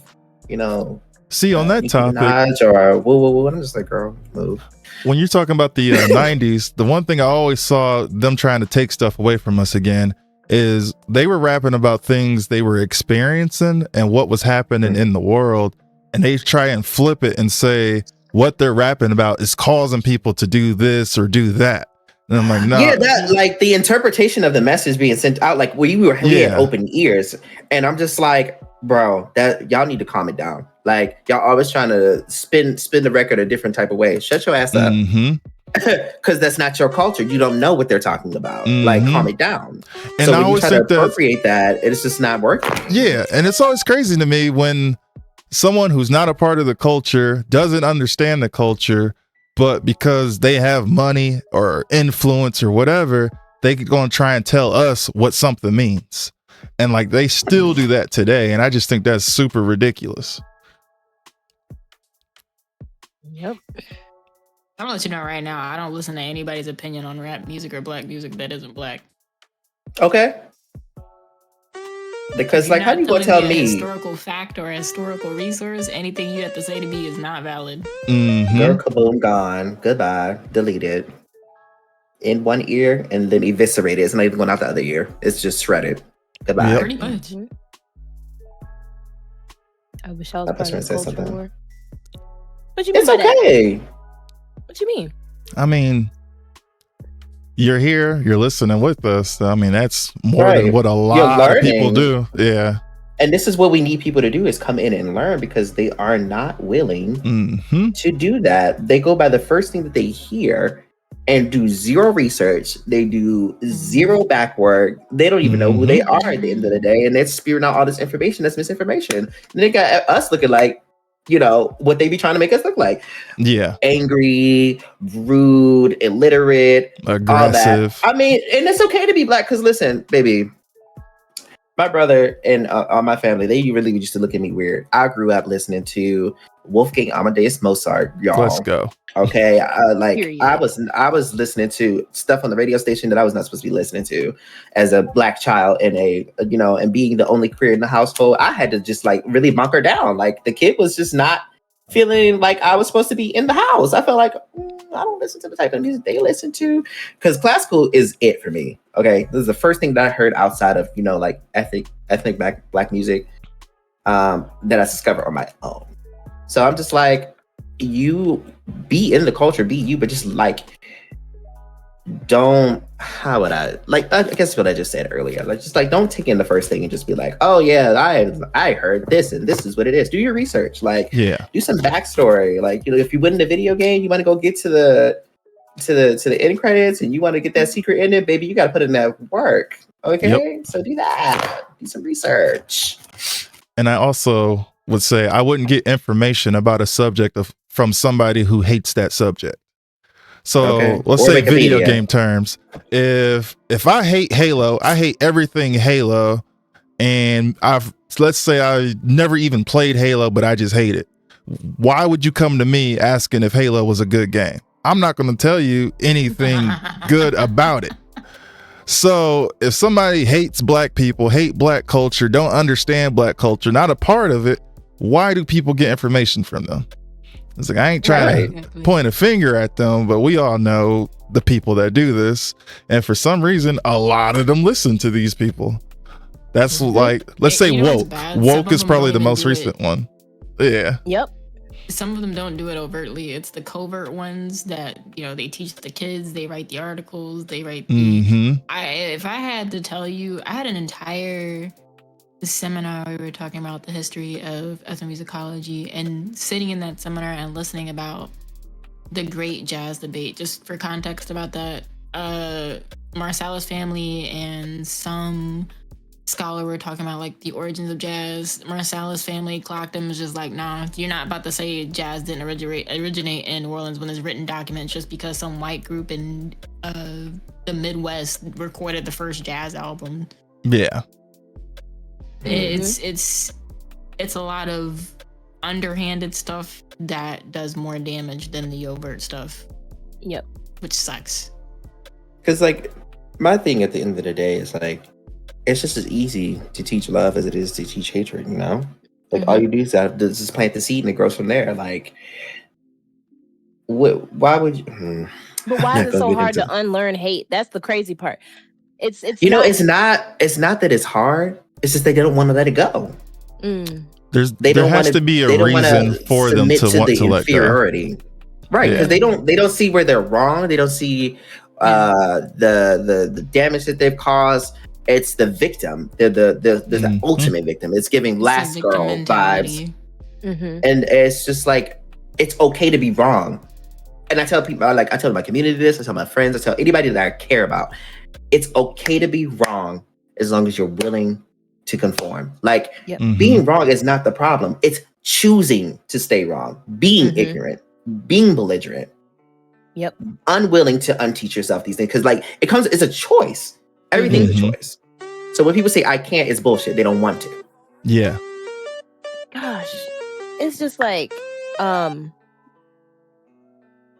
Speaker 2: See, on that topic,
Speaker 6: or woo. I'm just like, girl, move.
Speaker 2: When you're talking about the 90s, the one thing I always saw them trying to take stuff away from us again is they were rapping about things they were experiencing and what was happening in the world. And they try and flip it and say what they're rapping about is causing people to do this or do that. And I'm like, no.
Speaker 6: Yeah, that like the interpretation of the message being sent out, like we had open ears. And I'm just like, bro, that y'all need to calm it down. Like y'all always trying to spin the record a different type of way. Shut your ass up. Because that's not your culture. You don't know what they're talking about. Like, calm it down. And so when you try to appropriate that, it's just not working.
Speaker 2: Yeah, and it's always crazy to me when someone who's not a part of the culture doesn't understand the culture, but because they have money or influence or whatever, they could go and try and tell us what something means. And like they still do that today. And I just think that's super ridiculous.
Speaker 1: Yep.
Speaker 5: I'm gonna let you know right now, I don't listen to anybody's opinion on rap music or black music that isn't black.
Speaker 6: Okay. Because
Speaker 5: If
Speaker 6: like,
Speaker 5: you're
Speaker 6: how
Speaker 5: not
Speaker 6: you gonna
Speaker 5: telling
Speaker 6: tell
Speaker 5: me a
Speaker 6: me,
Speaker 5: historical fact or a historical resource, anything you have to say to me is not valid.
Speaker 6: girl,
Speaker 2: Mm-hmm.
Speaker 6: kaboom, gone, goodbye, deleted in one ear and then eviscerated? It's not even going out the other ear. It's just shredded. Goodbye.
Speaker 2: Yep.
Speaker 5: Pretty much.
Speaker 1: Mhm. I wish I was
Speaker 6: That
Speaker 1: part
Speaker 6: person
Speaker 1: of the
Speaker 6: said
Speaker 1: culture
Speaker 6: something.
Speaker 1: war. What you mean
Speaker 6: It's
Speaker 1: by that?
Speaker 6: okay.
Speaker 1: What you mean?
Speaker 2: I mean, you're here, you're listening with us. I mean, that's more than
Speaker 6: Right.
Speaker 2: what a
Speaker 6: You're
Speaker 2: lot of people
Speaker 6: learning.
Speaker 2: do. Yeah.
Speaker 6: And this is what we need people to do, is come in and learn, because they are not willing
Speaker 2: Mm-hmm.
Speaker 6: to do that. They go by the first thing that they hear and do zero research. They do zero back work. They don't even know who they are at the end of the day. And they're spewing out all this information that's misinformation. And they got us looking like, what they be trying to make us look like.
Speaker 2: Yeah.
Speaker 6: Angry, rude, illiterate, all that.
Speaker 2: Aggressive.
Speaker 6: I mean, and it's okay to be black, because listen, baby, my brother and all my family, they really used to look at me weird. I grew up listening to Wolfgang Amadeus Mozart, y'all.
Speaker 2: Let's go.
Speaker 6: Okay,
Speaker 1: Period.
Speaker 6: I was listening to stuff on the radio station that I was not supposed to be listening to as a black child, and and being the only queer in the household. I had to just like really bunker down. Like, the kid was just not feeling like I was supposed to be in the house. I felt like I don't listen to the type of music they listen to, because classical is it for me. Okay, this is the first thing that I heard outside of like ethnic black music that I discovered on my own. So I'm just like, you be in the culture, be you, but just like, don't, how would I guess what I just said earlier, like, just like, don't take in the first thing and just be like, oh yeah, I heard this and this is what it is. Do your research, like,
Speaker 2: Yeah.
Speaker 6: do some backstory, like, if you win the video game, you want to go get to the end credits and you want to get that secret ending, baby, you got to put in that work. Okay. So do that, do some research.
Speaker 2: And I also would say I wouldn't get information about a subject from somebody who hates that subject. So
Speaker 6: Okay.
Speaker 2: let's
Speaker 6: Or
Speaker 2: say video
Speaker 6: Wikipedia.
Speaker 2: game terms. If I hate Halo, I hate everything Halo, and let's say I never even played Halo, but I just hate it. Why would you come to me asking if Halo was a good game? I'm not going to tell you anything good about it. So if somebody hates black people, hate black culture, don't understand black culture, not a part of it, why do people get information from them? It's like, I ain't trying to point a finger at them, but we all know the people that do this. And for some reason, a lot of them listen to these people. That's like, let's say woke. Woke is probably the most recent one. Yeah.
Speaker 1: Yep.
Speaker 5: Some of them don't do it overtly. It's the covert ones that, they teach the kids, they write the articles, they write the... If I had to tell you, I had an entire seminar where we were talking about the history of ethnomusicology, and sitting in that seminar and listening about the great jazz debate. Just for context about that, Marsalis family and some scholar were talking about like the origins of jazz. Marsalis family clocked him, was just like, nah, you're not about to say jazz didn't originate in New Orleans when there's written documents just because some white group in the Midwest recorded the first jazz album.
Speaker 2: Yeah.
Speaker 5: It's a lot of underhanded stuff that does more damage than the overt stuff.
Speaker 1: Yep.
Speaker 5: Which sucks.
Speaker 6: Because like, my thing at the end of the day is like, it's just as easy to teach love as it is to teach hatred, Like, all you do is just plant the seed and it grows from there. Like, why would you?
Speaker 1: But why is it so hard to unlearn hate? That's the crazy part. It's
Speaker 6: it's not that it's hard. It's just they don't want to let it go.
Speaker 2: There has to be a reason for them to want to let go.
Speaker 6: Right? Because they don't see where they're wrong. They don't see the damage that they've caused. It's the victim. They're the ultimate victim. It's giving Last Girl vibes. And it's just like, it's okay to be wrong. And I tell people, I tell my community this, I tell my friends, I tell anybody that I care about, it's okay to be wrong as long as you're willing to conform. Like, being wrong is not the problem. It's choosing to stay wrong, being ignorant, being belligerent, unwilling to unteach yourself these things. Because like, it's a choice. Everything's a choice. So when people say I can't, it's bullshit. They don't want to.
Speaker 2: Yeah.
Speaker 1: Gosh, it's just like,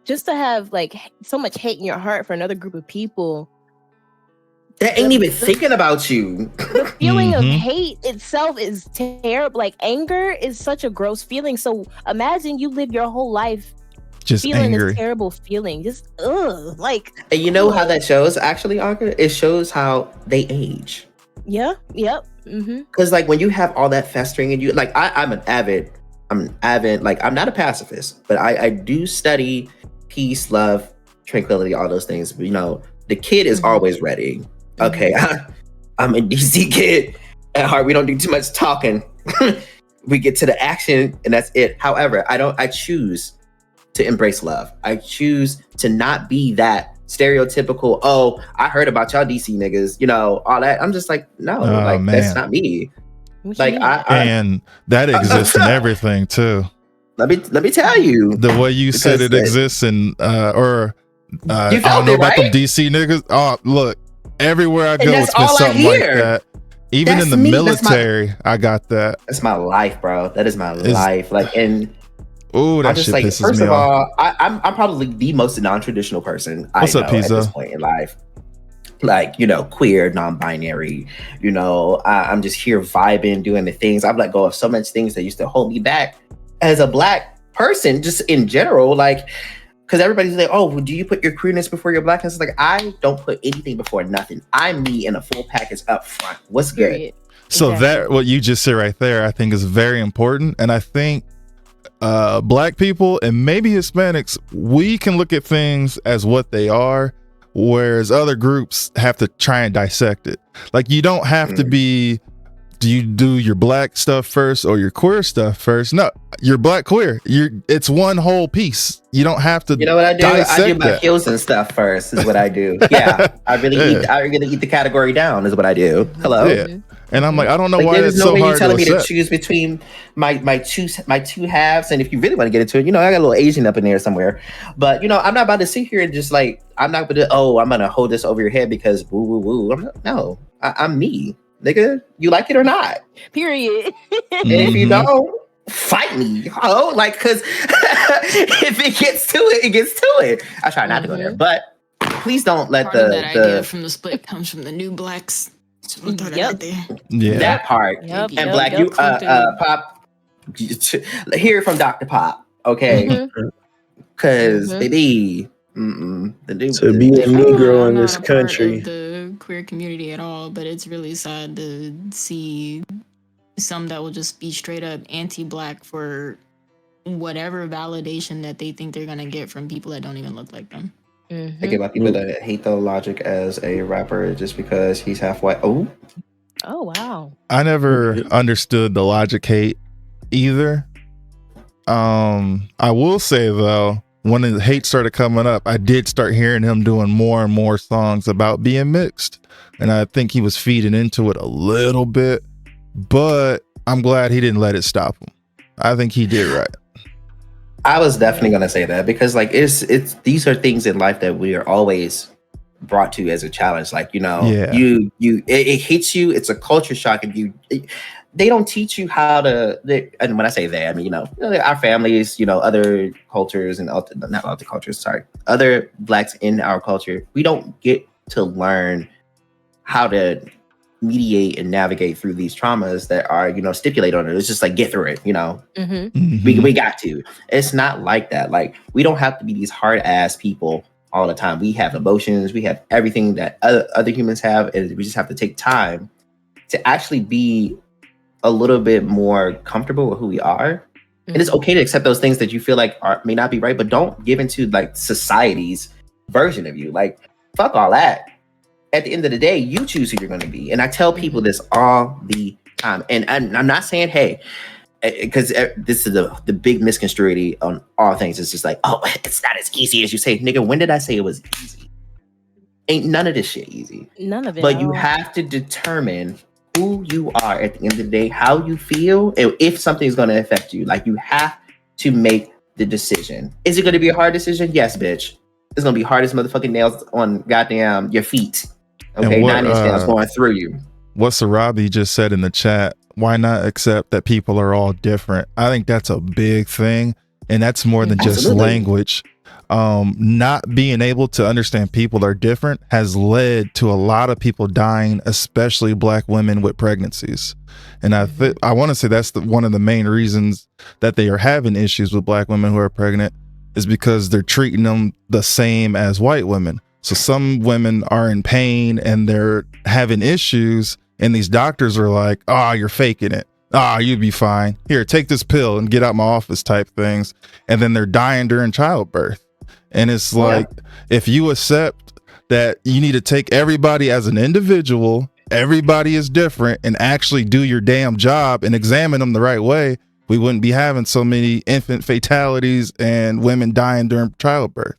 Speaker 1: just to have like so much hate in your heart for another group of people,
Speaker 6: That ain't even thinking about you.
Speaker 1: The feeling of
Speaker 2: Mhm.
Speaker 1: hate itself is terrible. Like anger is such a gross feeling. So imagine you live your whole life
Speaker 2: Just
Speaker 1: feeling
Speaker 2: angry.
Speaker 1: this terrible feeling. Just like
Speaker 6: And you know how that shows, actually, Anka? It shows how they age.
Speaker 1: yeah, yep. Mm-hmm.
Speaker 6: Because like when you have all that festering in you, like I'm an avid, like I'm not a pacifist, but I do study peace, love, tranquility, all those things. But, you know, the kid is
Speaker 1: Mhm.
Speaker 6: always ready. Okay, I'm a DC kid. At heart, we don't do too much talking. We get to the action, and that's it. However, I choose to embrace love. I choose to not be that stereotypical, oh, I heard about y'all DC niggas, you know, all that. I'm just like, no,
Speaker 2: Oh,
Speaker 6: like
Speaker 2: man.
Speaker 6: that's not me. Like
Speaker 2: And that exists in everything too.
Speaker 6: let me tell you.
Speaker 2: The way you said
Speaker 6: Because
Speaker 2: it exists in I
Speaker 6: You
Speaker 2: don't
Speaker 6: felt
Speaker 2: know
Speaker 6: it,
Speaker 2: about them
Speaker 6: right?
Speaker 2: DC niggas. Oh, look, everywhere I go,
Speaker 6: that's
Speaker 2: it's been
Speaker 6: all I
Speaker 2: something like
Speaker 6: hear.
Speaker 2: that. Even
Speaker 6: That's
Speaker 2: in the
Speaker 6: me. That's my-
Speaker 2: military, I got that.
Speaker 6: That's my life, bro. That is my life. Like, and
Speaker 2: Ooh,
Speaker 6: I'm
Speaker 2: that
Speaker 6: just
Speaker 2: shit
Speaker 6: like,
Speaker 2: pisses
Speaker 6: first
Speaker 2: me
Speaker 6: of
Speaker 2: off.
Speaker 6: all, I'm probably the most non-traditional person
Speaker 2: What's
Speaker 6: I
Speaker 2: up,
Speaker 6: know at this
Speaker 2: Pizza?
Speaker 6: point in life. Like, you know, queer, non-binary, you know, I'm just here vibing, doing the things. I've let go of so much things that used to hold me back as a Black person, just in general. Like, because everybody's like, oh, well, do you put your queerness before your Blackness? It's like, I don't put anything before nothing. I'm me in a full package up front. What's good?
Speaker 1: Period.
Speaker 2: So
Speaker 1: Exactly.
Speaker 2: that what you just said right there, I think is very important. And I think Black people and maybe Hispanics, we can look at things as what they are, whereas other groups have to try and dissect it. Like you don't have to be, do you do your Black stuff first or your queer stuff first? No, you're Black queer. It's one whole piece. You don't have to.
Speaker 6: You know what I do? I do
Speaker 2: dissect
Speaker 6: my
Speaker 2: that.
Speaker 6: heels and stuff first. Is what I do. Yeah, I really eat the category down. Is what I do. Hello.
Speaker 2: Yeah. And I'm like, I don't know
Speaker 6: Like,
Speaker 2: why
Speaker 6: there's
Speaker 2: that's
Speaker 6: no
Speaker 2: so
Speaker 6: way you're
Speaker 2: hard to
Speaker 6: telling me to
Speaker 2: accept.
Speaker 6: choose between my two halves. And if you really want to get into it, you know, I got a little Asian up in there somewhere. But you know, I'm not about to sit here and just like, I'm not gonna, oh, I'm gonna hold this over your head because woo woo woo. No, I'm me, nigga. You like it or not?
Speaker 1: Period.
Speaker 6: And if you
Speaker 2: Mhm.
Speaker 6: don't, fight me. Oh, like, because if it gets to it, it gets to it. I try not to go there, but please don't let
Speaker 5: Part of that idea
Speaker 6: the
Speaker 5: from the split comes from the new Blacks. So we'll throw that
Speaker 1: Yep.
Speaker 5: out there.
Speaker 2: Yeah.
Speaker 6: that part.
Speaker 1: Yep,
Speaker 6: And
Speaker 1: yep,
Speaker 6: Black,
Speaker 1: yep.
Speaker 6: you Pop, hear from Dr. Pop, okay?
Speaker 1: Mhm.
Speaker 6: Because
Speaker 1: Mhm.
Speaker 6: baby, the new
Speaker 3: To be a Negro
Speaker 5: I'm
Speaker 3: in
Speaker 5: not
Speaker 3: this
Speaker 5: a part
Speaker 3: country.
Speaker 5: of the queer community at all, but it's really sad to see some that will just be straight up anti-Black for whatever validation that they think they're gonna get from people that don't even look like them.
Speaker 1: Mhm.
Speaker 6: Think about people that hate the Logic as a rapper just because he's half white. Oh,
Speaker 1: Oh wow.
Speaker 2: I never understood the Logic hate either. I will say though, when the hate started coming up, I did start hearing him doing more and more songs about being mixed. And I think he was feeding into it a little bit, but I'm glad he didn't let it stop him. I think he did right.
Speaker 6: I was definitely gonna say that because like it's these are things in life that we are always brought to as a challenge. Like, you know,
Speaker 2: Yeah.
Speaker 6: it hits you, it's a culture shock, and they don't teach you how to, and when I say they, I mean, you know, our families, you know, other cultures and not other cultures, sorry, other Blacks in our culture, we don't get to learn how to mediate and navigate through these traumas that are, you know, stipulated on it. It's just like, get through it, you know.
Speaker 1: Mhm.
Speaker 6: We got to. It's not like that. Like, we don't have to be these hard ass people all the time. We have emotions, we have everything that other humans have, and we just have to take time to actually be a little bit more comfortable with who we are. And it's okay to accept those things that you feel like may not be right, but don't give into like society's version of you. Like, fuck all that. At the end of the day, you choose who you're going to be. And I tell people this all the time. And I'm not saying, hey, because this is the big misconstruity on all things. It's just like, oh, it's not as easy as you say. Nigga, when did I say it was easy? Ain't none of this shit easy.
Speaker 1: None of it.
Speaker 6: But you have to determine who you are at the end of the day, how you feel, and if something's going to affect you. Like, you have to make the decision. Is it going to be a hard decision? Yes, bitch. It's going to be hard as motherfucking nails on goddamn your feet. Okay, 9-inch nails going through you.
Speaker 2: What Sarabi just said in the chat, why not accept that people are all different? I think that's a big thing. And that's more than just
Speaker 6: Absolutely.
Speaker 2: language. not being able to understand people are different has led to a lot of people dying, especially Black women with pregnancies. And I want to say that's one of the main reasons that they are having issues with Black women who are pregnant is because they're treating them the same as white women. So some women are in pain and they're having issues, and these doctors are like, "Oh, you're faking it. Ah, you'd be fine. Here, take this pill and get out my office," type things. And then they're dying during childbirth. And it's like, if you accept that you need to take everybody as an individual, everybody is different, and actually do your damn job and examine them the right way, we wouldn't be having so many infant fatalities and women dying during childbirth.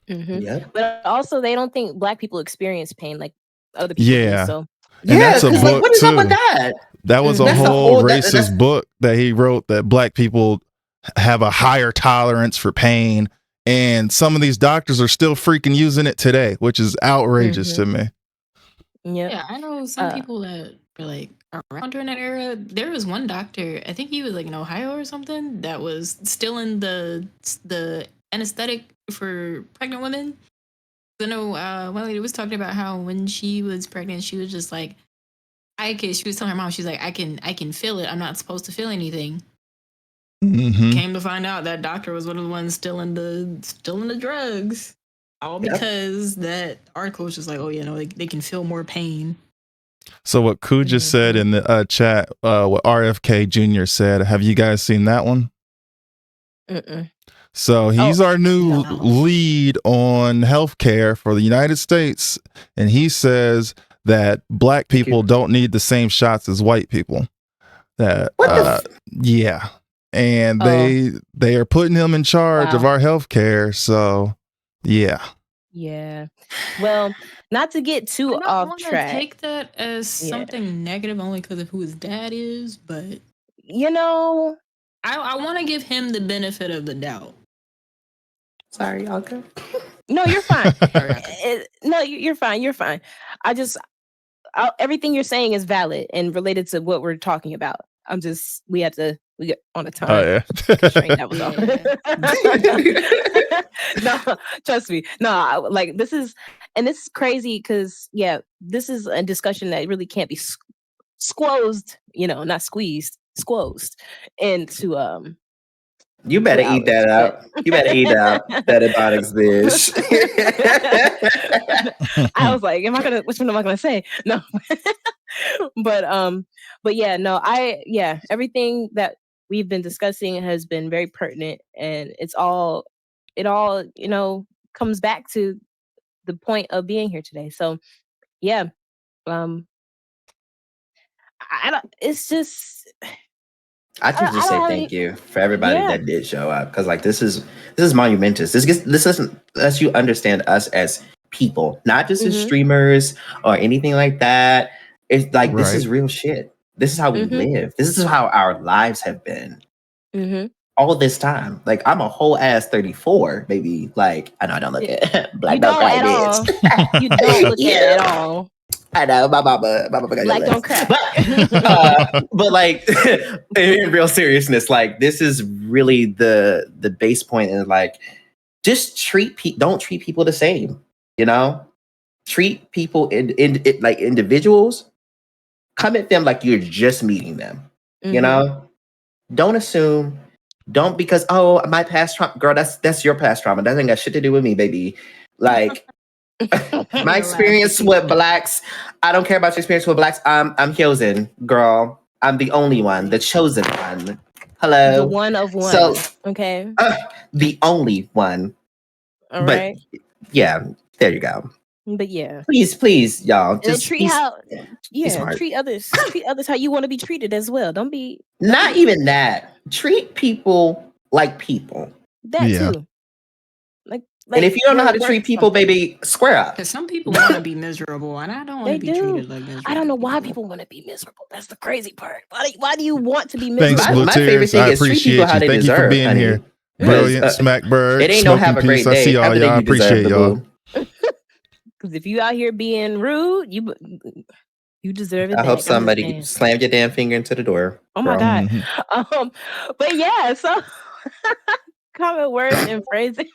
Speaker 1: But also, they don't think Black people experience pain like other people do. So
Speaker 2: and that's a book
Speaker 4: like, what is
Speaker 2: too.
Speaker 4: up with that?
Speaker 2: That was a
Speaker 4: That's
Speaker 2: whole racist book that he wrote, that Black people have a higher tolerance for pain. And some of these doctors are still freaking using it today, which is outrageous to me.
Speaker 5: Yeah, I know some people that were like around during that era. There was one doctor, I think he was like in Ohio or something, that was still in the anesthetic for pregnant women. I know one lady was talking about how when she was pregnant, she was just like, she was telling her mom, she's like, I can feel it. I'm not supposed to feel anything. Came to find out that doctor was one of the ones still in the drugs, all because that article was just like, oh, they can feel more pain.
Speaker 2: So what Koo just said in the chat, what RFK Jr. said, have you guys seen that one? So he's our new lead on healthcare for the United States, and he says that Black people don't need the same shots as white people. That yeah. And they are putting him in charge of our healthcare. So, yeah.
Speaker 1: Yeah. Well, not to get too off track.
Speaker 5: Take that as something negative only because of who his dad is, but I want to give him the benefit of the doubt.
Speaker 4: Sorry, Alka.
Speaker 1: No, you're fine. No, you're fine. You're fine. Everything you're saying is valid and related to what we're talking about. We get on a time constraint. That was all. No, trust me. No, like this is crazy because this is a discussion that really can't be squozed, not squeezed, squozed into
Speaker 6: You better eat that out. You better eat out that antibiotics, bitch.
Speaker 1: I was like, which one am I gonna say? No. but yeah, no, everything that we've been discussing has been very pertinent, and it all comes back to the point of being here today. So yeah, it's just
Speaker 6: I just say thank you for everybody that did show up, because like this is monumentous. This lets you understand us as people, not just as streamers or anything like that. It's like this is real shit. This is how we live. This is how our lives have been all this time. Like I'm a whole ass 34, baby. Like I know I don't look it. Black don't cry, bitch.
Speaker 1: You don't look it at all.
Speaker 6: I know my mama
Speaker 1: Black don't crack.
Speaker 6: But like in real seriousness, like this is really the base point, and like just don't treat people the same. Treat people in like individuals. Come at them like you're just meeting them. Don't assume. Don't because my past trauma, girl. That's your past trauma. That ain't got shit to do with me, baby. Like. My experience with Blacks, I don't care about your experience with Blacks. I'm chosen, girl. I'm the only one, the chosen one. Hello,
Speaker 1: the one of one.
Speaker 6: So,
Speaker 1: okay,
Speaker 6: the only one.
Speaker 1: All right.
Speaker 6: Yeah, there you go.
Speaker 1: But yeah,
Speaker 6: please, y'all, just
Speaker 1: treat others how you want to be treated as well. Don't be
Speaker 6: not even that. Treat people like people.
Speaker 1: That too.
Speaker 6: And if you don't know how to treat people, baby, square up.
Speaker 5: Because some people want to be miserable, and I don't want to be treated like miserable.
Speaker 1: I don't know why people want to be miserable. That's the crazy part. Why do you want to be miserable?
Speaker 2: Thanks,
Speaker 6: my favorite thing is treat people how they
Speaker 2: Thank
Speaker 6: deserve.
Speaker 2: You for being here. Brilliant, Smackbird.
Speaker 6: It ain't no have a great day.
Speaker 2: I see y'all. Y'all appreciate y'all.
Speaker 1: Because if you out here being rude, you deserve it.
Speaker 6: I hope somebody slammed your damn finger into the door.
Speaker 1: Oh my God. But yeah, so common words and phrases.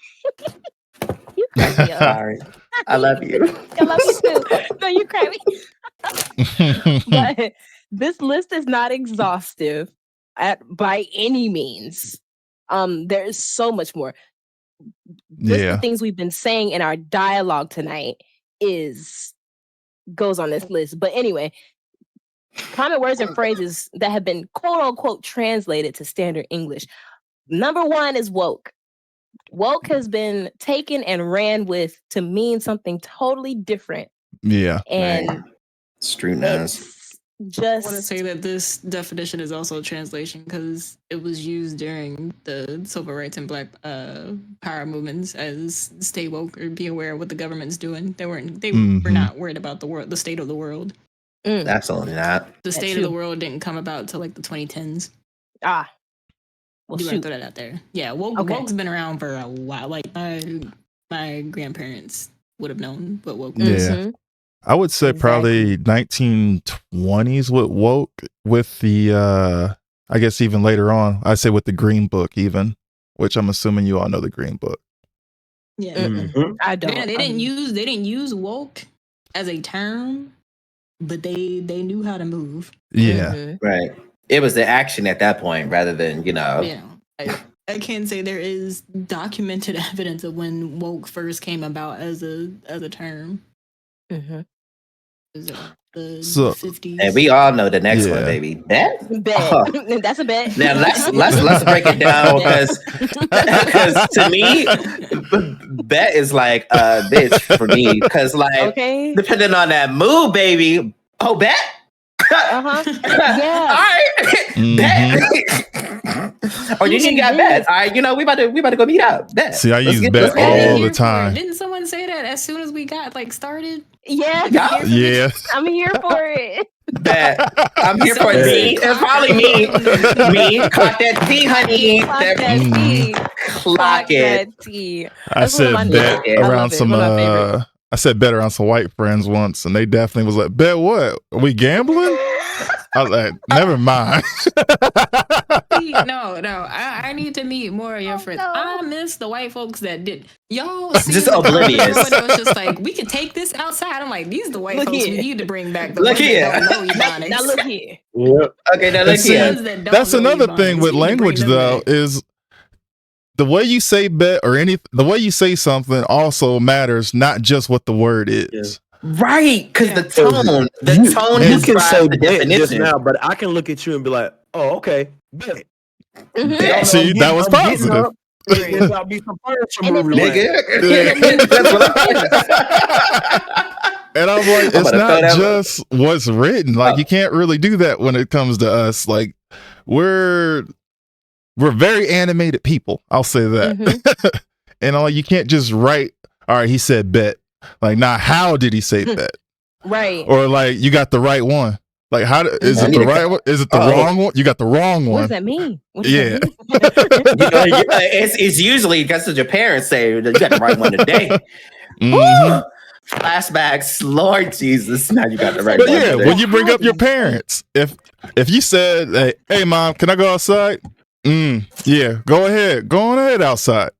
Speaker 1: You crack me up.
Speaker 6: Sorry. I love you.
Speaker 1: I love you too. No, you crack me. But this list is not exhaustive by any means. There is so much more. Just the things we've been saying in our dialogue tonight goes on this list. But anyway, common words and phrases that have been quote unquote translated to standard English. Number one is woke. Woke has been taken and ran with to mean something totally different.
Speaker 2: Yeah.
Speaker 1: And
Speaker 6: scrutinized.
Speaker 5: I want to say that this definition is also a translation because it was used during the civil rights and Black power movements as stay woke or be aware of what the government's doing. They were not worried about the state of the world.
Speaker 6: Absolutely not.
Speaker 5: The state of the world didn't come about till like the 2010s.
Speaker 1: Well,
Speaker 5: you want to throw that out there? Yeah, woke's been around for a while. Like my grandparents would have known what woke was.
Speaker 2: Yeah. I would say probably 1920s with woke, with the I guess even later on, I'd say with the Green Book even, which I'm assuming you all know the Green Book.
Speaker 5: Yeah.
Speaker 1: I don't.
Speaker 5: Yeah, they didn't use woke as a term, but they knew how to move.
Speaker 2: Yeah.
Speaker 6: Right. It was the action at that point rather than,
Speaker 5: Yeah. I can say there is documented evidence of when woke first came about as a term. The 50s.
Speaker 6: And we all know the next one, baby. Bet.
Speaker 1: That's a bet.
Speaker 6: Now let's break it down because to me, bet is like a bitch for me because depending on that mood, baby. Oh, bet.
Speaker 1: Yeah.
Speaker 6: All right. Bet. Or you got bet. All right. We about to go meet up. Bet.
Speaker 2: See, I use bet all the time.
Speaker 5: Didn't someone say that as soon as we got started?
Speaker 1: Yeah.
Speaker 2: Yeah.
Speaker 1: I'm here for it.
Speaker 6: Bet. I'm here for it. It's probably me. Me. Clock that tea, honey.
Speaker 1: Clock that tea.
Speaker 6: Clock it.
Speaker 1: That tea.
Speaker 2: I said bet around some I said bet around some white friends once, and they definitely was like, bet what? Are we gambling? I was like, never mind.
Speaker 5: No. I need to meet more of your friends. No. I miss the white folks that did. Y'all
Speaker 6: just oblivious.
Speaker 5: It was just like, we could take this outside. I'm like, these are the white folks we need to bring back. The
Speaker 6: look here.
Speaker 1: Now look here.
Speaker 6: Yep. Okay, now look here.
Speaker 2: That's another thing with language, though, is the way you say bet or the way you say something also matters, not just what the word is.
Speaker 6: Right, because the tone
Speaker 3: you can say
Speaker 6: the
Speaker 3: bet just
Speaker 6: definition.
Speaker 3: now, but I can look at you and be like, "Oh, okay, bet."
Speaker 2: See, that was positive.
Speaker 3: I'll be some furniture movie,
Speaker 6: nigga. That's what
Speaker 2: And I'm like, it's not just what's written. Like, you can't really do that when it comes to us. Like, we're very animated people. I'll say that. And you can't just write, all right, he said bet. Like, now, how did he say bet?
Speaker 1: Right.
Speaker 2: Or like, you got the right one. Like, how is it the right one? Is it the wrong one? You got the wrong one.
Speaker 1: What does that mean?
Speaker 6: It's usually that's what your parents say. You got the right one today. Flashbacks, Lord Jesus. Now you got the right one.
Speaker 2: Yeah, when you bring up your parents, if you said, "Hey, mom, can I go outside?" Yeah, go ahead outside.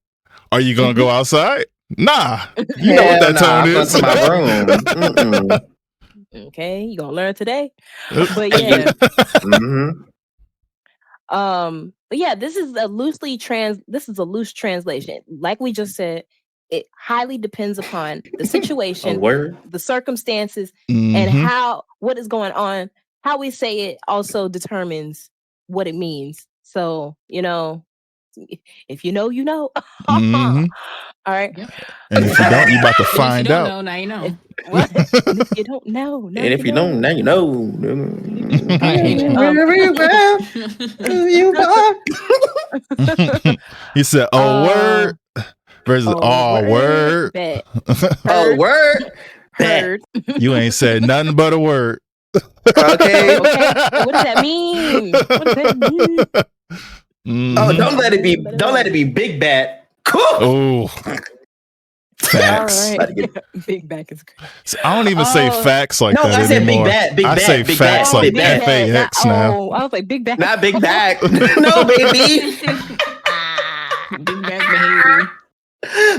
Speaker 2: Are you gonna go outside? Nah, you know what that tone is.
Speaker 6: To my room.
Speaker 1: Okay, you gonna learn today. But yeah, but yeah, this is a loose translation. Like we just said, it highly depends upon the situation, the circumstances, and what is going on. How we say it also determines what it means. So, if you know, you know. All right.
Speaker 2: Yep. And if you don't, you about to find out.
Speaker 5: Know, now you know.
Speaker 1: If you don't know,
Speaker 6: and if you don't, now you know.
Speaker 2: He said, "Oh word," versus "Oh word."
Speaker 6: Oh word.
Speaker 1: Heard.
Speaker 2: You ain't said nothing but a word.
Speaker 6: Okay.
Speaker 1: What does that mean?
Speaker 6: Oh, don't let it be big bat. Cool.
Speaker 2: Oh, facts.
Speaker 1: Right. Big back is great.
Speaker 2: So I don't even say facts like that
Speaker 6: I said
Speaker 2: anymore.
Speaker 6: I
Speaker 2: say facts like FAX now.
Speaker 1: I was like big back.
Speaker 6: Not big back. No, baby.
Speaker 5: Big back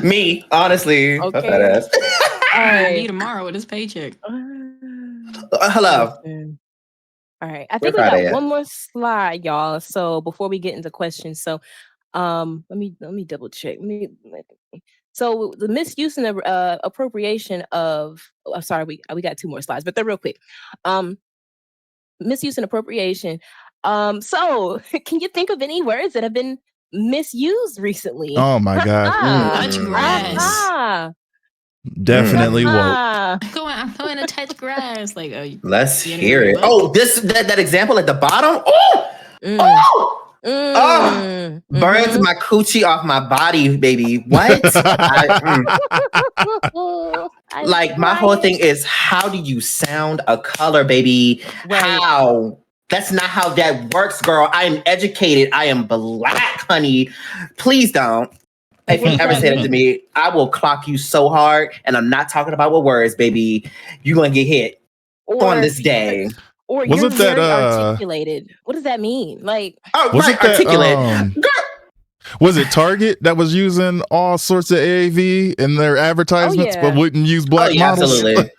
Speaker 6: Me, honestly.
Speaker 1: Okay.
Speaker 6: Fuck that ass.
Speaker 1: All
Speaker 5: Me
Speaker 1: right.
Speaker 5: tomorrow with his paycheck.
Speaker 6: Hello.
Speaker 1: Listen. All right. I
Speaker 6: Where
Speaker 1: think we got
Speaker 6: Friday at?
Speaker 1: one more slide, y'all. So before we get into questions, so let me double check. So the misuse and the appropriation of sorry, we got two more slides, but they're real quick. Misuse and appropriation. So can you think of any words that have been misused recently?
Speaker 2: Oh my God.
Speaker 5: Touch grass.
Speaker 1: Ah,
Speaker 2: Definitely woke.
Speaker 1: ah.
Speaker 5: I'm going to touch grass. Like,
Speaker 6: Let's
Speaker 5: you
Speaker 6: hear it.
Speaker 5: know,
Speaker 6: Oh, that example at the bottom. Oh,
Speaker 1: Mm.
Speaker 6: oh,
Speaker 1: Mm.
Speaker 6: burns my coochie off my body, baby. What?
Speaker 1: I'm
Speaker 6: Like my whole
Speaker 1: crying.
Speaker 6: thing is, how do you sound a color, baby?
Speaker 1: Right.
Speaker 6: How? That's not how that works, girl. I am educated. I am black, honey. Please don't. If
Speaker 1: What
Speaker 6: you
Speaker 1: does
Speaker 6: ever
Speaker 1: that
Speaker 6: say that to
Speaker 1: mean?
Speaker 6: me, I will clock you so hard. And I'm not talking about what words, baby. You're gonna get hit on this day.
Speaker 1: Or
Speaker 2: Was
Speaker 1: you're
Speaker 2: it that,
Speaker 1: very articulated. What does that mean? Like,
Speaker 6: Oh,
Speaker 2: Was
Speaker 6: right,
Speaker 2: it that,
Speaker 6: articulate. Girl.
Speaker 2: was it Target that was using all sorts of AAV in their advertisements, but
Speaker 1: yeah.
Speaker 2: wouldn't use black
Speaker 6: Oh, yeah,
Speaker 2: models?
Speaker 6: absolutely.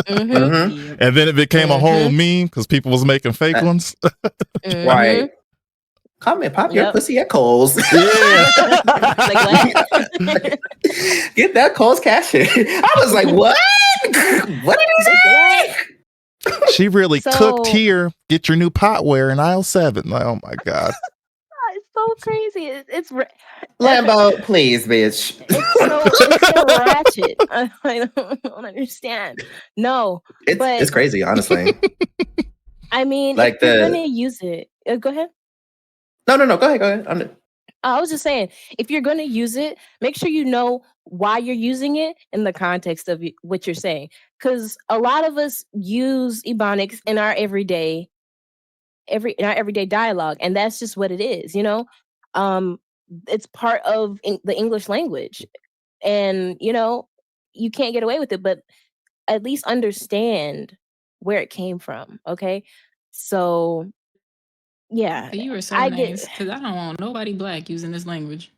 Speaker 1: Mhm.
Speaker 6: Mhm.
Speaker 2: And then it became a whole
Speaker 1: Mhm.
Speaker 2: meme because people was making fake
Speaker 6: Uh,
Speaker 2: ones.
Speaker 1: Mhm.
Speaker 6: Right. Come and pop your
Speaker 1: Yep.
Speaker 6: pussy at Kohl's.
Speaker 2: Yeah.
Speaker 1: Like what?
Speaker 6: Get that Kohl's cash in. I was like, what? What did he say?
Speaker 2: She really
Speaker 1: So-
Speaker 2: cooked here. Get your new potware in aisle 7. Like, oh my God.
Speaker 1: It's so crazy.
Speaker 6: Lambo, please, bitch.
Speaker 1: It's so ratchet. I don't understand. No, but
Speaker 6: It's crazy, honestly.
Speaker 1: I mean,
Speaker 6: Like
Speaker 1: if you're
Speaker 6: the-
Speaker 1: gonna use it, go ahead.
Speaker 6: No. Go ahead.
Speaker 1: I was just saying, if you're going to use it, make sure you know why you're using it in the context of what you're saying. Because a lot of us use Ebonics in our everyday dialogue, and that's just what it is. You know, it's part of the English language, and you can't get away with it. But at least understand where it came from. Okay, so. Yeah,
Speaker 5: you were so
Speaker 1: I
Speaker 5: nice
Speaker 1: get.
Speaker 5: because I don't want nobody black using this language.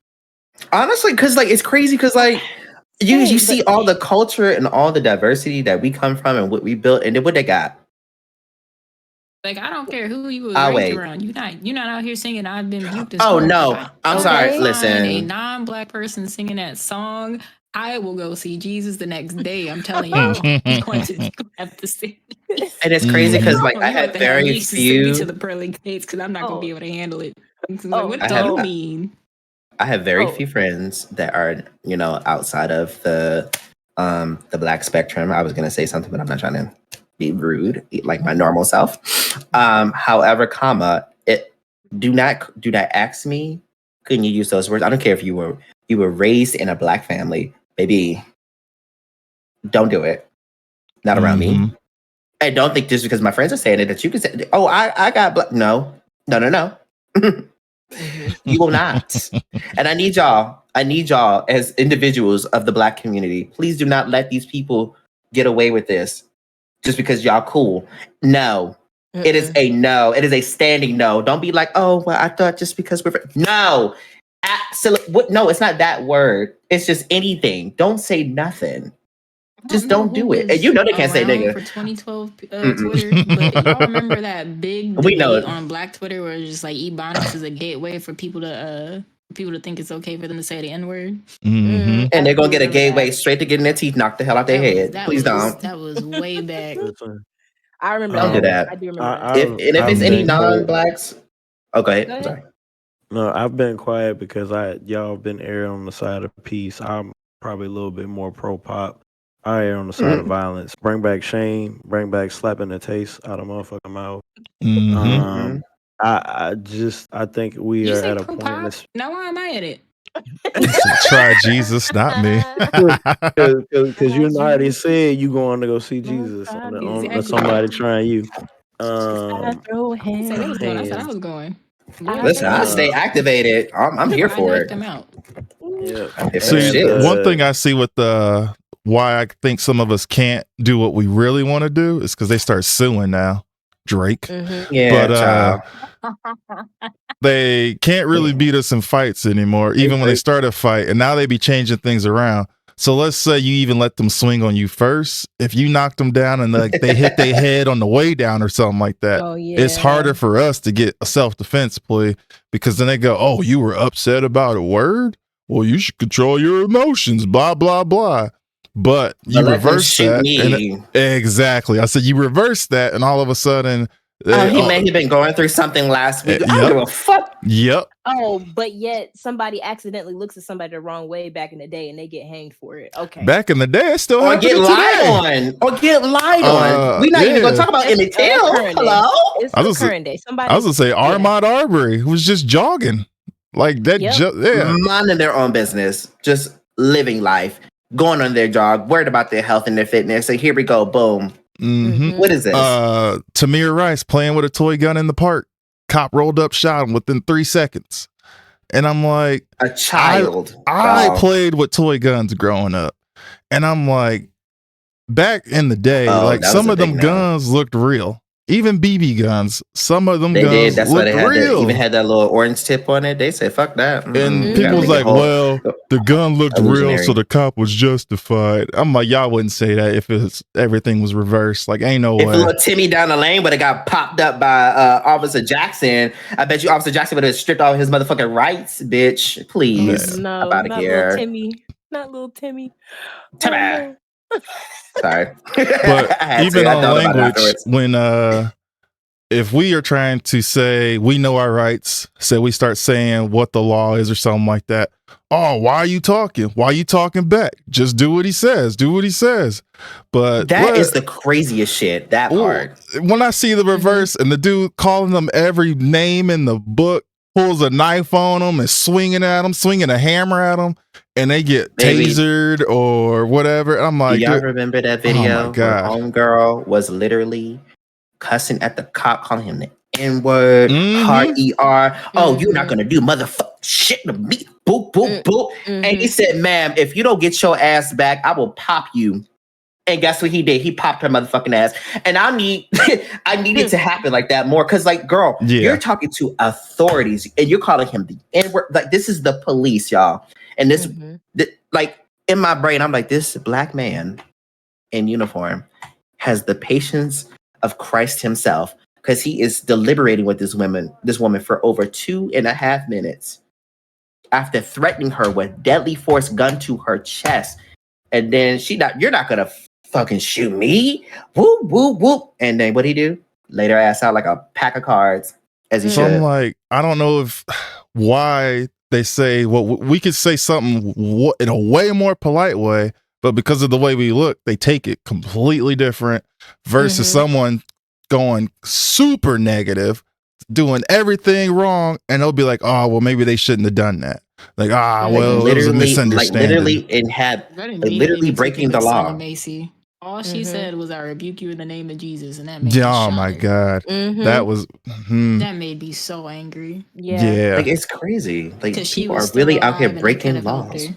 Speaker 6: Honestly, because like it's crazy because like you
Speaker 1: Same,
Speaker 6: see
Speaker 1: but-
Speaker 6: all the culture and all the diversity that we come from and what we built and then what they got.
Speaker 5: Like, I don't care who you was
Speaker 6: I'll
Speaker 5: raised
Speaker 6: wait.
Speaker 5: around. You're not out here singing "I've been duped." as
Speaker 6: Oh
Speaker 5: fuck."
Speaker 6: no,
Speaker 5: If
Speaker 6: I'm
Speaker 5: I
Speaker 6: sorry.
Speaker 5: find
Speaker 6: Listen,
Speaker 5: a non-black person singing that song, I will go see Jesus the next day. I'm telling you, he's going to have to sing.
Speaker 6: and it's crazy because
Speaker 2: Mhm.
Speaker 6: like I had very
Speaker 5: Send me to
Speaker 6: few.
Speaker 5: the pearly gates because I'm not going to be able to handle it.
Speaker 1: Oh,
Speaker 5: What
Speaker 6: I
Speaker 5: do
Speaker 6: have-
Speaker 5: you mean?
Speaker 6: I have very
Speaker 1: Oh.
Speaker 6: few friends that are, outside of the black spectrum. I was gonna say something, but I'm not trying to be rude, like my normal self. However, do not ask me, couldn't you use those words? I don't care if you were raised in a black family, baby. Don't do it. Not around me.
Speaker 2: Mhm.
Speaker 6: And don't think just because my friends are saying it that you can say, oh, I got black. No. You will not. And I need y'all as individuals of the black community, please do not let these people get away with this just because y'all cool. No. It is a no. It is a standing no. Don't be like, oh, well, I thought just because we're no. Absolutely. No, it's not that word. It's just anything. Don't say nothing. Just don't do it. And you know they can't say nigga.
Speaker 5: For 2012 Twitter, but y'all remember that big
Speaker 6: We know
Speaker 5: debate
Speaker 6: it.
Speaker 5: on Black Twitter where it's just like Ebonics is a gateway for people to think it's okay for them to say the N-word.
Speaker 2: Mhm.
Speaker 6: And they're gonna get a
Speaker 1: Remember
Speaker 6: gateway
Speaker 1: that.
Speaker 6: straight to getting their teeth knocked the hell out their head. Please don't.
Speaker 5: That was way back.
Speaker 3: Listen,
Speaker 1: I remember.
Speaker 6: Don't do that.
Speaker 1: I do remember that.
Speaker 3: I-
Speaker 6: If it's
Speaker 3: I've
Speaker 6: any
Speaker 3: been-
Speaker 6: non-blacks, oh, go ahead.
Speaker 1: Go
Speaker 6: I'm
Speaker 1: ahead.
Speaker 6: sorry.
Speaker 3: No, I've been quiet because y'all been airing on the side of peace. I'm probably a little bit more pro pop. I err on the side of violence. Bring back shame. Bring back slapping the taste out of motherfucking mouth.
Speaker 2: Mhm.
Speaker 3: I think we
Speaker 5: You
Speaker 3: are
Speaker 5: say
Speaker 3: at a
Speaker 5: pro
Speaker 3: point.
Speaker 5: pop?
Speaker 3: That's
Speaker 5: Now why am I at it?
Speaker 2: Try Jesus, not me.
Speaker 3: because you already said you going to go see Jesus on
Speaker 5: Exactly.
Speaker 3: somebody trying you.
Speaker 1: I throw
Speaker 5: I said it was going. I said I
Speaker 3: hands.
Speaker 5: was going.
Speaker 6: Listen, I stay activated. I'm here for
Speaker 5: I
Speaker 6: it.
Speaker 5: knocked him out.
Speaker 3: Yeah.
Speaker 6: If
Speaker 2: See,
Speaker 6: it's shit.
Speaker 2: one thing I see with why I think some of us can't do what we really want to do is because they start suing now, Drake.
Speaker 6: Yeah,
Speaker 2: But
Speaker 6: child.
Speaker 2: they can't really beat us in fights anymore, even when they start a fight. And now they be changing things around. So let's say you even let them swing on you first. If you knock them down and like they hit their head on the way down or something like that, it's harder for us to get a self-defense play, because then they go, oh, you were upset about a word? Well, you should control your emotions, blah, blah, blah. But you reverse that. And exactly. I said you reverse that, and all of a sudden,
Speaker 4: he may have been going through something last week. I don't give a fuck.
Speaker 2: Yep.
Speaker 1: Oh, but yet somebody accidentally looks at somebody the wrong way back in the day and they get hanged for it. Okay.
Speaker 2: Back in the day, it still happened
Speaker 4: get
Speaker 2: today.
Speaker 4: lied on. Or get lied on. We're not even going to talk about Emmett Till. Hello?
Speaker 1: It's the current day. Somebody.
Speaker 2: I was going to say Armand Arbery was just jogging. Like that.
Speaker 4: Minding their own business. Just living life. Going on their jog. Worried about their health and their fitness. So here we go. Boom.
Speaker 2: Mm-hmm.
Speaker 4: What is this?
Speaker 2: Tamir Rice playing with a toy gun in the park. Cop rolled up, shot him within 3 seconds. And I'm like,
Speaker 4: a child.
Speaker 2: I played with toy guns growing up. And I'm like, back in the day, like some of them guns looked real. Even BB guns, some of them guns
Speaker 4: That's why
Speaker 2: looked
Speaker 4: they
Speaker 2: real.
Speaker 4: even had that little orange tip on it. They said, fuck that.
Speaker 2: And people was like, well, the gun looked real, so the cop was justified. I'm like, y'all wouldn't say that if everything was reversed. Like, ain't no way.
Speaker 4: If little Timmy down the lane would have got popped up by Officer Jackson, I bet you Officer Jackson would have stripped all his motherfucking rights, bitch. Please.
Speaker 1: No,
Speaker 4: out of here.
Speaker 1: Not little Timmy.
Speaker 4: Timmy. Sorry.
Speaker 2: But even on language, when if we are trying to say we know our rights, say we start saying what the law is or something like that. Oh, why are you talking? Why are you talking back? Just do what he says. Do what he says. But
Speaker 4: that is the craziest shit. That part.
Speaker 2: When I see the reverse and the dude calling them every name in the book, pulls a knife on them and swinging at them, swinging a hammer at them, and they get tasered or whatever. I'm like,
Speaker 4: do y'all remember that video?
Speaker 2: Oh my God.
Speaker 4: Where homegirl was literally cussing at the cop, calling him the N-word, hard ER. Oh, you're not gonna do motherfucking shit to me. Boop, boop, boop. And he said, ma'am, if you don't get your ass back, I will pop you. And guess what he did? He popped her motherfucking ass. And I need it to happen like that more. Cause like, girl, you're talking to authorities and you're calling him the N-word. Like, this is the police, y'all. And this, like, in my brain, I'm like, this black man in uniform has the patience of Christ himself, because he is deliberating with this woman for over 2.5 minutes after threatening her with deadly force gun to her chest. And then you're not gonna fucking shoot me. Whoop, whoop, whoop. And then what'd he do? Laid her ass out like a pack of cards, as he should.
Speaker 2: I'm like, I don't know why they say, well, we could say something in a way more polite way, but because of the way we look, they take it completely different versus someone going super negative, doing everything wrong, and they'll be like, oh, well, maybe they shouldn't have done that. Like, well, it was a misunderstanding.
Speaker 4: Literally breaking the law.
Speaker 5: Macy. All she said was, I rebuke you in the name of Jesus. And that made
Speaker 2: my God. That was
Speaker 5: that made me so angry.
Speaker 2: Yeah.
Speaker 4: Like, it's crazy. Like, people are really out here breaking laws.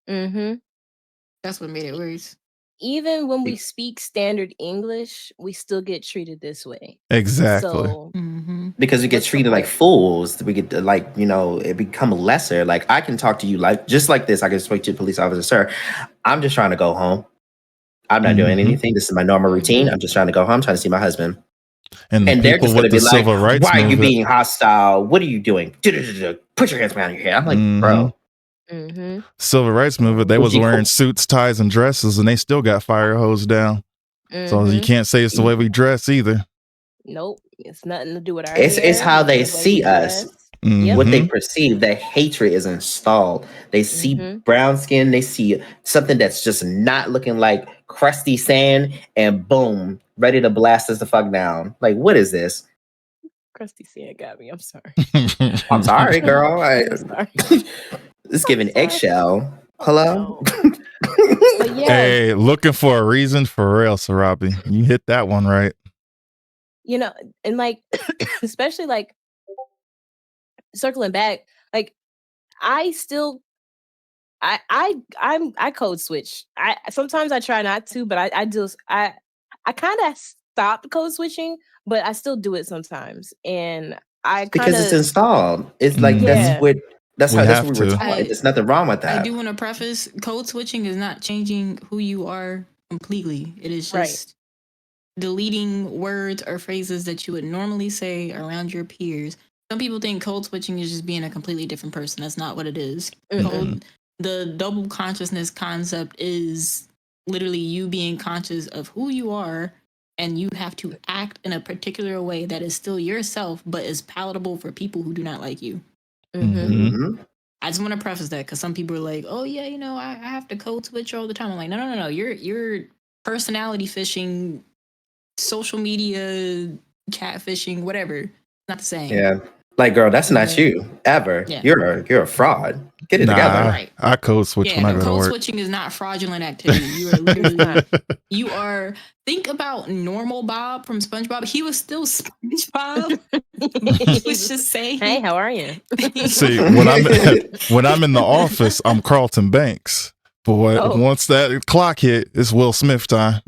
Speaker 5: That's what made it worse.
Speaker 1: Even when we speak standard English, we still get treated this way.
Speaker 2: Exactly.
Speaker 1: So,
Speaker 4: because we get treated like fools. We get like, it become lesser. Like, I can talk to you like just like this. I can speak to a police officer, sir. I'm just trying to go home. I'm not doing anything. This is my normal routine. I'm just trying to go home. I'm trying to see my husband. And they're just going to be like, why are you being hostile? What are you doing? Put your hands behind your head. I'm like, bro.
Speaker 2: Civil rights movement, they was wearing suits, ties, and dresses, and they still got fire hosed down. So you can't say it's the way we dress either.
Speaker 1: Nope, it's nothing to do with our
Speaker 4: it's how they see us. What they perceive, that hatred is installed. They see brown skin, they see something that's just not looking like crusty sand, and boom, ready to blast us the fuck down. Like, what is this?
Speaker 1: Crusty sand got me. I'm sorry.
Speaker 4: I'm sorry, girl.
Speaker 1: I'm sorry.
Speaker 4: It's giving eggshell. Hello?
Speaker 2: Hey, looking for a reason for real, Sarabi. You hit that one right.
Speaker 1: And like, especially like circling back, like I code switch. Sometimes I try not to, but I kind of stopped code switching, but I still do it sometimes. And I
Speaker 6: because
Speaker 1: kind
Speaker 6: it's
Speaker 1: of,
Speaker 6: installed. It's like
Speaker 1: yeah,
Speaker 6: that's
Speaker 2: We
Speaker 6: how
Speaker 2: have
Speaker 6: we were
Speaker 2: to.
Speaker 6: taught. There's nothing wrong with
Speaker 5: I
Speaker 6: that.
Speaker 5: do want to preface code switching is not changing who you are completely. It is
Speaker 1: Right.
Speaker 5: just deleting words or phrases that you would normally say around your peers. Some people think code switching is just being a completely different person. That's not what it is. The double consciousness concept is literally you being conscious of who you are, and you have to act in a particular way that is still yourself, but is palatable for people who do not like you.
Speaker 6: Mhm.
Speaker 5: I just want to preface that because some people are like, "Oh yeah, you know, I have to code switch all the time." I'm like, no. You're personality fishing, social media catfishing, whatever. Not the same.
Speaker 6: Yeah. Like, girl, that's not you ever.
Speaker 5: Yeah.
Speaker 6: You're a fraud. Get it
Speaker 2: Nah,
Speaker 6: together.
Speaker 5: Right.
Speaker 2: I code switch
Speaker 5: Yeah,
Speaker 2: when I
Speaker 5: no,
Speaker 2: go to
Speaker 5: code
Speaker 2: work.
Speaker 5: switching is not fraudulent activity. You are literally, you are. Think about normal Bob from SpongeBob. He was still SpongeBob. He was just saying,
Speaker 1: "Hey, how are you?"
Speaker 2: See, when I'm in the office, I'm Carlton Banks. But
Speaker 1: Oh.
Speaker 2: once that clock hit, it's Will Smith time.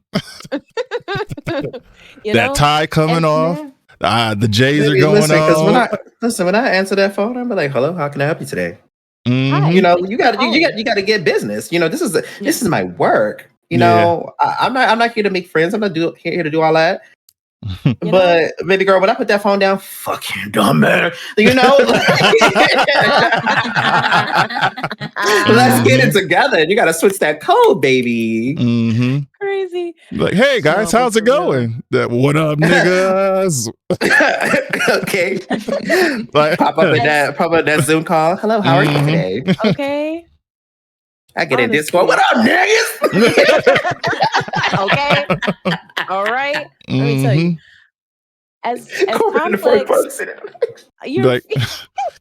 Speaker 1: You
Speaker 2: That
Speaker 1: know?
Speaker 2: tie coming
Speaker 1: And-
Speaker 2: off. The J's are
Speaker 6: Maybe
Speaker 2: going
Speaker 6: listen, because
Speaker 2: on.
Speaker 6: when I answer that phone, I'm like, hello, how can I help you today?
Speaker 2: Mhm.
Speaker 6: You know,
Speaker 1: Thank
Speaker 6: you
Speaker 1: you
Speaker 6: got
Speaker 1: for
Speaker 6: you got to get business. You know, this is my work. You
Speaker 2: Yeah.
Speaker 6: know, I'm not here to make friends. I'm not here to do all that.
Speaker 1: You
Speaker 6: But baby girl, when I put that phone down, fucking dumb man. You know, let's get it together. You got to switch that code, baby.
Speaker 2: Mhm.
Speaker 1: Crazy.
Speaker 2: Like, hey guys,
Speaker 1: No, but
Speaker 2: how's it
Speaker 1: for real.
Speaker 2: going? What up, niggas?
Speaker 6: Okay,
Speaker 2: Like,
Speaker 6: pop up in that Zoom call. Hello, how are you today?
Speaker 1: Okay.
Speaker 6: I get in
Speaker 1: Honestly.
Speaker 6: Discord. What up, niggas?
Speaker 1: Okay. All right. Let me tell you. As
Speaker 6: Corbin in the first
Speaker 1: complex,
Speaker 6: person.
Speaker 1: you're
Speaker 2: Like,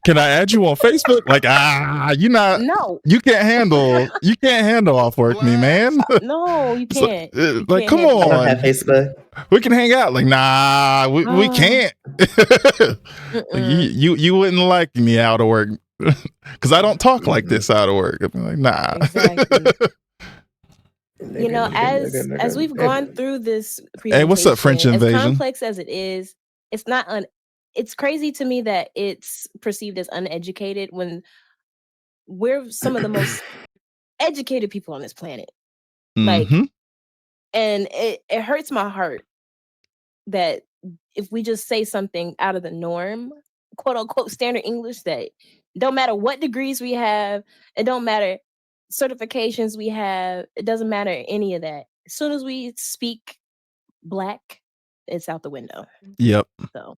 Speaker 2: can I add you on Facebook? Like,
Speaker 1: no,
Speaker 2: you can't handle off work me, man.
Speaker 1: no, you
Speaker 2: So,
Speaker 1: can't. You
Speaker 2: like,
Speaker 1: can't
Speaker 2: come
Speaker 1: handle
Speaker 6: I don't have
Speaker 2: on,
Speaker 6: Facebook.
Speaker 2: we can hang out. Like, nah, we
Speaker 1: Oh.
Speaker 2: can't. Like, you wouldn't like me out of work because I don't talk like this out of work. I'm like, nah.
Speaker 1: Exactly. You know, as we've gone through this presentation,
Speaker 2: Hey, what's up, French
Speaker 1: as
Speaker 2: invasion?
Speaker 1: complex as it is, it's not it's crazy to me that it's perceived as uneducated when we're some of the most educated people on this planet. Like,
Speaker 2: Mhm.
Speaker 1: and it hurts my heart that if we just say something out of the norm, quote unquote standard English, that don't matter what degrees we have, it don't matter certifications we have, it doesn't matter any of that. As soon as we speak Black, it's out the window.
Speaker 2: Yep.
Speaker 1: So,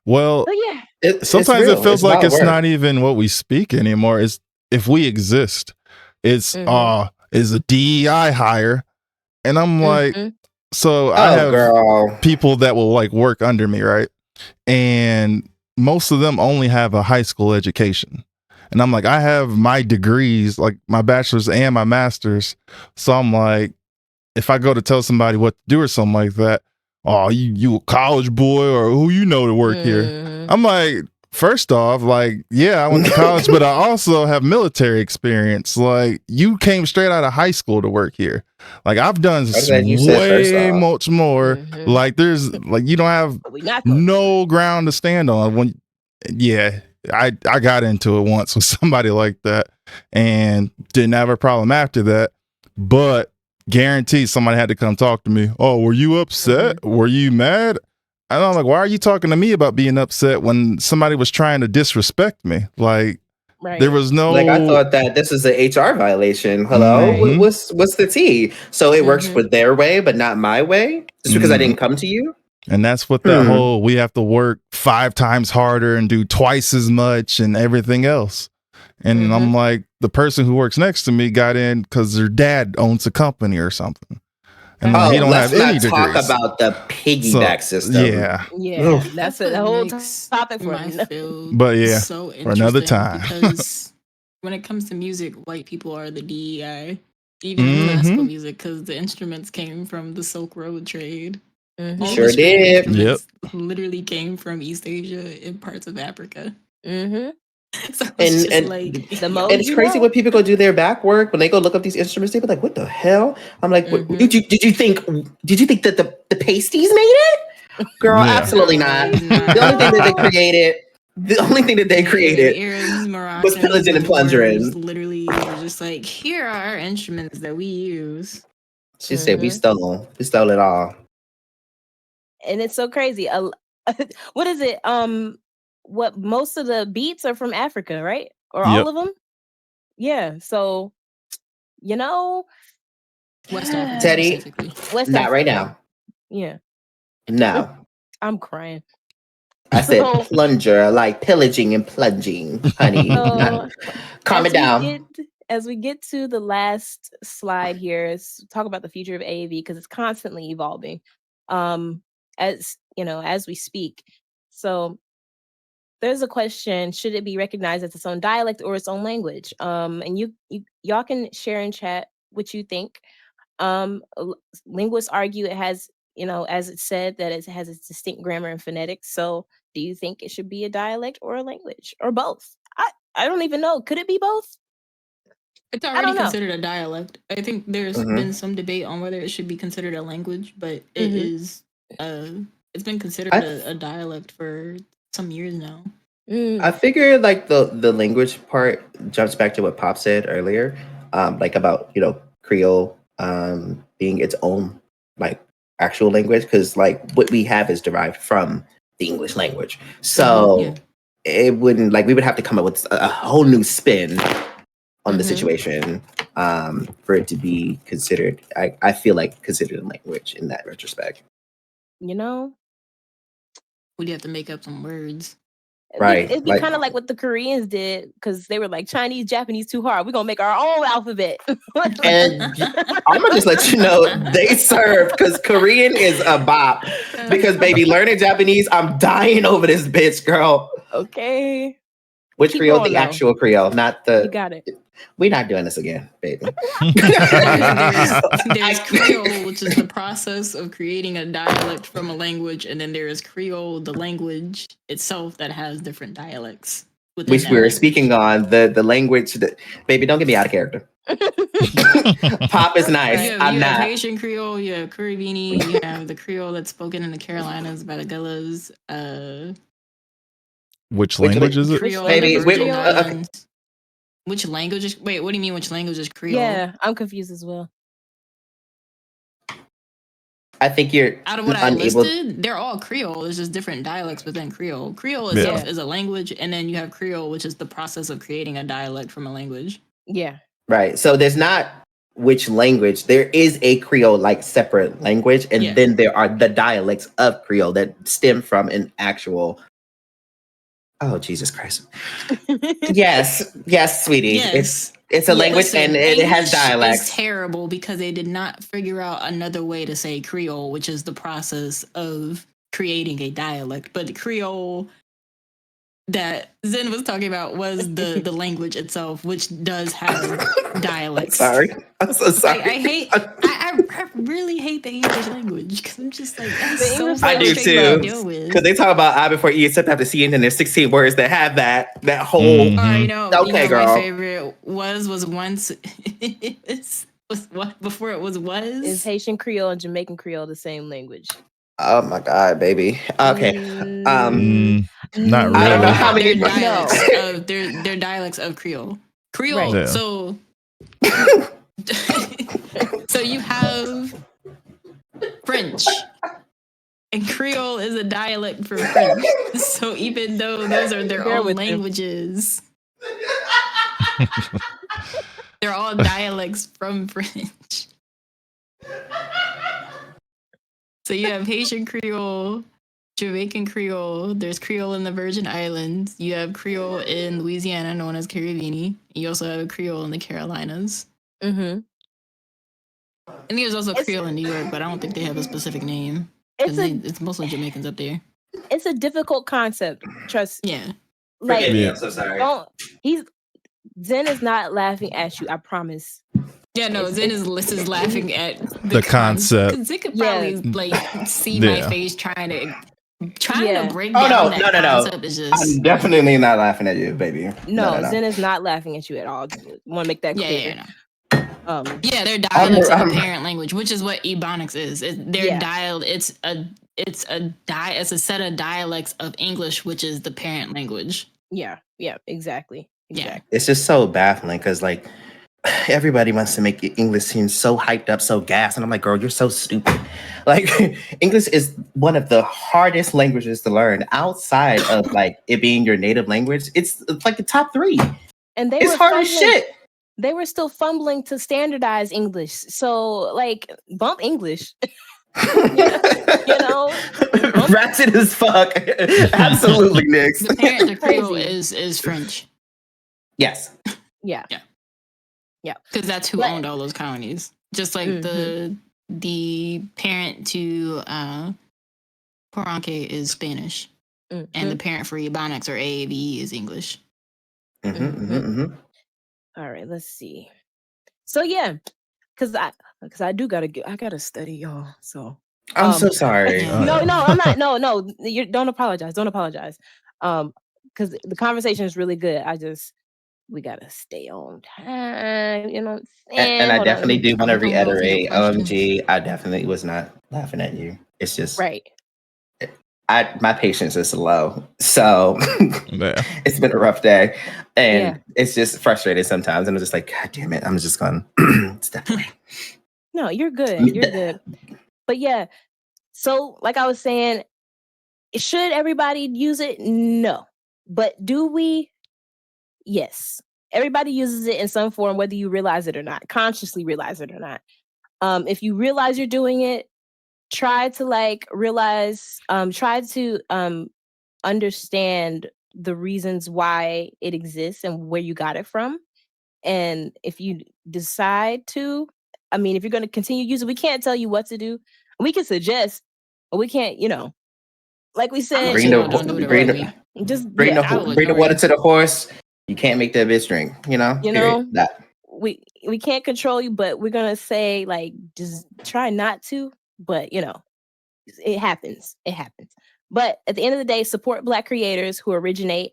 Speaker 2: Well,
Speaker 1: but yeah,
Speaker 2: sometimes it feels like it's
Speaker 6: work.
Speaker 2: not even what we speak anymore. It's if we exist. It's is a DEI hire, and I'm like, so I have
Speaker 6: girl.
Speaker 2: people that will like work under me, right? And most of them only have a high school education. And I'm like, I have my degrees, like my bachelor's and my master's. So I'm like, if I go to tell somebody what to do or something like that, oh, you a college boy or who you know to work here. I'm like, first off, like, yeah, I went to college, but I also have military experience. Like, you came straight out of high school to work here. Like, I've done way much more. Like, there's like, you don't have no ground to stand on. When, yeah, I got into it once with somebody like that and didn't have a problem after that. But guaranteed somebody had to come talk to me. Oh, were you upset? Were you mad? And I'm like, why are you talking to me about being upset when somebody was trying to disrespect me? Like, there was no,
Speaker 6: like, I thought that this is an HR violation. Hello, what's the tea? So it works for their way, but not my way, just because I didn't come to you.
Speaker 2: And that's what that whole we have to work 5 times harder and do twice as much and everything else. And I'm like, the person who works next to me got in because their dad owns a company or something. And he don't have any degrees.
Speaker 6: Talk about the piggyback system.
Speaker 2: Yeah.
Speaker 1: Yeah, that's a whole topic for
Speaker 2: But yeah,
Speaker 5: so
Speaker 2: for another time.
Speaker 5: Because when it comes to music, white people are the DEI, even in classical music, because the instruments came from the Silk Road trade. All
Speaker 6: Sure
Speaker 5: the string
Speaker 6: did.
Speaker 5: instruments literally came from East Asia and parts of Africa. So it's just
Speaker 6: And
Speaker 5: like
Speaker 1: The
Speaker 6: and
Speaker 1: most
Speaker 6: it's
Speaker 1: you
Speaker 6: crazy
Speaker 1: know.
Speaker 6: when people go do their back work, when they go look up these instruments, they be like, "What the hell?" I'm like,
Speaker 1: Mhm.
Speaker 6: "Did you think that the pasties made it?" Girl,
Speaker 2: Yeah.
Speaker 6: absolutely not.
Speaker 5: Nah.
Speaker 6: The only thing that they created,
Speaker 5: Arabs,
Speaker 6: was
Speaker 5: Moroccans,
Speaker 6: pillaging and
Speaker 5: the Moors
Speaker 6: plundering.
Speaker 5: literally were just like, here are our instruments that we use.
Speaker 6: She said, "We
Speaker 1: Mhm.
Speaker 6: stole it all."
Speaker 1: And it's so crazy. What is it? What most of the beats are from Africa, right? Or all
Speaker 2: Yep.
Speaker 1: of them? Yeah. So you know,
Speaker 5: West Africa
Speaker 6: Teddy,
Speaker 5: specifically.
Speaker 1: West
Speaker 6: not right
Speaker 1: Africa.
Speaker 6: now.
Speaker 1: Yeah.
Speaker 6: No,
Speaker 1: I'm crying.
Speaker 6: I said
Speaker 1: So,
Speaker 6: plunger, like pillaging and plunging, honey. Not,
Speaker 1: so
Speaker 6: calm it down.
Speaker 1: as we get to the last slide here, is talk about the future of AAV because it's constantly evolving. As you know, as we speak. So there's a question: should it be recognized as its own dialect or its own language? And y'all can share in chat what you think. Linguists argue it has, as it said, that it has its distinct grammar and phonetics. So do you think it should be a dialect or a language or both? I don't even know. Could it be both?
Speaker 5: It's
Speaker 1: I
Speaker 5: already
Speaker 1: don't know.
Speaker 5: considered a dialect. I think there's
Speaker 6: Mhm.
Speaker 5: been some debate on whether it should be considered a language, but it
Speaker 1: Mhm.
Speaker 5: is. It's been considered a dialect for some years now.
Speaker 6: I figure like the language part jumps back to what Pop said earlier, like about Creole being its own like actual language, because like what we have is derived from the English language. So
Speaker 5: Yeah.
Speaker 6: it wouldn't like we would have to come up with a whole new spin on the
Speaker 1: Mhm.
Speaker 6: situation for it to be considered. I feel like considered a language in that retrospect.
Speaker 1: You know,
Speaker 5: We'd have to make up some words.
Speaker 6: Right,
Speaker 1: It'd be
Speaker 6: like-
Speaker 1: kind of like what the Koreans did because they were like Chinese, Japanese too hard. We're gonna make our own alphabet.
Speaker 6: And I'm gonna just let you know they serve because Korean is a bop. Because baby, learning Japanese, I'm dying over this bitch, girl.
Speaker 1: Okay,
Speaker 6: Which
Speaker 1: Keep
Speaker 6: Creole?
Speaker 1: going,
Speaker 6: The
Speaker 1: though.
Speaker 6: actual Creole, not
Speaker 1: you
Speaker 6: the.
Speaker 1: got it.
Speaker 6: We're not doing this again, baby.
Speaker 5: There's Creole, which is the process of creating a dialect from a language, and then there is Creole, the language itself that has different dialects. within
Speaker 6: Which
Speaker 5: that
Speaker 6: we were
Speaker 5: language.
Speaker 6: speaking on the language that, baby, don't get me out of character. Pop is nice.
Speaker 5: You
Speaker 6: I'm
Speaker 5: have
Speaker 6: not.
Speaker 5: Haitian Creole, you have Caribbean, you have the Creole that's spoken in the Carolinas by the Gullas.
Speaker 2: Which language is it?
Speaker 5: Creole
Speaker 6: Baby,
Speaker 5: in the Virgin
Speaker 6: okay.
Speaker 5: Islands. Which language is? Wait, what do you mean? Which language is Creole?
Speaker 1: Yeah, I'm confused as well.
Speaker 6: I think you're
Speaker 5: Out of what I
Speaker 6: unable.
Speaker 5: listed, they're all Creole. There's just different dialects within Creole. Creole itself is a language, and then you have Creole, which is the process of creating a dialect from a language.
Speaker 1: Yeah.
Speaker 6: Right. So there's not which language. There is a Creole like separate language, and then there are the dialects of Creole that stem from an actual. Oh, Jesus Christ. Yes, sweetie.
Speaker 5: Yes.
Speaker 6: It's a language.
Speaker 5: Listen,
Speaker 6: and it has dialects.
Speaker 5: It's terrible because they did not figure out another way to say Creole, which is the process of creating a dialect. But the Creole that Zen was talking about was the language itself, which does have dialects.
Speaker 6: I'm so sorry.
Speaker 5: I really hate the English language because I'm just like, that's so
Speaker 6: I do
Speaker 5: frustrating to
Speaker 6: too.
Speaker 5: deal with.
Speaker 6: Because they talk about I before E except after C, and then there's 16 words that have that whole.
Speaker 2: Mm-hmm.
Speaker 6: Okay, girl.
Speaker 5: My favorite was once. was what before it was.
Speaker 1: Is Haitian Creole and Jamaican Creole the same language?
Speaker 6: Oh my God, baby. Okay.
Speaker 2: Not really.
Speaker 6: I don't know how many
Speaker 5: they're dialects of Creole. Creole.
Speaker 2: Right.
Speaker 5: So so you have French. And Creole is a dialect for French. So even though those are their own languages, they're all dialects from French. So you have Haitian Creole, Jamaican Creole, there's Creole in the Virgin Islands, you have Creole in Louisiana, known as Caribbean. You also have a Creole in the Carolinas.
Speaker 1: Mm-hmm.
Speaker 5: And there's also Creole in New York, but I don't think they have a specific name. It's mostly Jamaicans up there.
Speaker 1: It's a difficult concept. Trust.
Speaker 5: Yeah.
Speaker 1: Like,
Speaker 6: Forgive me, I'm so sorry.
Speaker 1: Zen is not laughing at you. I promise.
Speaker 5: Yeah, no, Zen is laughing at
Speaker 2: the concept.
Speaker 5: Because they could probably see my face trying to Trying
Speaker 1: Yeah.
Speaker 5: to break
Speaker 6: Oh,
Speaker 5: down
Speaker 6: no,
Speaker 5: that
Speaker 6: no.
Speaker 5: concept is just
Speaker 6: I'm definitely not laughing at you, baby.
Speaker 1: No, Zen is not laughing at you at all. Want to make that clear.
Speaker 5: no. Yeah, they're
Speaker 6: I'm-
Speaker 5: dialects of
Speaker 6: I'm-
Speaker 5: the parent language, which is what Ebonics is. They're dialed. It's a set of dialects of English, which is the parent language.
Speaker 1: Yeah, exactly.
Speaker 6: It's just so baffling because like everybody wants to make English seem so hyped up, so gas, and I'm like, girl, you're so stupid. Like English is one of the hardest languages to learn outside of like it being your native language. It's like the top 3.
Speaker 1: And
Speaker 6: it's hard as shit.
Speaker 1: They were still fumbling to standardize English. So like bump English. you know?
Speaker 6: Ratchet as fuck. Absolutely, Nix.
Speaker 5: The parent to Creole is French.
Speaker 6: Yes.
Speaker 1: Yeah.
Speaker 5: Because that's who owned all those colonies. Just like the parent to Paranque is Spanish, and the parent for Ebonics or AAVE is English.
Speaker 1: All right, let's see. So yeah, because I gotta study, y'all. So
Speaker 6: I'm so sorry.
Speaker 1: No, I'm not. No, you don't apologize. Because the conversation is really good. We gotta stay on time. You know what I'm saying?
Speaker 6: And I definitely do want to reiterate, OMG, I definitely was not laughing at you. It's just
Speaker 1: right.
Speaker 6: My patience is low, so it's been a rough day, and it's just frustrating sometimes. And I'm just like, God damn it! I'm just going step away.
Speaker 1: No, you're good. You're good. But yeah, so like I was saying, should everybody use it? No, but do we? Yes, everybody uses it in some form, whether you realize it or not, consciously realize it or not. If you realize you're doing it, try to understand the reasons why it exists and where you got it from. And if you decide to, if you're going to continue using, we can't tell you what to do. We can suggest, but we can't, like we said,
Speaker 6: bring the water to the horse. You can't make that bitch drink, that.
Speaker 1: We can't control you, but we're going to say like, just try not to, but it happens. But at the end of the day, support Black creators who originate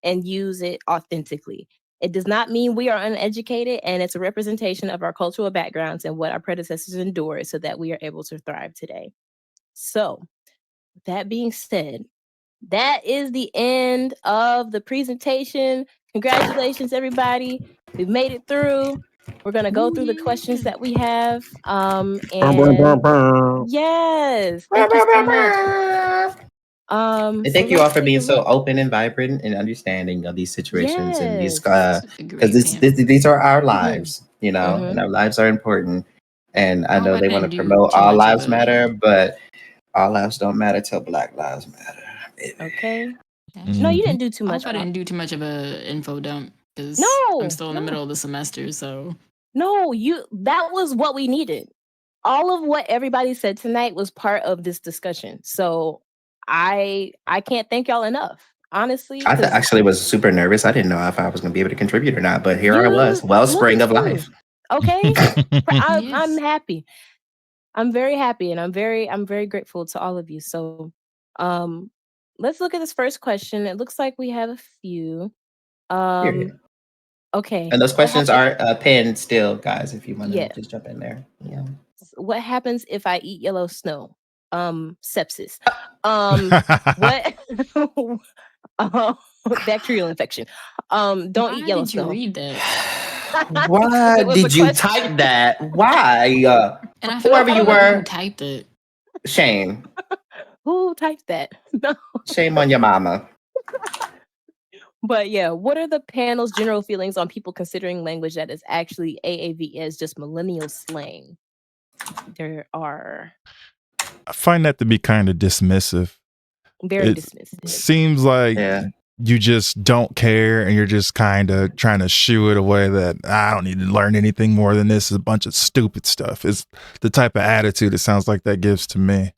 Speaker 1: and use it authentically. It does not mean we are uneducated, and it's a representation of our cultural backgrounds and what our predecessors endured so that we are able to thrive today. So, that being said, that is the end of the presentation. Congratulations, everybody. We've made it through. We're going to go through the questions that we have. Yes. Thank you so much.
Speaker 6: And thank you all for being so open and vibrant and understanding of these situations and these because these are our lives, and our lives are important. And I know they want to promote all lives matter, but all lives don't matter till Black lives matter.
Speaker 1: Okay. No, you didn't do too much.
Speaker 5: I didn't do too much of a info dump because I'm still in the middle of the semester. So
Speaker 1: no, that was what we needed. All of what everybody said tonight was part of this discussion. So I can't thank y'all enough. Honestly,
Speaker 6: I actually was super nervous. I didn't know if I was going to be able to contribute or not, but here I was, wellspring of life.
Speaker 1: Okay, I'm happy. I'm very happy, and I'm very grateful to all of you. So, let's look at this first question. It looks like we have a few. Okay,
Speaker 6: and those questions are pinned still, guys. If you want to just jump in there, yeah.
Speaker 1: What happens if I eat yellow snow? Sepsis. What? Bacterial infection. Don't eat yellow snow.
Speaker 5: Why did you read that?
Speaker 6: Why did you type that? Why?
Speaker 5: And I feel
Speaker 6: whoever you were,
Speaker 5: who typed it.
Speaker 1: Shame. Who typed that? No.
Speaker 6: Shame on your mama.
Speaker 1: But yeah, what are the panel's general feelings on people considering language that is actually AAVE as just millennial slang?
Speaker 2: I find that to be kind of dismissive.
Speaker 1: Very dismissive.
Speaker 2: Seems like you just don't care and you're just kind of trying to shoo it away that I don't need to learn anything more than this. It's a bunch of stupid stuff. It's the type of attitude it sounds like that gives to me.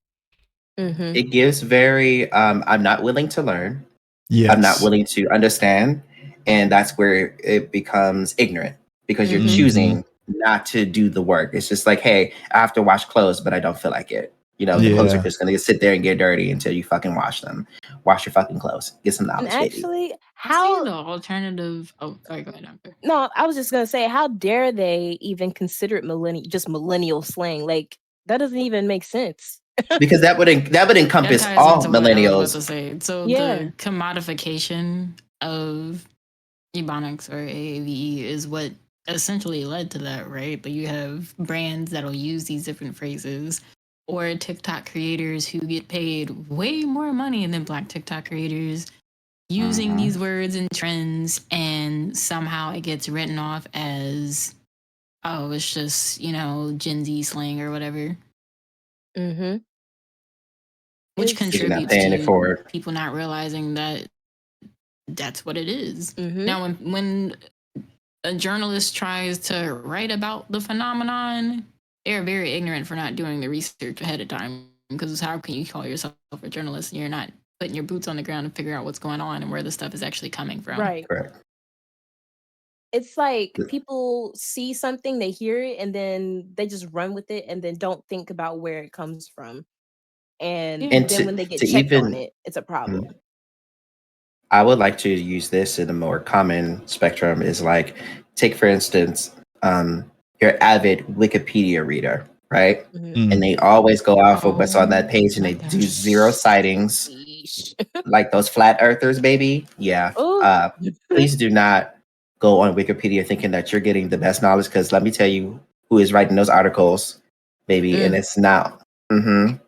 Speaker 1: Mm-hmm.
Speaker 6: It gives very, I'm not willing to learn.
Speaker 2: Yes.
Speaker 6: I'm not willing to understand. And that's where it becomes ignorant because you're choosing not to do the work. It's just like, hey, I have to wash clothes, but I don't feel like it. You know, the clothes are
Speaker 2: Yeah.
Speaker 6: just gonna sit there and get dirty until you fucking wash them. Wash your fucking clothes. Get some
Speaker 1: And
Speaker 6: knowledge, baby.
Speaker 1: actually,
Speaker 5: See
Speaker 1: how
Speaker 5: the alternative. Oh, sorry, go ahead, Amber.
Speaker 1: no, I was just gonna say, how dare they even consider it millennial slang? Like that doesn't even make sense.
Speaker 6: Because that would
Speaker 5: That
Speaker 6: encompass
Speaker 5: ties
Speaker 6: all
Speaker 5: into what I was about to
Speaker 6: millennials.
Speaker 5: say. So
Speaker 1: Yeah.
Speaker 5: the commodification of Ebonics or AAVE is what essentially led to that, right? But you have brands that'll use these different phrases, or TikTok creators who get paid way more money than Black TikTok creators using these words and trends, and somehow it gets written off as, oh, it's just, Gen Z slang or whatever,
Speaker 1: Mm-hmm.
Speaker 5: which
Speaker 1: It's-
Speaker 6: You're not
Speaker 5: contributes
Speaker 6: paying it
Speaker 5: to
Speaker 6: forward.
Speaker 5: people not realizing that that's what it is.
Speaker 1: Mhm.
Speaker 5: Now, when a journalist tries to write about the phenomenon, they're very ignorant for not doing the research ahead of time. Because how can you call yourself a journalist and you're not putting your boots on the ground and figure out what's going on and where the stuff is actually coming from?
Speaker 1: Right.
Speaker 6: Correct.
Speaker 1: It's like people see something, they hear it, and then they just run with it and then don't think about where it comes from. And
Speaker 5: And
Speaker 1: then when they get
Speaker 6: to
Speaker 1: checked on
Speaker 6: even-
Speaker 1: it, it's a problem.
Speaker 6: I would like to use this in a more common spectrum is like, take for instance, your avid Wikipedia reader, right?
Speaker 1: Mhm.
Speaker 6: And they always go off of what's on that
Speaker 5: Oh
Speaker 6: page and
Speaker 5: my
Speaker 6: they do
Speaker 5: gosh.
Speaker 6: 0 sightings,
Speaker 1: Yeesh.
Speaker 6: like those flat earthers, baby. Yeah.
Speaker 1: Ooh.
Speaker 6: Please do not go on Wikipedia thinking that you're getting the best knowledge, because let me tell you who is writing those articles, baby, and it's not.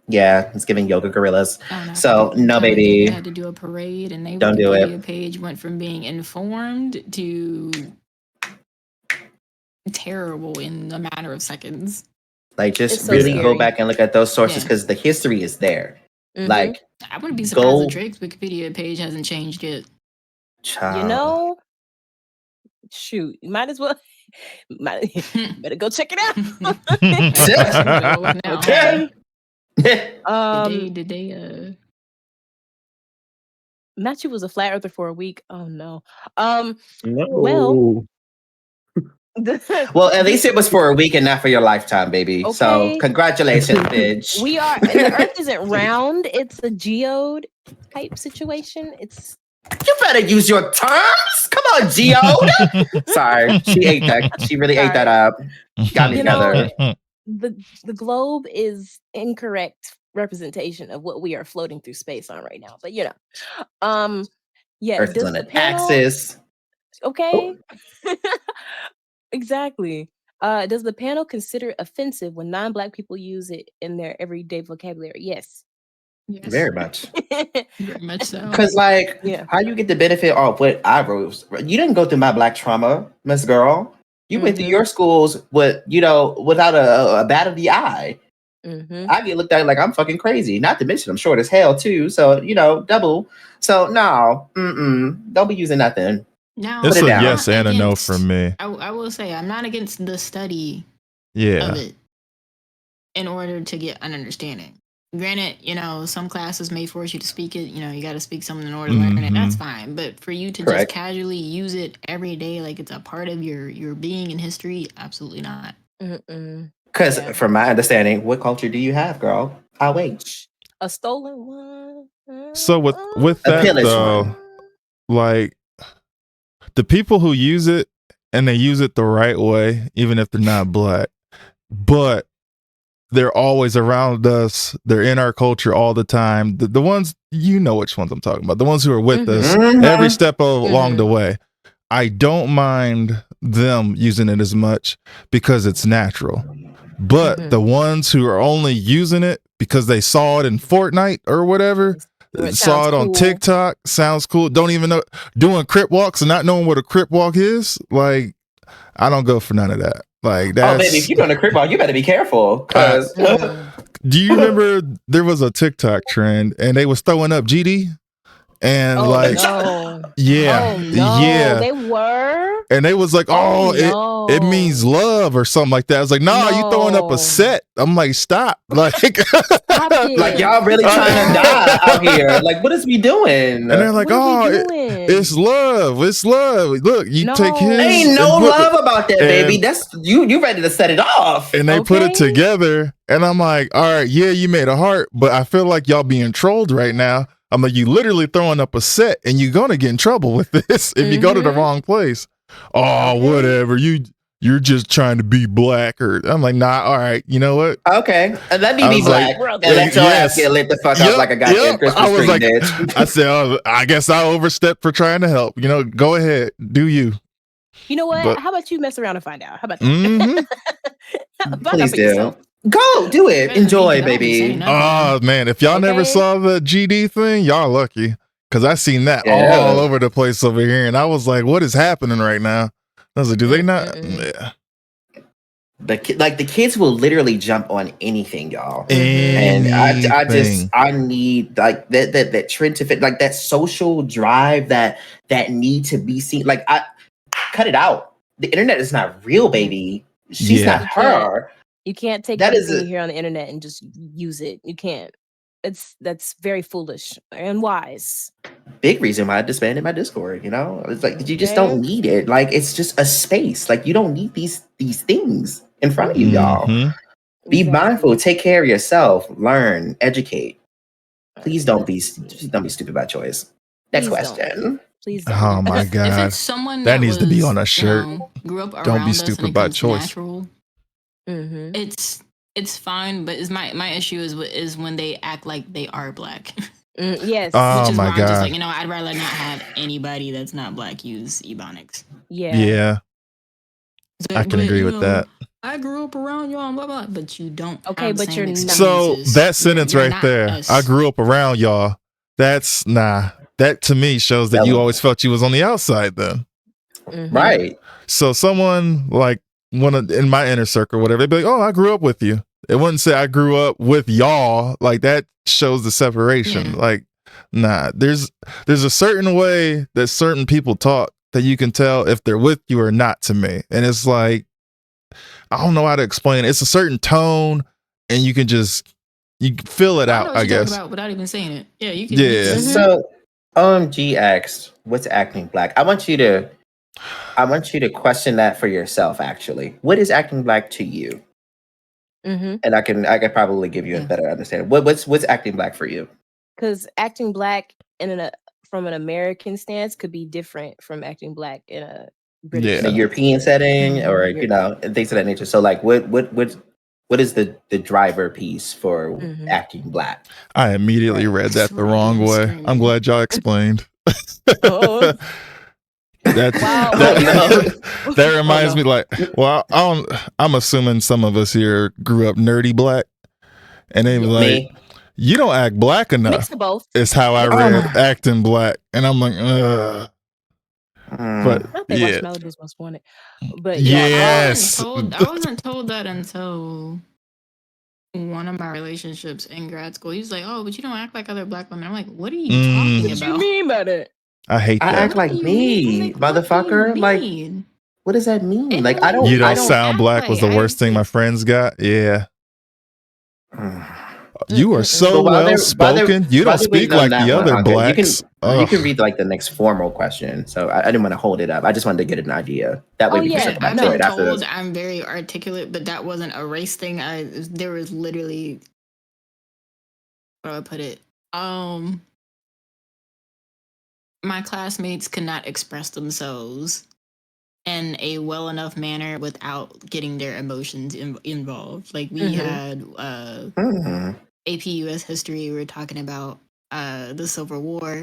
Speaker 6: Yeah, it's giving yoga gorillas.
Speaker 5: Oh, no.
Speaker 6: So no,
Speaker 5: They
Speaker 6: baby,
Speaker 5: had to do a parade, and they
Speaker 6: Don't do it.
Speaker 5: Wikipedia page went from being informed to terrible in a matter of seconds.
Speaker 6: like just
Speaker 1: It's so
Speaker 6: really
Speaker 1: scary.
Speaker 6: go back and look at those sources,
Speaker 5: Yeah.
Speaker 6: because the history is there.
Speaker 1: Mhm.
Speaker 6: Like,
Speaker 5: I wouldn't be surprised
Speaker 6: Go-
Speaker 5: if Drake's Wikipedia page hasn't changed yet.
Speaker 6: child.
Speaker 1: You know, shoot, you might as well better go check it out.
Speaker 6: Okay.
Speaker 5: Did they
Speaker 1: Matthew was a flat earther for a week. Oh no.
Speaker 3: No.
Speaker 1: Well-
Speaker 6: Well, at least it was for a week and not for your lifetime, baby. So
Speaker 1: Okay.
Speaker 6: congratulations, bitch.
Speaker 1: we are, and the Earth isn't round; it's a geode type situation. It's
Speaker 6: You better use your terms. Come on, Geode. Sorry, she ate that. She really ate that up. Got me
Speaker 1: You know,
Speaker 6: together.
Speaker 1: the globe is incorrect representation of what we are floating through space on right now. But yeah,
Speaker 6: Earth is
Speaker 1: does
Speaker 6: on
Speaker 1: the
Speaker 6: an
Speaker 1: panel
Speaker 6: axis.
Speaker 1: okay? Exactly. Does the panel consider it offensive when non-Black people use it in their everyday vocabulary? Yes.
Speaker 5: Yes,
Speaker 6: Very much.
Speaker 5: very much so.
Speaker 6: Because, like,
Speaker 1: Yeah.
Speaker 6: how you get the benefit of what I wrote? You didn't go through my Black trauma, Miss Girl. You went through
Speaker 1: Mhm.
Speaker 6: your schools with, without a bat of the eye.
Speaker 1: Mm-hmm.
Speaker 6: I get looked at like I'm fucking crazy. Not to mention I'm short as hell too. So double. So no, don't be using nothing.
Speaker 5: Now,
Speaker 2: It's
Speaker 6: Put it
Speaker 2: a
Speaker 6: down.
Speaker 2: yes and a no
Speaker 5: against-
Speaker 2: from me.
Speaker 5: I will say I'm not against the study
Speaker 2: Yeah.
Speaker 5: of it in order to get an understanding. Granted, some classes may force you to speak it. You got to speak something in order to learn it. That's fine. But for you to
Speaker 6: Correct.
Speaker 5: just casually use it every day, like it's a part of your being in history, absolutely not.
Speaker 1: Mm-mm.
Speaker 6: Because
Speaker 1: Yeah.
Speaker 6: from my understanding, what culture do you have, girl? I'll wait.
Speaker 1: A stolen one.
Speaker 2: So with
Speaker 6: A
Speaker 2: that
Speaker 6: pillaged
Speaker 2: though,
Speaker 6: one.
Speaker 2: like the people who use it and they use it the right way, even if they're not Black, but they're always around us. They're in our culture all the time. The ones, which ones I'm talking about. The ones who are with us every step along the way. I don't mind them using it as much because it's natural. But the ones who are only using it because they saw it in Fortnite or whatever,
Speaker 1: Or it
Speaker 2: saw
Speaker 1: sounds
Speaker 2: it on
Speaker 1: cool.
Speaker 2: TikTok, sounds cool, don't even know, doing crip walks and not knowing what a crip walk is, like, I don't go for none of that. Like, that's,
Speaker 6: Oh, baby, if you're doing a crib walk, you better be careful. Because
Speaker 2: do you remember there was a TikTok trend and they was throwing up GD? And
Speaker 1: Oh,
Speaker 2: like,
Speaker 1: no.
Speaker 2: yeah,
Speaker 1: Oh, no.
Speaker 2: yeah.
Speaker 1: They were?
Speaker 2: and they was like, oh,
Speaker 1: no.
Speaker 2: it means love or something like that. I was like, nah, you throwing up
Speaker 1: No.
Speaker 2: a set. I'm like, stop. Like,
Speaker 1: Stop it.
Speaker 6: Like y'all really trying to die out here. Like, what is we doing?
Speaker 2: and they're like,
Speaker 1: What is
Speaker 2: oh,
Speaker 1: we doing?
Speaker 2: it's love. It's love. Look, you take
Speaker 1: No.
Speaker 2: his.
Speaker 6: Ain't no
Speaker 2: and put-
Speaker 6: love about that, baby.
Speaker 2: and-
Speaker 6: That's you ready to set it off.
Speaker 2: And they put it
Speaker 1: Okay.
Speaker 2: together, and I'm like, all right, yeah, you made a heart, but I feel like y'all being trolled right now. I'm like, you literally throwing up a set, and you're gonna get in trouble with this if you go to the
Speaker 1: Mhm.
Speaker 2: wrong place. Oh,
Speaker 1: Okay.
Speaker 2: whatever. You're just trying to be black, or I'm like, nah. All right, you know what?
Speaker 6: Okay. And let me
Speaker 2: I
Speaker 6: be
Speaker 2: was
Speaker 6: black.
Speaker 1: like,
Speaker 6: and let your
Speaker 2: yes.
Speaker 6: ass get lit the fuck up like a goddamn
Speaker 2: Yep.
Speaker 6: Christmas
Speaker 2: I was
Speaker 6: tree,
Speaker 2: like,
Speaker 6: bitch.
Speaker 2: I said, oh, I guess I overstepped for trying to help. You know, go ahead, do you?
Speaker 1: You know what?
Speaker 2: But-
Speaker 1: How about you mess around and find out? How about that?
Speaker 2: Mhm.
Speaker 1: Find out
Speaker 6: Please
Speaker 1: for
Speaker 6: do.
Speaker 1: yourself.
Speaker 6: Go do it.
Speaker 5: Better
Speaker 6: Enjoy,
Speaker 5: make it, I don't be saying
Speaker 6: baby.
Speaker 5: nothing.
Speaker 2: Oh man, if y'all never
Speaker 1: Okay.
Speaker 2: saw the GD thing, y'all lucky. Cause I seen that
Speaker 6: Yeah.
Speaker 2: all over the place over here, and I was like, "What is happening right now?" I was like, "Do they not?"
Speaker 1: Mm-mm.
Speaker 2: Yeah.
Speaker 6: The kids will literally jump on anything, y'all.
Speaker 1: Mhm.
Speaker 6: And
Speaker 2: Anything.
Speaker 6: I need like that trend to fit, like that social drive, that need to be seen. Like, I cut it out. The internet is not real, baby. She's
Speaker 2: Yeah.
Speaker 6: not her.
Speaker 1: You can't take
Speaker 6: That is
Speaker 1: everything
Speaker 6: a-
Speaker 1: you hear on the internet and just use it. You can't. That's very foolish and wise.
Speaker 6: Big reason why I disbanded my Discord. You know, it's like you just
Speaker 1: Okay.
Speaker 6: don't need it. Like, it's just a space. Like, you don't need these things in front of you, y'all.
Speaker 2: Mhm.
Speaker 6: Be
Speaker 1: Exactly.
Speaker 6: mindful. Take care of yourself. Learn. Educate. Please don't be stupid by choice. Next
Speaker 1: Please don't.
Speaker 6: question.
Speaker 1: Please don't.
Speaker 2: Oh my
Speaker 5: If
Speaker 2: god,
Speaker 5: it's someone
Speaker 2: that needs to be
Speaker 5: was,
Speaker 2: on a shirt.
Speaker 5: Grew up
Speaker 2: Don't
Speaker 5: around
Speaker 2: be
Speaker 5: us
Speaker 2: stupid
Speaker 5: and it
Speaker 2: by
Speaker 5: comes
Speaker 2: choice.
Speaker 5: Natural,
Speaker 1: Mm-hmm.
Speaker 5: it's fine, but is my issue is when they act like they are black.
Speaker 1: Yes.
Speaker 2: Oh
Speaker 5: Which is
Speaker 2: my
Speaker 5: where I'm just
Speaker 2: god.
Speaker 5: like, I'd rather not have anybody that's not black use Ebonics.
Speaker 1: yeah.
Speaker 2: Yeah,
Speaker 5: It's
Speaker 2: I
Speaker 5: like,
Speaker 2: can
Speaker 5: but,
Speaker 2: agree with that.
Speaker 5: I grew up around y'all and blah blah, but you don't.
Speaker 1: Okay,
Speaker 5: have the
Speaker 1: but
Speaker 5: same
Speaker 1: you're not.
Speaker 2: So
Speaker 5: experiences.
Speaker 2: that sentence
Speaker 5: You're
Speaker 2: right
Speaker 5: not
Speaker 2: there,
Speaker 5: us.
Speaker 2: I grew up around y'all. That's nah. That to me shows that you always felt you was on the outside then.
Speaker 1: Mhm.
Speaker 6: Right.
Speaker 2: So someone like in my inner circle, whatever, they'd be like, "Oh, I grew up with you." It wouldn't say I grew up with y'all. Like that shows the separation.
Speaker 5: Yeah.
Speaker 2: Like, nah, there's a certain way that certain people talk that you can tell if they're with you or not to me. And it's like, I don't know how to explain it. It's a certain tone, and you can feel it
Speaker 5: I know
Speaker 2: out,
Speaker 5: what
Speaker 2: I
Speaker 5: you're
Speaker 2: guess.
Speaker 5: talking about without even saying it. Yeah, you can.
Speaker 2: Yeah.
Speaker 1: Mhm.
Speaker 6: So, OMG asked, "What's acting black?" I want you to question that for yourself. Actually, what is acting black to you?
Speaker 1: Mm-hmm.
Speaker 6: And I can probably give you a better understanding. What's acting black for you?
Speaker 1: Because acting black from an American stance could be different from acting black in a British
Speaker 2: Yeah.
Speaker 6: In a
Speaker 1: stance.
Speaker 6: European setting, or
Speaker 1: Europe.
Speaker 6: and things of that nature. So, like, what is the driver piece for
Speaker 1: Mhm.
Speaker 6: acting black?
Speaker 2: I immediately
Speaker 1: Right.
Speaker 2: read that the
Speaker 5: Right,
Speaker 2: wrong way.
Speaker 5: screaming.
Speaker 2: I'm glad y'all explained.
Speaker 1: Oh.
Speaker 2: That
Speaker 1: Wow.
Speaker 2: that reminds
Speaker 1: Oh, no.
Speaker 2: me, like, well, I'm assuming some of us here grew up nerdy black, and they were like,
Speaker 6: Me?
Speaker 2: "You don't act black
Speaker 1: Mix
Speaker 2: enough."
Speaker 1: of both.
Speaker 2: Is how I read acting black, and I'm like, ugh. But
Speaker 1: I think
Speaker 2: yeah,
Speaker 1: Marshmallow just most wanted. But yeah.
Speaker 2: yes,
Speaker 5: I wasn't told that until one of my relationships in grad school. He was like, "Oh, but you don't act like other black women." I'm like, "What are you talking
Speaker 1: What you
Speaker 5: about?"
Speaker 1: mean by that?
Speaker 2: I hate
Speaker 6: I
Speaker 2: that.
Speaker 6: act like
Speaker 5: What do you
Speaker 6: me,
Speaker 5: mean? Like, what do you
Speaker 6: motherfucker. Like,
Speaker 5: mean?
Speaker 6: what does that mean?
Speaker 5: And
Speaker 6: Like,
Speaker 5: like,
Speaker 6: I don't.
Speaker 2: You
Speaker 6: I
Speaker 2: don't sound
Speaker 5: act
Speaker 2: black was the
Speaker 5: like-
Speaker 2: worst thing my friends got. Yeah, you are
Speaker 1: Mm-mm-mm.
Speaker 2: so
Speaker 6: But while
Speaker 2: well
Speaker 6: they're-
Speaker 2: spoken. You
Speaker 6: while
Speaker 2: don't
Speaker 6: they're
Speaker 2: speak
Speaker 6: waiting on
Speaker 2: like
Speaker 6: that
Speaker 2: the
Speaker 6: one,
Speaker 2: other
Speaker 6: Anka,
Speaker 2: blacks.
Speaker 6: You
Speaker 2: Ugh.
Speaker 6: can read like the next formal question. So I didn't want to hold it up. I just wanted to get an idea. That way
Speaker 1: Oh,
Speaker 6: we can
Speaker 1: yeah.
Speaker 6: circle back
Speaker 5: I've
Speaker 6: to
Speaker 5: been
Speaker 6: it after
Speaker 5: told
Speaker 6: this.
Speaker 5: I'm very articulate, but that wasn't a race thing. There was literally, how do I put it? My classmates could not express themselves in a well enough manner without getting their emotions involved. Like we had AP US history. We were talking about the Civil War.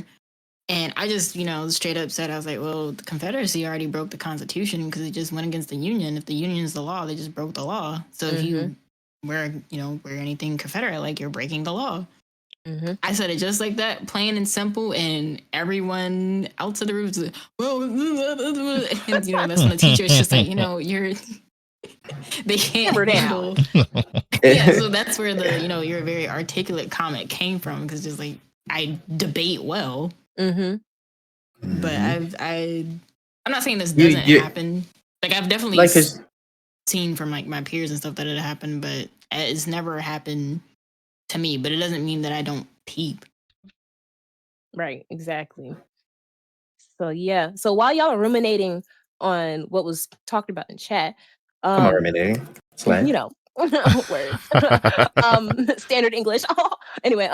Speaker 5: And I just, straight up said, I was like, well, the Confederacy already broke the Constitution because it just went against the Union. If the Union's the law, they just broke the law. So if you wear anything Confederate, like you're breaking the law. I said it just like that, plain and simple, and everyone else in the room was like, well, and, that's when the teacher is just like, they can't handle. Yeah, so that's where the, your very articulate comment came from, because just like, I debate well. But I I'm not saying this
Speaker 6: You-
Speaker 5: doesn't
Speaker 6: you-
Speaker 5: happen. Like I've definitely
Speaker 6: Like, 'cause
Speaker 5: seen from like my peers and stuff that it happened, but it's never happened to me. But it doesn't mean that I don't peep.
Speaker 1: Right, exactly. So yeah. So while y'all are ruminating on what was talked about in chat,
Speaker 6: come on, ruminating. Slay.
Speaker 1: you know, words, standard English. Anyway,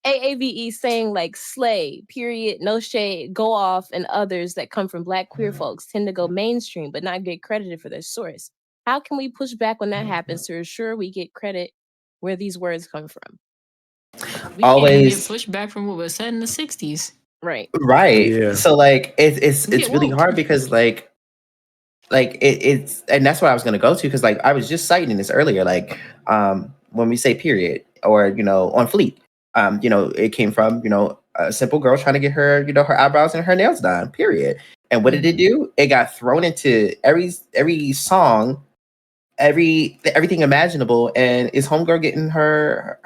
Speaker 1: AAVE saying like slay, period, no shade, go off, and others that come from Black queer folks tend to go mainstream but not get credited for their source. How can we push back when that happens to ensure we get credit where these words come from?
Speaker 5: We
Speaker 6: Always-
Speaker 5: can't get pushback from what was said in the 60s.
Speaker 1: Right.
Speaker 6: Right.
Speaker 3: Yeah.
Speaker 6: So like it's
Speaker 5: Get
Speaker 6: really
Speaker 5: woke.
Speaker 6: hard because it's and that's what I was gonna go to because like I was just citing this earlier, like when we say period or on fleek, it came from a simple girl trying to get her her eyebrows and her nails done, period. And what did it do? It got thrown into every song, everything imaginable, and is homegirl getting her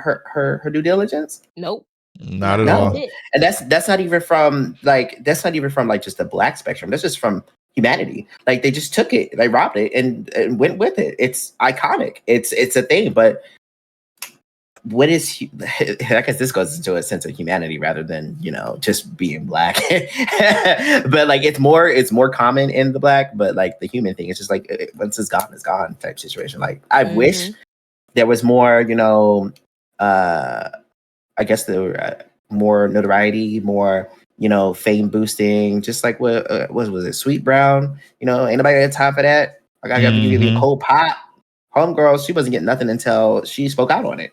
Speaker 6: due diligence?
Speaker 1: Nope.
Speaker 2: Not at
Speaker 6: No.
Speaker 2: all.
Speaker 6: And that's not even from like just the Black spectrum. That's just from humanity. Like they just took it, they robbed it, and went with it. It's iconic. It's a thing. But what is? I guess this goes into a sense of humanity rather than just being Black. But like it's more common in the Black. But like the human thing, it's just like once it's gone type situation. Like I wish there was more. I guess there were more notoriety, more fame boosting, just like what was it, Sweet Brown? Ain't nobody had time for that. Like I got to give you a cold pop. Homegirl, she wasn't getting nothing until she spoke out on it,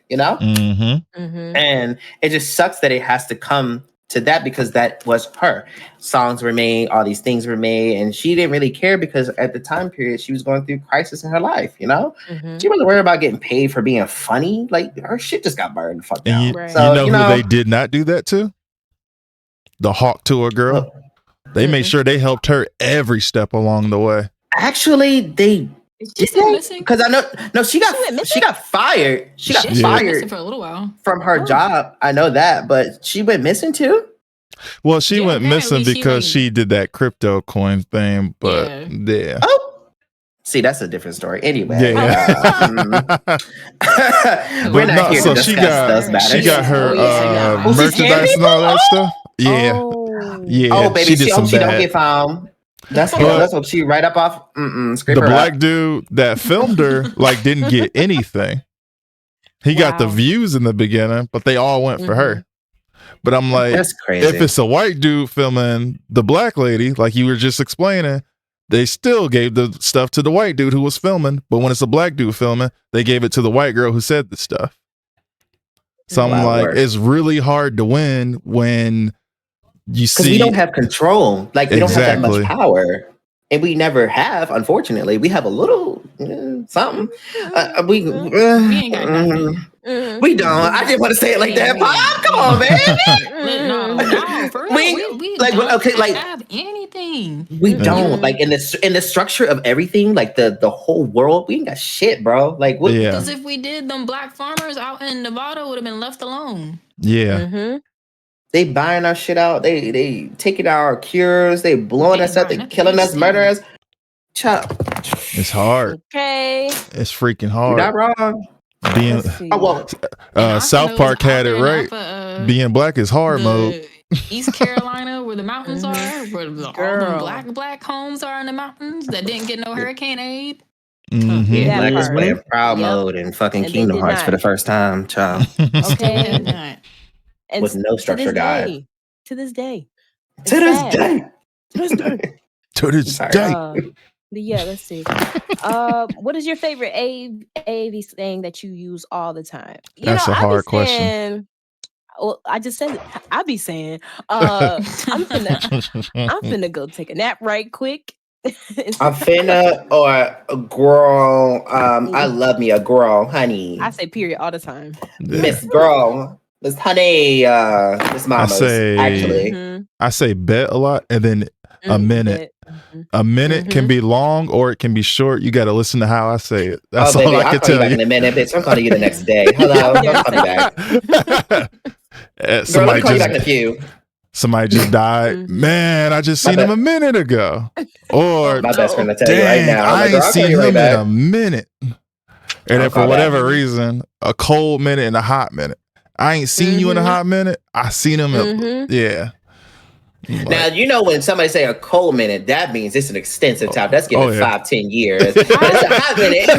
Speaker 6: And it just sucks that it has to come to that because that was her. Songs were made, all these things were made, and she didn't really care because at the time period she was going through crisis in her life. She wasn't worried about getting paid for being funny. Like her shit just got burned the fuck down.
Speaker 2: And
Speaker 1: Right.
Speaker 6: So,
Speaker 2: who they did not do that to? The Hawk Tour girl. They made sure they helped her every step along the way.
Speaker 6: Actually, they
Speaker 5: Is she still missing?
Speaker 6: because I know she got fired. She got
Speaker 5: She's been
Speaker 6: fired
Speaker 5: missing for a little while.
Speaker 6: from her job. I know that, but she went missing too.
Speaker 2: Well, she
Speaker 5: Yeah,
Speaker 2: went missing
Speaker 5: apparently
Speaker 2: because she did that crypto coin thing, but yeah.
Speaker 6: Oh, see, that's a different story. Anyway,
Speaker 2: But
Speaker 6: we're not here
Speaker 2: so
Speaker 6: to
Speaker 2: she
Speaker 6: discuss those matters.
Speaker 2: got her
Speaker 6: Oh, she's
Speaker 2: merchandise and all that stuff. Yeah,
Speaker 1: Oh.
Speaker 2: yeah.
Speaker 6: Oh, baby,
Speaker 2: she did
Speaker 6: she
Speaker 2: some
Speaker 6: hope she don't
Speaker 2: bad.
Speaker 6: get found. That's
Speaker 2: But-
Speaker 6: let's hope she right up off. Scrape
Speaker 2: The
Speaker 6: her
Speaker 2: black
Speaker 6: up.
Speaker 2: dude that filmed her didn't get anything. He got the
Speaker 1: Wow.
Speaker 2: views in the beginning, but they all went for her. But I'm like,
Speaker 6: That's crazy.
Speaker 2: if it's a white dude filming the black lady, like you were just explaining, they still gave the stuff to the white dude who was filming. But when it's a black dude filming, they gave it to the white girl who said the stuff. So I'm
Speaker 6: Wow,
Speaker 2: like,
Speaker 6: Lord.
Speaker 2: it's really hard to win when you
Speaker 6: Because
Speaker 2: see.
Speaker 6: we don't have control. Like we don't have that
Speaker 2: Exactly.
Speaker 6: much power, and we never have. Unfortunately, we have a little something. We
Speaker 5: ain't got nothing.
Speaker 6: we don't. I didn't want to say it like that. Pop, come on, man.
Speaker 5: No, for real. We
Speaker 6: like,
Speaker 5: don't
Speaker 6: okay, like-
Speaker 5: have anything.
Speaker 6: We don't like in the structure of everything, like the whole world. We ain't got shit, bro. Like what?
Speaker 2: Yeah.
Speaker 5: Because if we did, them black farmers out in Nevada would have been left alone.
Speaker 2: Yeah.
Speaker 6: They buying our shit out. They taking our cures. They blowing
Speaker 5: They
Speaker 6: us up. They
Speaker 5: buying
Speaker 6: killing us,
Speaker 5: everything.
Speaker 6: murdering us. Chop.
Speaker 2: It's hard.
Speaker 1: Okay.
Speaker 2: It's freaking
Speaker 6: You're
Speaker 2: hard.
Speaker 6: not wrong.
Speaker 2: Being
Speaker 1: Let's see.
Speaker 6: Oh well.
Speaker 5: And
Speaker 2: South
Speaker 5: Aqua
Speaker 2: Park
Speaker 5: knows
Speaker 2: had it
Speaker 5: Aqua
Speaker 2: right.
Speaker 5: and Alpha,
Speaker 2: Being black is hard
Speaker 5: the
Speaker 2: mode.
Speaker 5: East Carolina, where the mountains are, where all them
Speaker 1: Girl.
Speaker 5: black homes are in the mountains that didn't get no hurricane aid.
Speaker 2: Mhm.
Speaker 6: Yeah,
Speaker 1: That
Speaker 6: Black is
Speaker 1: part.
Speaker 6: playing proud
Speaker 1: Yep.
Speaker 6: mode in fucking
Speaker 1: And they
Speaker 6: Kingdom
Speaker 1: did
Speaker 6: Hearts
Speaker 1: not.
Speaker 6: for the first time, child.
Speaker 1: Okay.
Speaker 5: Not.
Speaker 1: And
Speaker 6: With no structure guide.
Speaker 1: To this day.
Speaker 6: To
Speaker 1: It's
Speaker 6: this
Speaker 1: sad.
Speaker 6: day.
Speaker 1: To this day.
Speaker 2: To this
Speaker 6: Sorry.
Speaker 2: day.
Speaker 1: But yeah, let's see. What is your favorite AAV thing that you use all the time?
Speaker 2: That's a
Speaker 1: I be
Speaker 2: hard question.
Speaker 1: saying- Well, I just said it. I be saying, I'm finna go take a nap right quick.
Speaker 6: I'm finna or a girl. I love me a girl, honey.
Speaker 1: I say period all the time.
Speaker 6: Miss Girl. Miss Honey, Miss Mamas.
Speaker 2: say-
Speaker 6: Actually.
Speaker 1: Mhm.
Speaker 2: I say bet a lot and then a minute.
Speaker 1: Mhm.
Speaker 2: A minute can be long or it can be short. You got to listen to how I say it. That's
Speaker 6: Oh,
Speaker 2: all
Speaker 6: baby,
Speaker 2: I
Speaker 6: I'll
Speaker 2: can
Speaker 6: call you
Speaker 2: tell
Speaker 6: back
Speaker 2: you.
Speaker 6: in a minute, bitch. I'm calling you the next day. Hello, don't call me back. Girl, let
Speaker 2: Somebody
Speaker 6: me call you back in a
Speaker 2: just
Speaker 6: few.
Speaker 2: Somebody just died. Man, I just seen him a minute ago. Or
Speaker 6: My best friend, I tell you right
Speaker 2: dang,
Speaker 6: now. I'm
Speaker 2: I
Speaker 6: like,
Speaker 2: ain't
Speaker 6: girl, I'll call
Speaker 2: seen
Speaker 6: you right
Speaker 2: him in a
Speaker 6: back.
Speaker 2: minute. And then
Speaker 6: I'll
Speaker 2: for
Speaker 6: call back.
Speaker 2: whatever reason, a cold minute and a hot minute. I ain't seen you in a hot minute. I seen him. Yeah.
Speaker 6: Now, you know, when somebody say a cold minute, that means it's an extensive time. That's giving 5-10 years. But it's a hot minute. It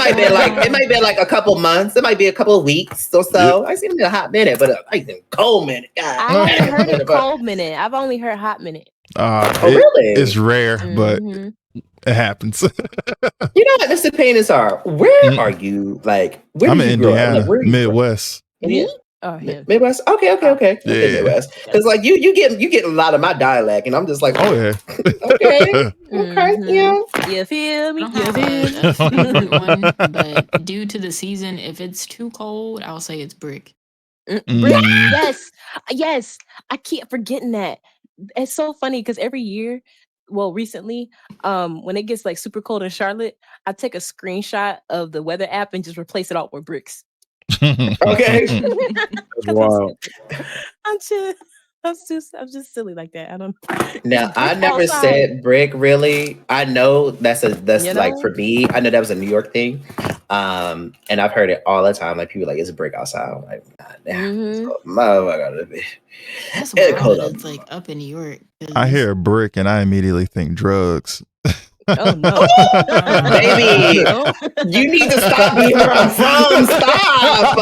Speaker 6: might be like a couple months. It might be a couple of weeks or so. I seen it in a hot minute, but a cold minute. God,
Speaker 1: I haven't heard a cold minute. I've only heard hot minute.
Speaker 6: Really?
Speaker 2: It's rare, but it happens.
Speaker 6: You know what, Mr. Painus are? Where are you? Like, where
Speaker 2: I'm
Speaker 6: did
Speaker 2: in
Speaker 6: you grow
Speaker 2: Indiana,
Speaker 6: up? Like,
Speaker 2: Midwest.
Speaker 6: Indiana?
Speaker 1: Oh, him.
Speaker 6: Midwest. Okay.
Speaker 2: Yeah.
Speaker 6: Midwest. Because like you get a lot of my dialect, and I'm just like,
Speaker 2: oh yeah.
Speaker 6: okay, yeah.
Speaker 1: You feel me?
Speaker 5: I don't have a favorite one, but due to the season, if it's too cold, I'll say it's brick.
Speaker 1: Yes. I keep forgetting that. It's so funny because every year, well, recently, when it gets like super cold in Charlotte, I take a screenshot of the weather app and just replace it all with bricks.
Speaker 6: Okay.
Speaker 3: That's wild.
Speaker 1: I'm just silly like that. I don't.
Speaker 6: Now I never said brick. Really, I know that's like for me. I know that was a New York thing, and I've heard it all the time. Like people are like, it's a brick outside. I'm like,
Speaker 5: That's wild. It's like up in New York.
Speaker 2: I hear a brick and I immediately think drugs.
Speaker 1: Oh no,
Speaker 6: baby! You need to stop being where I'm from. Stop.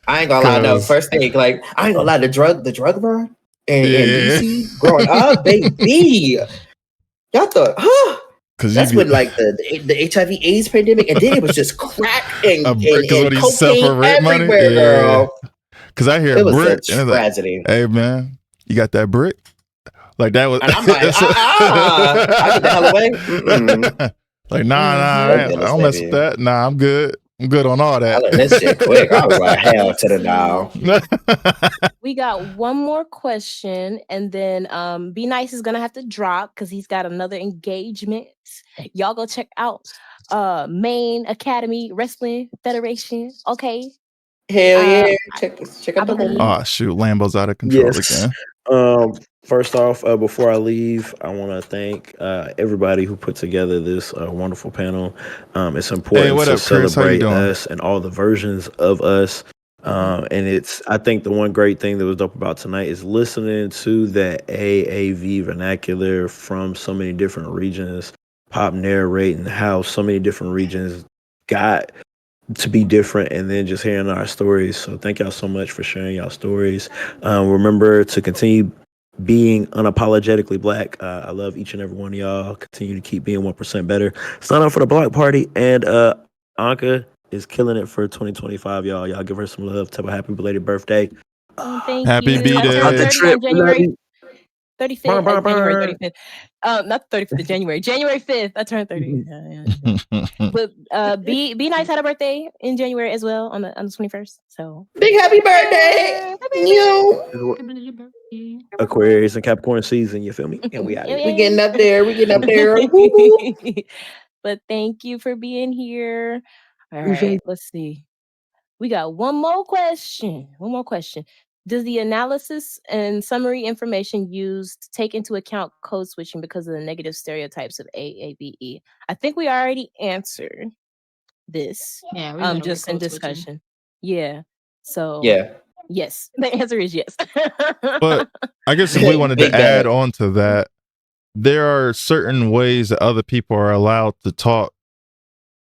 Speaker 6: I ain't gonna lie. No, first thing, like I ain't gonna lie. The drug bro and DC growing up, baby. Y'all thought, that's when like the HIV/AIDS pandemic, and then it was just crack and cocaine everywhere, girl.
Speaker 2: Because I hear
Speaker 6: it was
Speaker 2: brick
Speaker 6: a tragedy.
Speaker 2: Like, hey man, you got that brick? Like that was.
Speaker 6: And I'm like, I get the hell away.
Speaker 2: Like I don't mess with that. Nah, I'm good. I'm good on all that.
Speaker 6: I learned this shit quick. I was like, hell to the now.
Speaker 1: We got one more question, and then Be Nice is gonna have to drop because he's got another engagement. Y'all go check out Maine Academy Wrestling Federation. Okay.
Speaker 6: Hell yeah. Check out the home.
Speaker 2: Oh shoot, Lambo's out of control again.
Speaker 3: First off, before I leave, I want to thank everybody who put together this wonderful panel. It's important to celebrate us and all the versions of us. And I think the one great thing that was dope about tonight is listening to that AAV vernacular from so many different regions, Pop narrating how so many different regions got to be different, and then just hearing our stories. So thank y'all so much for sharing y'all stories. Remember to continue being unapologetically Black. I love each and every one of y'all. Continue to keep being 1% better. Sign up for the block party, and Anka is killing it for 2025, y'all. Y'all give her some love. Tell her happy belated birthday.
Speaker 1: Thank
Speaker 2: happy
Speaker 1: you.
Speaker 2: B-Day.
Speaker 1: January 35th. January 35th. Not the 35th of January. January 5th. I turned 30. But Be Nice had a birthday in January as well on the 21st. So
Speaker 6: big happy birthday!
Speaker 3: Aquarius and Capricorn season. You feel me? And we out.
Speaker 6: We getting up there.
Speaker 1: But thank you for being here. All right. Let's see. We got one more question. Does the analysis and summary information used take into account code switching because of the negative stereotypes of AAVE? I think we already answered this.
Speaker 5: Yeah, we
Speaker 1: just in discussion. Switching. Yeah. So yes, the answer is yes.
Speaker 2: But I guess if we wanted to add on to that, there are certain ways that other people are allowed to talk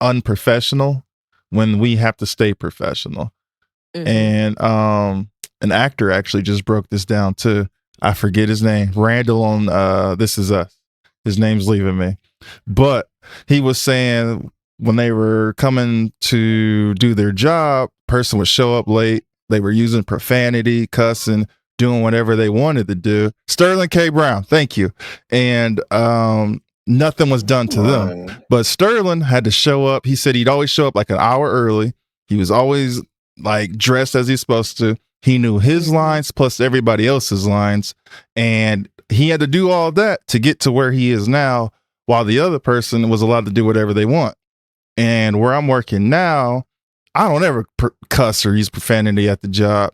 Speaker 2: unprofessional when we have to stay professional. And an actor actually just broke this down too. I forget his name. Randall on This Is Us. His name's leaving me. But he was saying when they were coming to do their job, person would show up late. They were using profanity, cussing, doing whatever they wanted to do. Sterling K. Brown, thank you. And nothing was done to them. But Sterling had to show up. He said he'd always show up like an hour early. He was always like dressed as he's supposed to. He knew his lines plus everybody else's lines. And he had to do all that to get to where he is now, while the other person was allowed to do whatever they want. And where I'm working now, I don't ever cuss or use profanity at the job.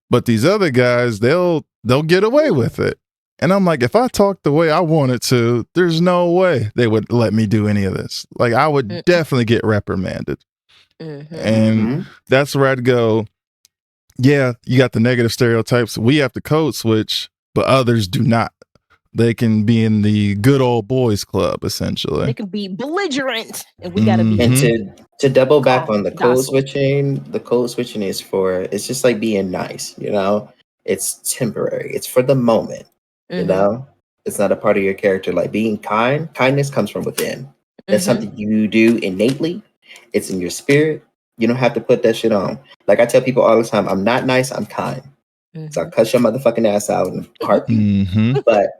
Speaker 2: But these other guys, they'll they'll get away with it. And I'm like, if I talk the way I wanted to, there's no way they would let me do any of this. Like, I would definitely get reprimanded. And that's where I'd go, yeah, you got the negative stereotypes. We have to code switch, but others do not. They can be in the good old boys club, essentially.
Speaker 1: They can be belligerent, and we gotta be.
Speaker 6: And to double back
Speaker 1: calm,
Speaker 6: on the code
Speaker 1: docile.
Speaker 6: switching, the code switching is it's just like being nice, you know? It's temporary. It's for the moment, you know? It's not a part of your character. Like being kind, kindness comes from within. That's something you do innately. It's in your spirit. You don't have to put that shit on. Like I tell people all the time, I'm not nice, I'm kind. So I cuss your motherfucking ass out in a heartbeat. But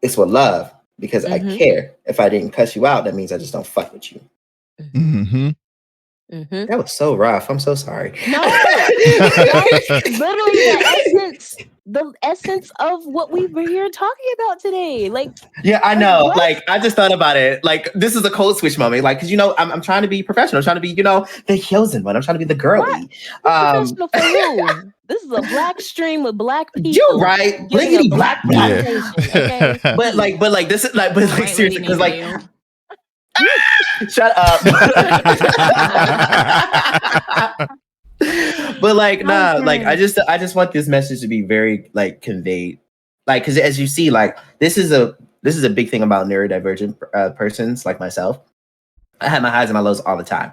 Speaker 6: it's with love because I care. If I didn't cuss you out, that means I just don't fuck with you. That was so rough. I'm so sorry.
Speaker 1: No, that's literally the essence of what we were here talking about today. Like,
Speaker 4: yeah, I know.
Speaker 1: What?
Speaker 4: Like, I just thought about it. Like, this is a code switch moment. Like, because I'm trying to be professional. I'm trying to be, the chosen one. I'm trying to be the girly.
Speaker 1: Professional for who? This is a black stream with black people.
Speaker 4: You're right. Bliggity black.
Speaker 1: Okay?
Speaker 4: But this is like, seriously, because like. Shut up. But like, nah, like I just want this message to be very like conveyed. Like, because as you see, like this is a big thing about neurodivergent persons like myself. I have my highs and my lows all the time.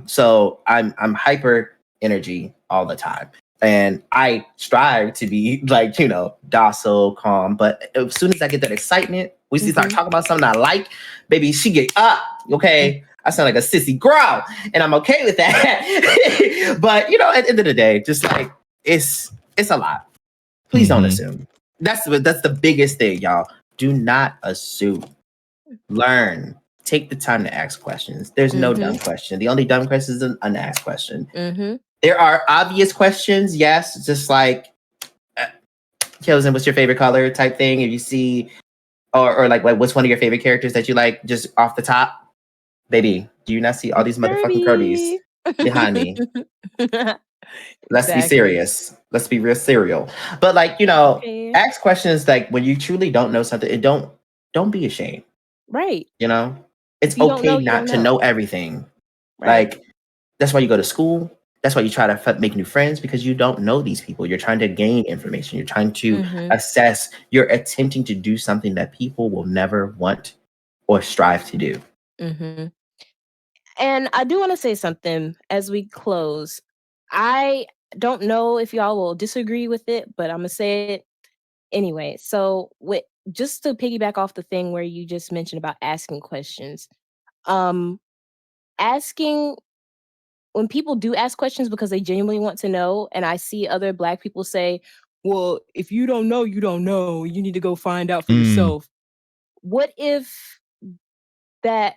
Speaker 4: So I'm hyper energy all the time. And I strive to be like, docile, calm. But as soon as I get that excitement, we start talking about something I like, baby, she get up. Okay. I sound like a sissy girl, and I'm okay with that. But at the end of the day, just like it's a lot. Please don't assume. That's the biggest thing, y'all. Do not assume. Learn. Take the time to ask questions. There's no dumb question. The only dumb question is an unasked question. There are obvious questions, yes, just like chosen, what's your favorite color type thing. If you see, or like what's one of your favorite characters that you like just off the top? Baby, do you not see all these motherfucking curdies behind me? Let's be serious. Let's be real serial. But like, ask questions like when you truly don't know something, and don't be ashamed.
Speaker 1: Right.
Speaker 4: It's okay not to know everything.
Speaker 1: Right.
Speaker 4: Like, that's why you go to school. That's why you try to make new friends, because you don't know these people. You're trying to gain information. You're trying to assess. You're attempting to do something that people will never want or strive to do.
Speaker 1: And I do want to say something as we close. I don't know if y'all will disagree with it, but I'm going to say it anyway. So just to piggyback off the thing where you just mentioned about asking questions, asking when people do ask questions because they genuinely want to know, and I see other Black people say, well, if you don't know, you don't know. You need to go find out for yourself. What if that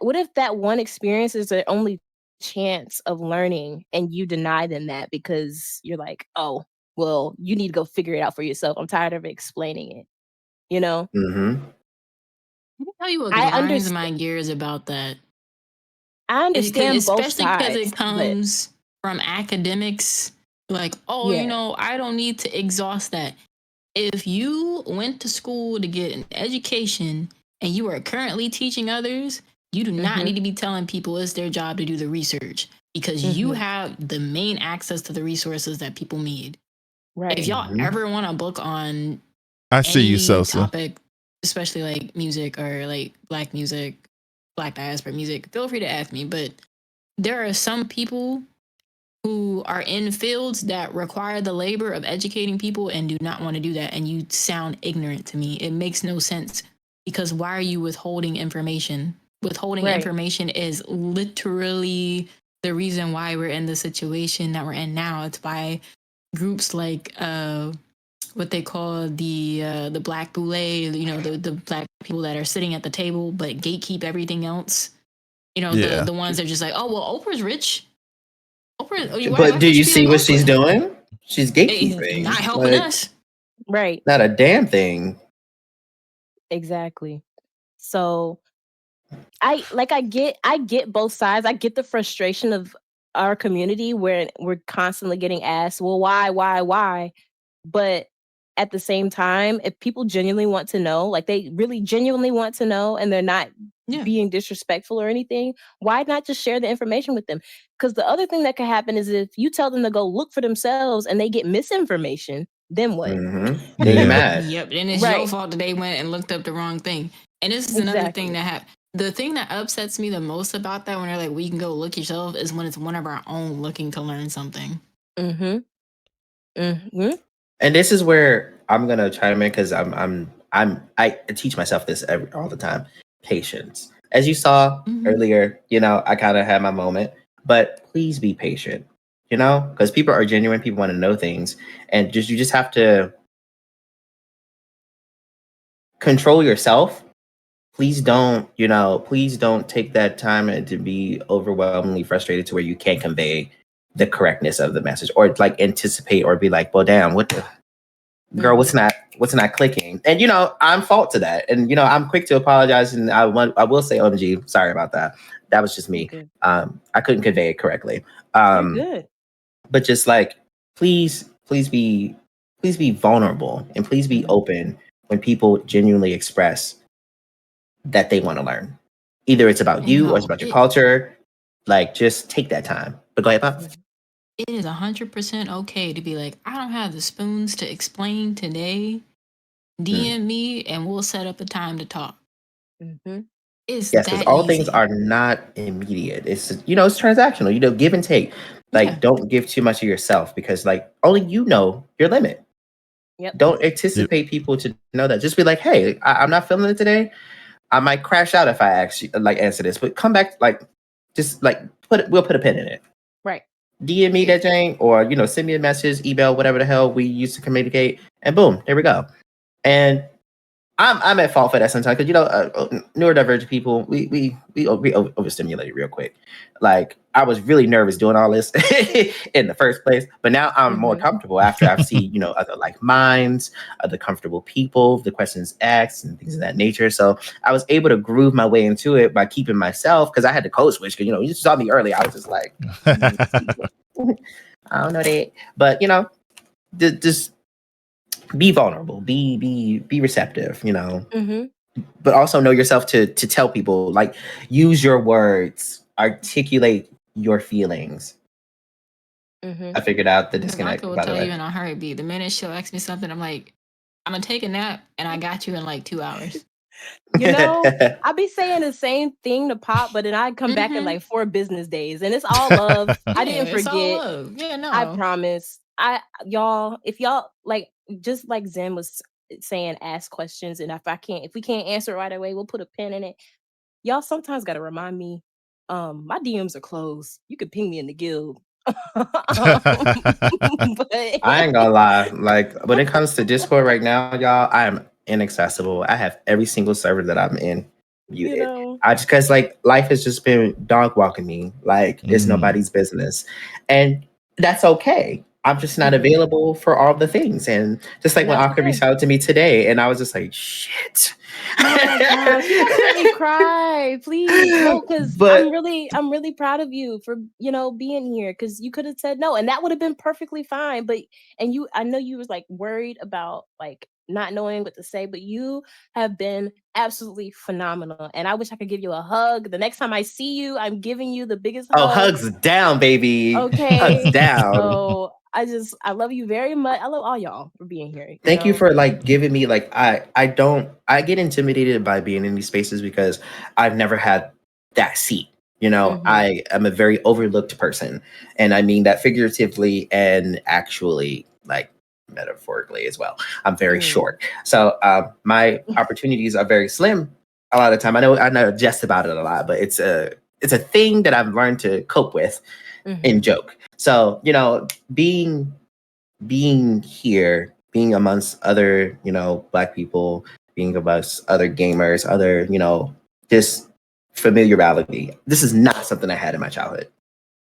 Speaker 1: one experience is their only chance of learning, and you deny them that because you're like, oh, well, you need to go figure it out for yourself. I'm tired of explaining it.
Speaker 5: I can tell you what grinds my gears about that.
Speaker 1: I understand both sides,
Speaker 5: especially because it comes from academics. Like, I don't need to exhaust that. If you went to school to get an education and you are currently teaching others, you do not need to be telling people it's their job to do the research, because you have the main access to the resources that people need. Right. If y'all ever want a book on topic, especially like music or like Black music, Black diaspora music, feel free to ask me. But there are some people who are in fields that require the labor of educating people and do not want to do that. And you sound ignorant to me. It makes no sense, because why are you withholding information? Withholding information is literally the reason why we're in the situation that we're in now. It's why groups like what they call the Black Boule, the Black people that are sitting at the table but gatekeep everything else. The ones that are just like, oh well, Oprah's rich.
Speaker 6: But do you see what she's doing? She's gatekeeping.
Speaker 5: Not helping us.
Speaker 1: Right.
Speaker 6: Not a damn thing.
Speaker 1: Exactly. So I get both sides. I get the frustration of our community where we're constantly getting asked, well, why? But at the same time, if people genuinely want to know, like they really genuinely want to know, and they're not being disrespectful or anything, why not just share the information with them? Because the other thing that could happen is if you tell them to go look for themselves and they get misinformation, then what?
Speaker 6: Then you're mad.
Speaker 5: Yep. Then it's your fault that they went and looked up the wrong thing. And this is another thing that happened. The thing that upsets me the most about that when they're like, we can go look yourself, is when it's one of our own looking to learn something.
Speaker 6: And this is where I'm gonna chime in, because I teach myself this all the time. Patience. As you saw earlier, you know, I kind of had my moment, but please be patient, you know, because people are genuine. People want to know things, and you just have to control yourself. Please don't take that time and to be overwhelmingly frustrated to where you can't convey the correctness of the message, or like anticipate, or be like, well, damn, what the girl, what's not clicking? And, you know, I'm fault to that. And, you know, I'm quick to apologize. And I will say, OMG, sorry about that. That was just me. I couldn't convey it correctly.
Speaker 1: Good.
Speaker 6: But just like, please be vulnerable, and please be open when people genuinely express that they want to learn. Either it's about you or it's about your culture. Like, just take that time. But go ahead, Pop.
Speaker 5: It is 100% okay to be like, I don't have the spoons to explain today. DM me and we'll set up a time to talk. It's
Speaker 6: yes, because all things are not immediate. It's, you know, it's transactional. You know, give and take. Like, don't give too much of yourself, because like only you know your limit. Don't anticipate people to know that. Just be like, hey, I'm not feeling it today. I might crash out if I answer this, but come back, like, just like we'll put a pin in it.
Speaker 1: Right.
Speaker 6: DM me that Jane, or, you know, send me a message, email, whatever the hell we used to communicate, and boom, there we go. And I'm at fault for that sometimes, because, you know, neurodivergent people, we overstimulated real quick. Like, I was really nervous doing all this in the first place, but now I'm more comfortable after I've seen, you know, other like minds, other comfortable people, the questions asked, and things of that nature. So I was able to groove my way into it by keeping myself, because I had to code switch. Because, you know, you saw me earlier, I was just like, I don't know that, but, you know, just be vulnerable, be receptive, you know, but also know yourself to tell people, like, use your words, articulate your feelings. I figured out the disconnect.
Speaker 5: I will tell you in a heartbeat. The minute she'll ask me something, I'm like, I'm gonna take a nap, and I got you in like 2 hours.
Speaker 1: You know, I be saying the same thing to Pop, but then I come back in like 4 business days, and it's all love. I didn't forget. All love. Yeah, no, I promise. If y'all like, just like Zen was saying, ask questions, and if we can't answer it right away, we'll put a pin in it. Y'all sometimes got to remind me, my DMs are closed. You could ping me in the guild.
Speaker 6: I ain't gonna lie. Like, when it comes to Discord right now, y'all, I am inaccessible. I have every single server that I'm in muted. You know? I just, because like life has just been dog walking me. Like, it's nobody's business, and that's okay. I'm just not available for all the things. And just like when Aka reached out to me today, and I was just like, shit.
Speaker 1: Oh my gosh, you gotta let me cry, please. No, because I'm really proud of you for, you know, being here, because you could have said no, and that would have been perfectly fine. But I know you was like worried about like not knowing what to say, but you have been absolutely phenomenal, and I wish I could give you a hug. The next time I see you, I'm giving you the biggest hug.
Speaker 6: Oh, hugs down, baby.
Speaker 1: Okay,
Speaker 6: hugs down.
Speaker 1: So I love you very much. I love all y'all for being here.
Speaker 6: Thank you for like giving me, like, I get intimidated by being in these spaces because I've never had that seat. You know, I am a very overlooked person, and I mean that figuratively and actually, like, metaphorically as well. I'm very short, so my opportunities are very slim a lot of the time. I know just about it a lot, but it's a thing that I've learned to cope with and joke. So, you know, being here, being amongst other, you know, Black people, being amongst other gamers, other, you know, just familiarity. This is not something I had in my childhood.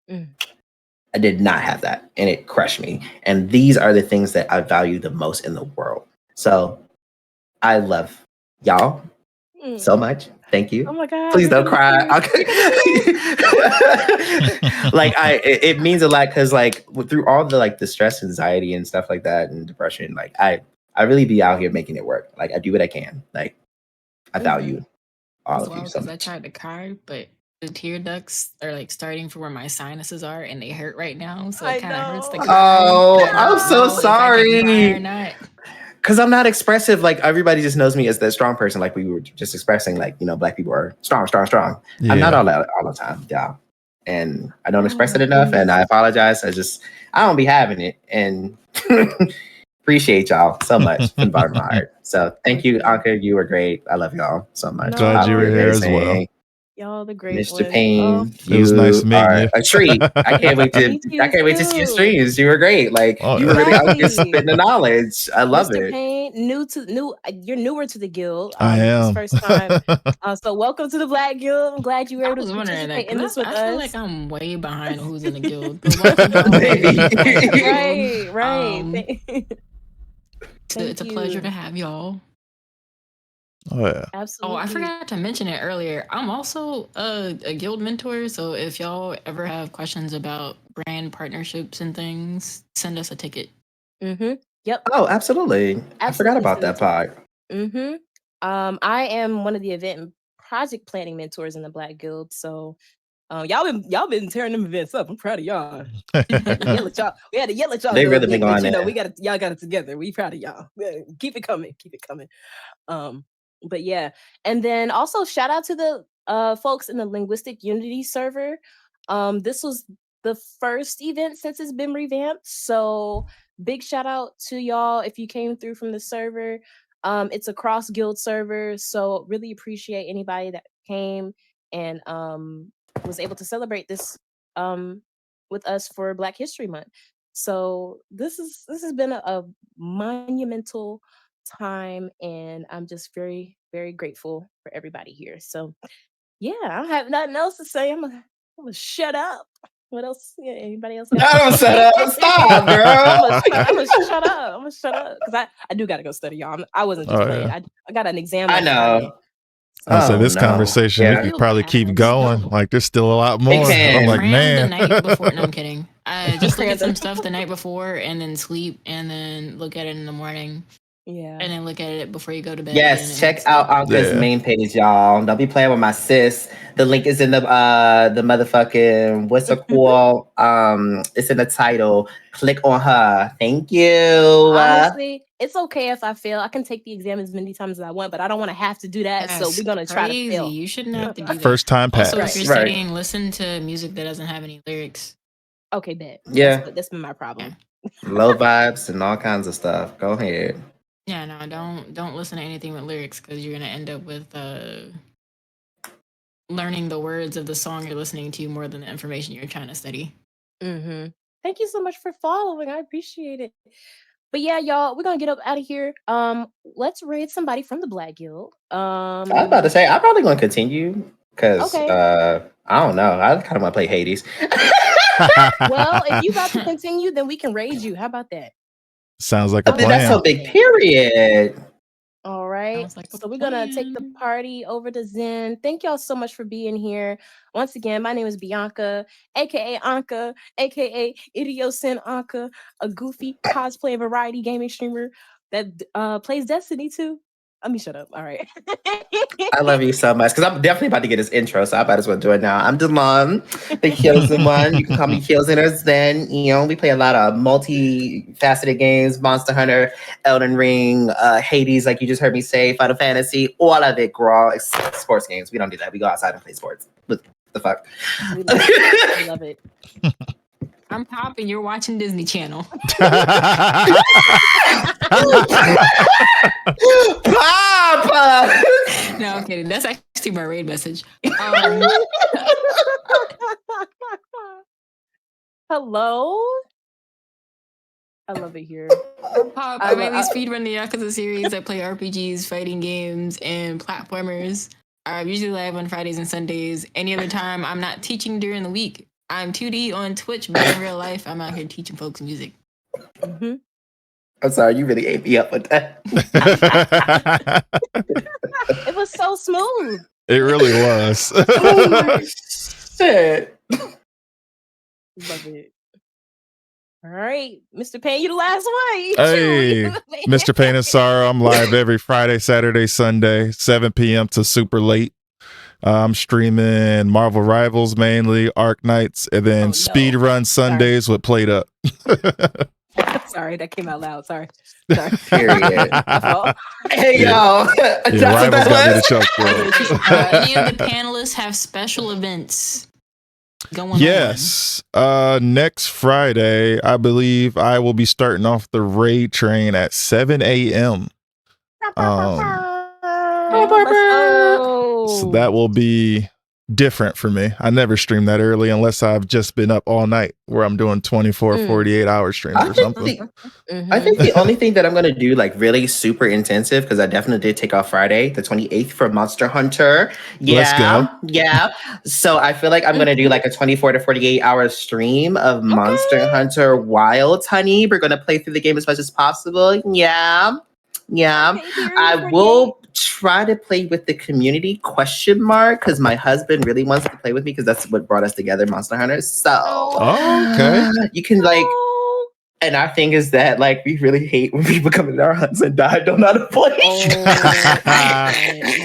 Speaker 6: I did not have that, and it crushed me. And these are the things that I value the most in the world. So I love y'all so much. Thank you.
Speaker 1: Oh my God.
Speaker 6: Please don't cry. Like, it means a lot, because like through all the like the stress, anxiety, and stuff like that, and depression, like I I really be out here making it work. Like I do what I can. Like I value all
Speaker 5: As
Speaker 6: of
Speaker 5: well,
Speaker 6: you so
Speaker 5: because I
Speaker 6: much.
Speaker 5: tried to cry, but the tear ducts are like starting for where my sinuses are, and they hurt right now, so
Speaker 1: I
Speaker 5: it kind of hurts to
Speaker 1: know.
Speaker 5: cry.
Speaker 6: Oh,
Speaker 5: And I
Speaker 6: I'm
Speaker 5: don't
Speaker 6: so
Speaker 5: know if I can cry or
Speaker 6: sorry.
Speaker 5: not.
Speaker 6: Because I'm not expressive. Like everybody just knows me as the strong person. Like we were just expressing. Like Black people are strong, strong, strong. I'm not all that all the time, yeah. And I don't
Speaker 1: Oh
Speaker 6: express
Speaker 1: my
Speaker 6: it enough. And
Speaker 1: goodness.
Speaker 6: I apologize. I don't be having it. And appreciate y'all so much from the bottom of my heart. So thank you, Anka. You were great. I love y'all so much.
Speaker 2: Glad you
Speaker 6: Bobby,
Speaker 2: were
Speaker 6: you're
Speaker 2: here as well.
Speaker 6: amazing.
Speaker 1: Y'all the great
Speaker 6: Mr.
Speaker 1: ones. Oh,
Speaker 6: Payne,
Speaker 2: It was nice
Speaker 6: you
Speaker 2: meeting
Speaker 6: are
Speaker 2: you.
Speaker 6: a treat. I can't wait to
Speaker 1: Me too,
Speaker 6: see your
Speaker 1: too.
Speaker 6: streams. You were great. Like
Speaker 2: Oh,
Speaker 6: you were really out here
Speaker 1: Exactly.
Speaker 6: spitting the knowledge. I love
Speaker 1: Mr.
Speaker 6: it.
Speaker 1: Payne, you're newer to the guild.
Speaker 2: I
Speaker 1: This is
Speaker 2: am.
Speaker 1: first time. So welcome to the Black Guild. I'm glad you were
Speaker 5: I
Speaker 1: able
Speaker 5: was
Speaker 1: to
Speaker 5: wondering that
Speaker 1: participate in this with
Speaker 5: I feel
Speaker 1: us.
Speaker 5: like I'm way behind on who's in the guild. But welcome y'all to
Speaker 6: Maybe.
Speaker 5: the Black Guild.
Speaker 1: Right.
Speaker 5: It's a pleasure to have y'all.
Speaker 2: Oh yeah.
Speaker 1: Absolutely.
Speaker 5: Oh, I forgot to mention it earlier. I'm also a guild mentor, so if y'all ever have questions about brand partnerships and things, send us a ticket.
Speaker 1: Mm-hmm. Yep.
Speaker 6: Oh, absolutely. I forgot about
Speaker 1: send
Speaker 6: that
Speaker 1: it to us.
Speaker 6: part.
Speaker 1: Mm-hmm. I am one of the event and project planning mentors in the Black Guild, so y'all been tearing them events up. I'm proud of y'all. We had to yell at y'all
Speaker 6: They
Speaker 1: a little
Speaker 6: really been
Speaker 1: bit, but
Speaker 6: going there.
Speaker 1: y'all got it together. We proud of y'all. Keep it coming. But yeah, and then also shout out to the folks in the Linguistic Unity server. This was the first event since it's been revamped, so big shout out to y'all if you came through from the server. It's a cross guild server, so really appreciate anybody that came and was able to celebrate this with us for Black History Month. So this has been a monumental time, and I'm just very, very grateful for everybody here. So yeah, I don't have nothing else to say. I'm gonna shut up. What else? Yeah, anybody else got?
Speaker 6: I don't shut up. Stop, girl.
Speaker 1: I'm gonna shut up. I'm gonna shut up because I do gotta go study, y'all. I wasn't just playing.
Speaker 2: Yeah.
Speaker 1: I got an exam
Speaker 6: I
Speaker 1: on
Speaker 6: know.
Speaker 1: Friday.
Speaker 2: I'll say
Speaker 6: Oh,
Speaker 2: this
Speaker 6: no.
Speaker 2: conversation, we
Speaker 6: Yeah.
Speaker 2: could probably keep
Speaker 5: Pads.
Speaker 2: going. Like there's still a lot more.
Speaker 6: can.
Speaker 2: I'm like,
Speaker 5: Cram the
Speaker 2: man.
Speaker 5: night before. No, I'm kidding. Just look
Speaker 1: Cram
Speaker 5: at some
Speaker 1: the-
Speaker 5: stuff the night before and then sleep and then look at it in the morning
Speaker 1: Yeah.
Speaker 5: and then look at it before you go to bed.
Speaker 6: Yes, check out Anka's
Speaker 2: Yeah.
Speaker 6: main page, y'all. Don't be playing with my sis. The link is in the motherfucking what's it called? It's in the title. Click on her. Thank you.
Speaker 1: Honestly, it's okay if I fail. I can take the exam as many times as I want, but I don't want to have to do that. So we're gonna try to fail.
Speaker 5: You shouldn't have to do that.
Speaker 2: First time pass.
Speaker 5: Also, if you're
Speaker 6: Right.
Speaker 5: studying, listen to music that doesn't have any lyrics.
Speaker 1: Okay, bet.
Speaker 6: Yeah.
Speaker 1: That's been my problem.
Speaker 6: Low vibes and all kinds of stuff. Go ahead.
Speaker 5: Yeah, no, don't listen to anything with lyrics because you're gonna end up with learning the words of the song you're listening to more than the information you're trying to study.
Speaker 1: Mm-hmm. Thank you so much for following. I appreciate it. But yeah, y'all, we're gonna get up out of here. Let's raid somebody from the Black Guild.
Speaker 6: I was about to say I'm probably going to continue because
Speaker 1: Okay.
Speaker 6: I don't know. I kind of want to play Hades.
Speaker 1: Well, if you about to continue, then we can raid you. How about that?
Speaker 2: Sounds like a
Speaker 6: But that's
Speaker 2: plan.
Speaker 6: so big. Period.
Speaker 1: All right.
Speaker 5: Sounds like a
Speaker 1: So we're gonna take the
Speaker 5: plan.
Speaker 1: party over to Zen. Thank y'all so much for being here. Once again, my name is Bianca, aka Anka, aka Idiosin Anka, a goofy cosplay variety gaming streamer that plays Destiny too. Let me shut up. All right.
Speaker 6: I love you so much because I'm definitely about to get this intro, so I might as well do it now. I'm Delon, the Hilson one. You can call me Hilson or Zen. We play a lot of multi-faceted games: Monster Hunter, Elden Ring, Hades, like you just heard me say, Final Fantasy, all of it, girl. It's sports games. We don't do that. We go outside and play sports. What the fuck?
Speaker 1: We love it. We love it.
Speaker 5: I'm popping. You're watching Disney Channel.
Speaker 6: Papa!
Speaker 5: No, I'm kidding. That's actually my raid message.
Speaker 1: Hello. I love it here.
Speaker 5: Pop, I mainly speedrun the Yakuza series. I play RPGs, fighting games, and platformers. I'm usually live on Fridays and Sundays. Any other time, I'm not teaching during the week. I'm 2D on Twitch, but in real life, I'm out here teaching folks music.
Speaker 1: Mm-hmm.
Speaker 6: I'm sorry, you really ate me up with that.
Speaker 1: It was so smooth.
Speaker 2: It really was.
Speaker 6: Oh my shit.
Speaker 1: Love it. All right, Mr. Payne, you the last one.
Speaker 2: Hey, Mr. Pain and Sorrow. I'm live every Friday, Saturday, Sunday, 7 p.m. to super late. I'm streaming Marvel Rivals mainly, Arc Nights, and then Speed Run Sundays with Played Up.
Speaker 1: Sorry, that came out loud. Sorry.
Speaker 6: Period. Hey,
Speaker 2: Yeah.
Speaker 6: yo.
Speaker 2: Yeah, Rivals got me the choke, bro.
Speaker 5: Any of the panelists have special events going on?
Speaker 2: Yes. Next Friday, I believe I will be starting off the raid train at 7 a.m. So that will be different for me. I never stream that early unless I've just been up all night where I'm doing 24, 48 hour streams or something.
Speaker 6: I think the only thing that I'm going to do like really super intensive, because I definitely did take off Friday, the 28th for Monster Hunter. Yeah.
Speaker 2: Let's go.
Speaker 6: Yeah. So I feel like I'm going to do like a 24 to 48 hour stream of Monster Hunter Wilds, honey. We're going to play through the game as much as possible. Yeah. Yeah. I will try to play with the community ? Because my husband really wants to play with me because that's what brought us together, Monster Hunter. So
Speaker 2: okay.
Speaker 6: You can like, and our thing is that like we really hate when people come into our hunts and die, don't know how to play.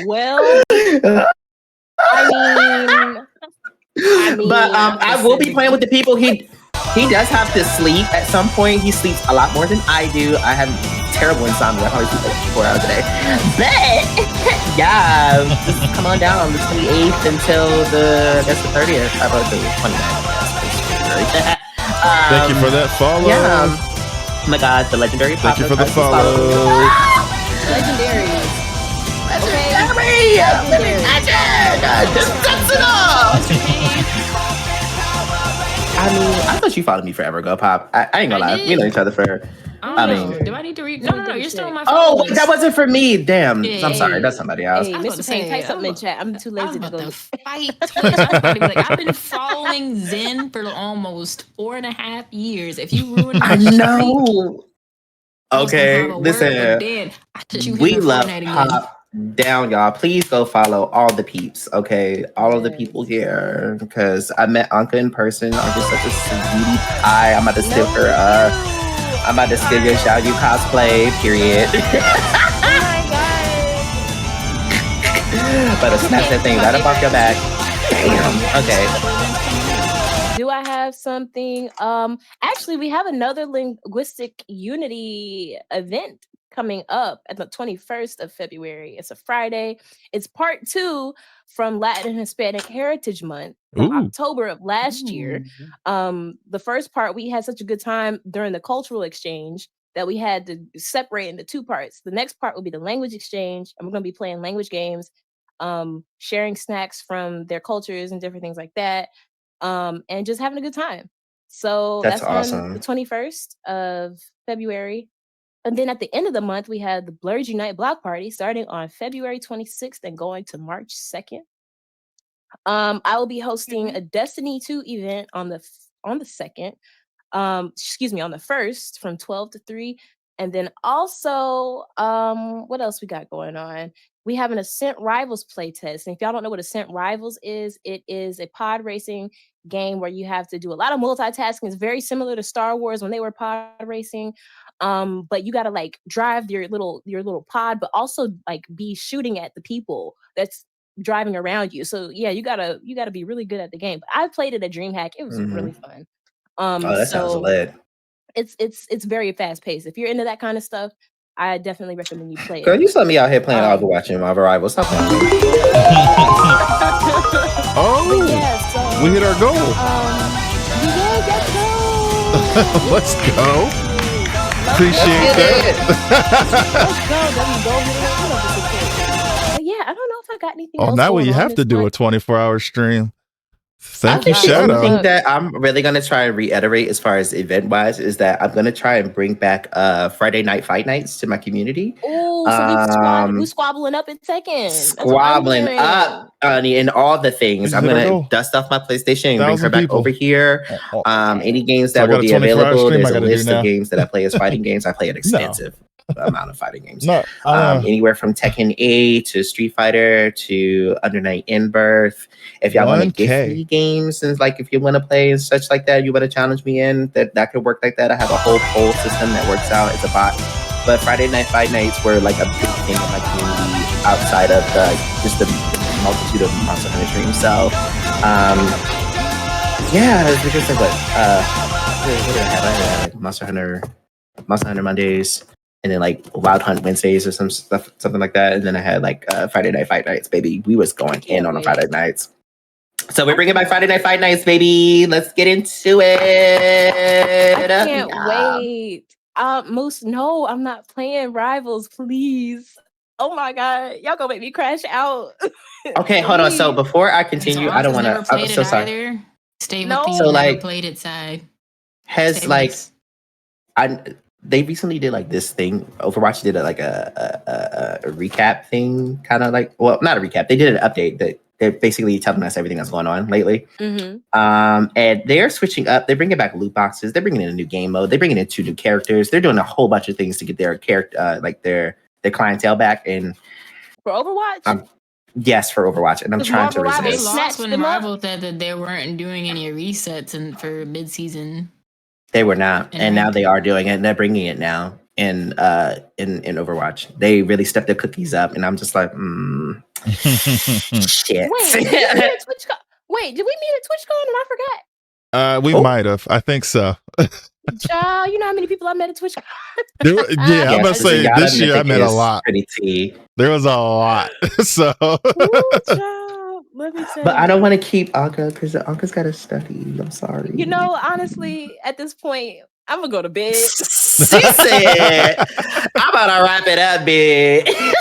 Speaker 1: Well, I mean,
Speaker 6: but I will be playing with the people. He does have to sleep at some point. He sleeps a lot more than I do. I have terrible insomnia. I probably sleep like 4 hours a day. But yeah, just come on down the 28th until the 30th. How about the 29th?
Speaker 2: Thank you for that follow.
Speaker 6: Yeah. Oh my God, the legendary.
Speaker 2: Thank you for the follow.
Speaker 1: Legendary.
Speaker 6: I mean, I thought you followed me forever ago, Pop. I ain't gonna lie. We know each other for.
Speaker 5: I mean, do I need to read? No, you're still on my phone.
Speaker 6: Oh, wait, that wasn't for me. Damn.
Speaker 5: Yeah,
Speaker 6: I'm sorry. That's somebody else.
Speaker 1: Hey, Mr. Payne, type something in chat. I'm too lazy to go.
Speaker 5: Fight Twitch. I was about to be like, I've been following Zen for almost 4.5 years. If you ruin my
Speaker 6: know. Okay, listen. We love Pop down, y'all. Please go follow all the peeps, okay? All of the people here. Because I met Anka in person. Anka's such a sweetie pie. I'm about to steal her I'm about to steal your Xiao Yu cosplay, period.
Speaker 1: Oh my God.
Speaker 6: But snatch that thing right up off your back. Damn. Okay.
Speaker 1: Do I have something? Actually, we have another linguistic unity event coming up at the 21st of February. It's a Friday. It's part 2 from Latin and Hispanic Heritage Month from October of last year. The first part, we had such a good time during the cultural exchange that we had to separate into 2 parts. The next part will be the language exchange, and we're going to be playing language games, sharing snacks from their cultures and different things like that, and just having a good time. So that's awesome. On the 21st of February. And then at the end of the month, we had the Blurred Unite Block Party starting on February 26th and going to March 2nd. I will be hosting a Destiny 2 event on the 2nd. On the 1st from 12 to 3. And then also, what else we got going on? We have an Ascent Rivals playtest. And if y'all don't know what Ascent Rivals is, it is a pod racing game where you have to do a lot of multitasking. It's very similar to Star Wars when they were pod racing. But you gotta like drive your little pod, but also like be shooting at the people that's driving around you. So yeah, you gotta be really good at the game. But I played it at DreamHack. It was really fun.
Speaker 6: That sounds lit.
Speaker 1: It's very fast paced. If you're into that kind of stuff, I definitely recommend you play it.
Speaker 6: Girl, you saw me out here playing Overwatch and Marvel Rivals. Stop playing.
Speaker 2: We hit our goal.
Speaker 1: Let's go.
Speaker 2: Let's go. Appreciate that.
Speaker 1: But yeah, I don't know if I got anything.
Speaker 2: Oh, now we have to do a 24-hour stream. Thank you, shout out.
Speaker 6: The thing that I'm really gonna try and reiterate as far as event wise is that I'm gonna try and bring back Friday night fight nights to my community.
Speaker 1: Oh, so we squabbling up in seconds.
Speaker 6: Squabbling up, and all the things. I'm gonna dust off my PlayStation and bring her back over here. Any games that will be available. There's a list of games that I play as fighting games. I play it extensive. amount of fighting games.
Speaker 2: No,
Speaker 6: Anywhere from Tekken 8 to Street Fighter to Under Night In-Birth. If y'all want to
Speaker 2: 1K.
Speaker 6: gift me games and like if you want to play and such like that, you want to challenge me in that could work like that. I have a whole poll system that works out. It's a bot. But Friday Night Fight Nights were like a big thing in my community outside of just the multitude of Monster Hunter streams. So yeah, it's because of what did I have? I had like Monster Hunter Mondays, and then like Wild Hunt Wednesdays or something like that. And then I had like Friday Night Fight Nights, baby. We was going in on the Friday nights. So we're bringing back Friday Night Fight Nights, baby. Let's get into it.
Speaker 1: I can't wait. Moose, no, I'm not playing Rivals, please. Oh my God, y'all gonna make me crash out.
Speaker 6: Okay, hold on. So before I continue, I don't want to. I'm so sorry.
Speaker 5: Either. Stay with
Speaker 1: No.
Speaker 5: the
Speaker 6: So, like,
Speaker 5: never played it side.
Speaker 6: Has
Speaker 5: Stay
Speaker 6: like
Speaker 5: with
Speaker 6: they recently did like this thing. Overwatch did a recap thing, kind of like, well, not a recap. They did an update that they're basically telling us everything that's going on lately.
Speaker 1: Mm-hmm.
Speaker 6: And they're switching up. They're bringing back loot boxes. They're bringing in a new game mode. They're bringing in 2 new characters. They're doing a whole bunch of things to get their character, like their clientele back. And
Speaker 1: For Overwatch?
Speaker 6: yes, for Overwatch. And I'm
Speaker 1: Is
Speaker 6: trying to
Speaker 1: Marvel
Speaker 5: They
Speaker 1: Rivals
Speaker 6: resist.
Speaker 5: lost
Speaker 1: snatched
Speaker 5: when
Speaker 1: them up?
Speaker 5: Marvel said that they weren't doing any resets for mid-season.
Speaker 6: They were not,
Speaker 5: And
Speaker 6: and now they are doing it. And they're bringing it now in Overwatch. They really stepped their cookies up, and I'm just like, shit.
Speaker 1: Wait, did we meet at TwitchCon? Wait, did we meet at TwitchCon and I forgot?
Speaker 2: We might have. I think so.
Speaker 1: Child, you know how many people I met at TwitchCon?
Speaker 2: Yeah, I'm about to say
Speaker 6: y'all
Speaker 2: this year I met a lot.
Speaker 6: Pretty tea.
Speaker 2: There was a lot. So
Speaker 1: Ooh, child, let me tell
Speaker 6: But
Speaker 1: you.
Speaker 6: I don't want to keep Anka because Anka's got to study. I'm sorry.
Speaker 1: You know, honestly, at this point, I'm gonna go to bed.
Speaker 6: She said, I'm about to wrap it up, bitch.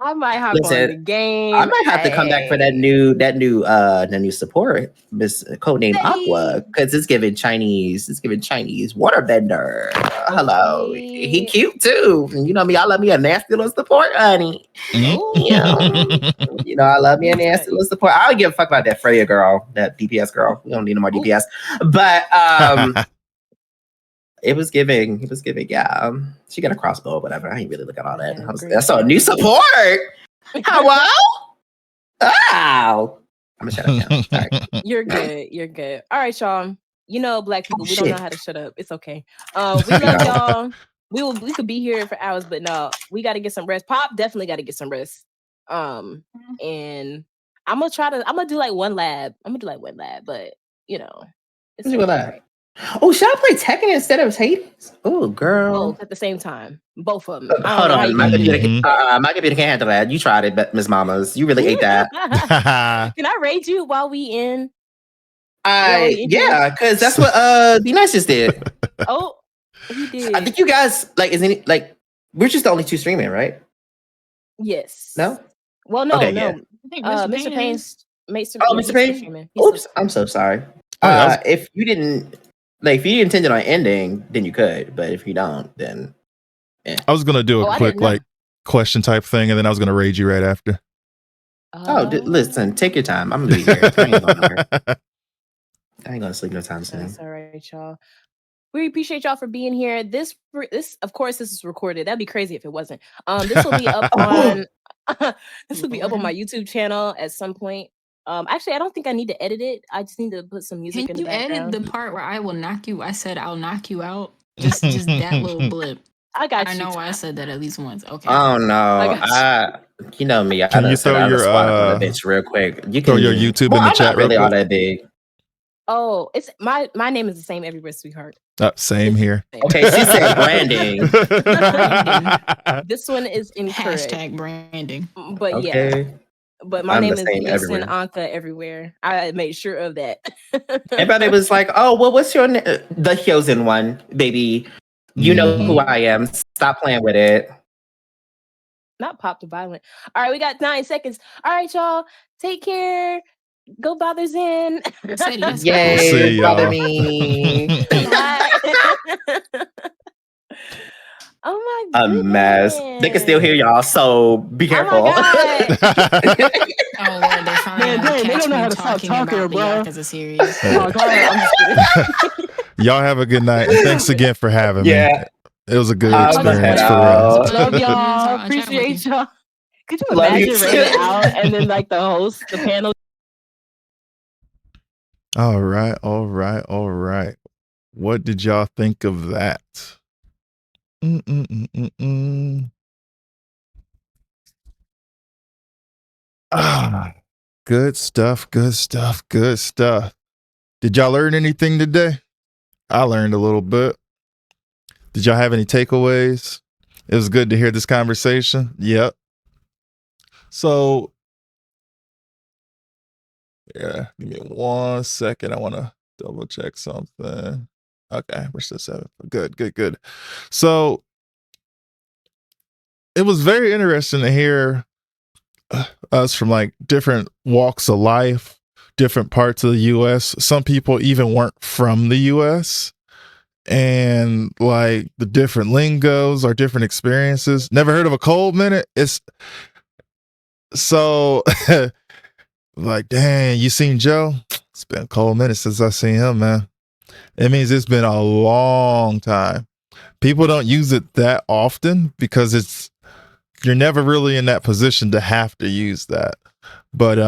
Speaker 1: I might hop on the game.
Speaker 6: I might have to come back for that new support, Miss Codename Aqua, because it's giving Chinese waterbender. Hello,
Speaker 1: Okay.
Speaker 6: he cute too. And you know me, I love me a nasty little support, honey. You know, I love me a nasty little support. I don't give a fuck about that Freya girl, that DPS girl. We don't need no more DPS. But it was giving, yeah. She got a crossbow or whatever. I ain't really looking at all that. I saw a new support. Hello? Oh. I'm gonna shut up now. Sorry.
Speaker 1: You're good. All right, y'all. You know, Black people, we don't know how to shut up. It's okay. We love y'all. We could be here for hours, but no, we got to get some rest. Pop definitely got to get some rest. And I'm gonna do like one lab. But you know, it's
Speaker 6: Do a lab.
Speaker 1: right?
Speaker 6: Oh, should I play Tekken instead of Hades? Oh, girl.
Speaker 1: Both at the same time. Both of them.
Speaker 6: Hold on. My computer can't handle that. You tried it, but Miss Mamas, you really ate that.
Speaker 1: Can I raid you while we in?
Speaker 6: Yeah, because that's what Be Nice just did.
Speaker 1: Oh, he did.
Speaker 6: I think you guys we're just the only 2 streaming, right?
Speaker 1: Yes.
Speaker 6: No?
Speaker 1: Well, no,
Speaker 6: Okay,
Speaker 1: no.
Speaker 6: yeah.
Speaker 5: I think
Speaker 1: Mr. Payne's
Speaker 6: Mr. Payne?
Speaker 1: streaming.
Speaker 6: Oops, I'm so sorry. If you didn't intend it on ending, then you could. But if you don't, then
Speaker 2: I was gonna do a quick question type thing, and then I was gonna raid you right after.
Speaker 6: Listen, take your time. I'm gonna be here. I ain't gonna sleep no time soon.
Speaker 1: That's all right, y'all. We appreciate y'all for being here. This, of course, this is recorded. That'd be crazy if it wasn't. This will be up on. This will be up on my YouTube channel at some point. Actually, I don't think I need to edit it. I just need to put some music in the background.
Speaker 5: Can you edit the part where I will knock you? I said I'll knock you out. Just that little blip.
Speaker 1: I got you.
Speaker 5: I know I said that at least once. Okay.
Speaker 6: Oh no! You know me.
Speaker 2: Can you throw your
Speaker 6: on the bench real quick? You can
Speaker 2: throw your YouTube in the chat.
Speaker 6: Really, all that big.
Speaker 1: Oh, it's my name is the same everywhere, sweetheart.
Speaker 2: Same here.
Speaker 6: Okay, she said branding.
Speaker 1: This one is incorrect.
Speaker 5: Hashtag branding.
Speaker 1: But
Speaker 6: okay.
Speaker 1: yeah. But my name is Listen
Speaker 6: everywhere.
Speaker 1: Anka everywhere. I made sure of that.
Speaker 6: Everybody was like, "Oh, well, what's your name?" The Hyozen one, baby. You know who I am. Stop playing with it.
Speaker 1: Not Pop the Violent. All right, we got 9 seconds. All right, y'all. Take care. Go bother Zen.
Speaker 6: Yay,
Speaker 2: See
Speaker 6: bother
Speaker 2: y'all.
Speaker 6: me.
Speaker 1: Oh my
Speaker 6: A mess. They can still hear y'all, so be careful.
Speaker 1: Oh my God.
Speaker 5: Oh Lord, they're trying to
Speaker 1: they
Speaker 5: catch
Speaker 1: don't know
Speaker 5: me
Speaker 1: how to stop
Speaker 5: talking
Speaker 1: talking,
Speaker 5: about the
Speaker 1: bro.
Speaker 5: Yakuza series.
Speaker 1: Oh God, I'm just kidding.
Speaker 2: Y'all have a good night. And thanks again for having me.
Speaker 6: Yeah.
Speaker 2: It was a good
Speaker 4: I'm
Speaker 2: experience
Speaker 1: head
Speaker 2: for real.
Speaker 5: out.
Speaker 1: Love y'all.
Speaker 5: I'll chat with
Speaker 1: Appreciate
Speaker 5: you.
Speaker 1: y'all. Could you
Speaker 4: Love you
Speaker 1: imagine reading it
Speaker 4: too.
Speaker 1: out and then like the host, the panel?
Speaker 2: All right. What did y'all think of that? Ah, good stuff. Did y'all learn anything today? I learned a little bit. Did y'all have any takeaways? It was good to hear this conversation. Yep. So, yeah, give me 1 second. I want to double check something. Okay, we're still 7. Good. So, it was very interesting to hear us from like different walks of life, different parts of the US. Some people even weren't from the US. And like the different lingos or different experiences. Never heard of a cold minute? It's so like, dang, you seen Joe? It's been a cold minute since I seen him, man. It means it's been a long time. People don't use it that often because you're never really in that position to have to use that. But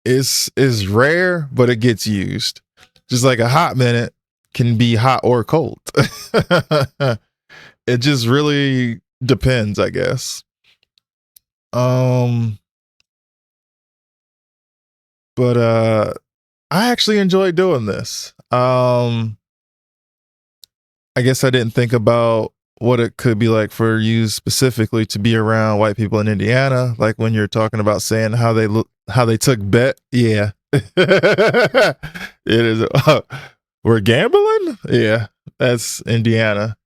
Speaker 2: it's rare, but it gets used. Just like a hot minute can be hot or cold. It just really depends, I guess. But I actually enjoy doing this. I guess I didn't think about what it could be like for you specifically to be around white people in Indiana, like when you're talking about saying how they took bet. Yeah. It is. We're gambling? Yeah, that's Indiana.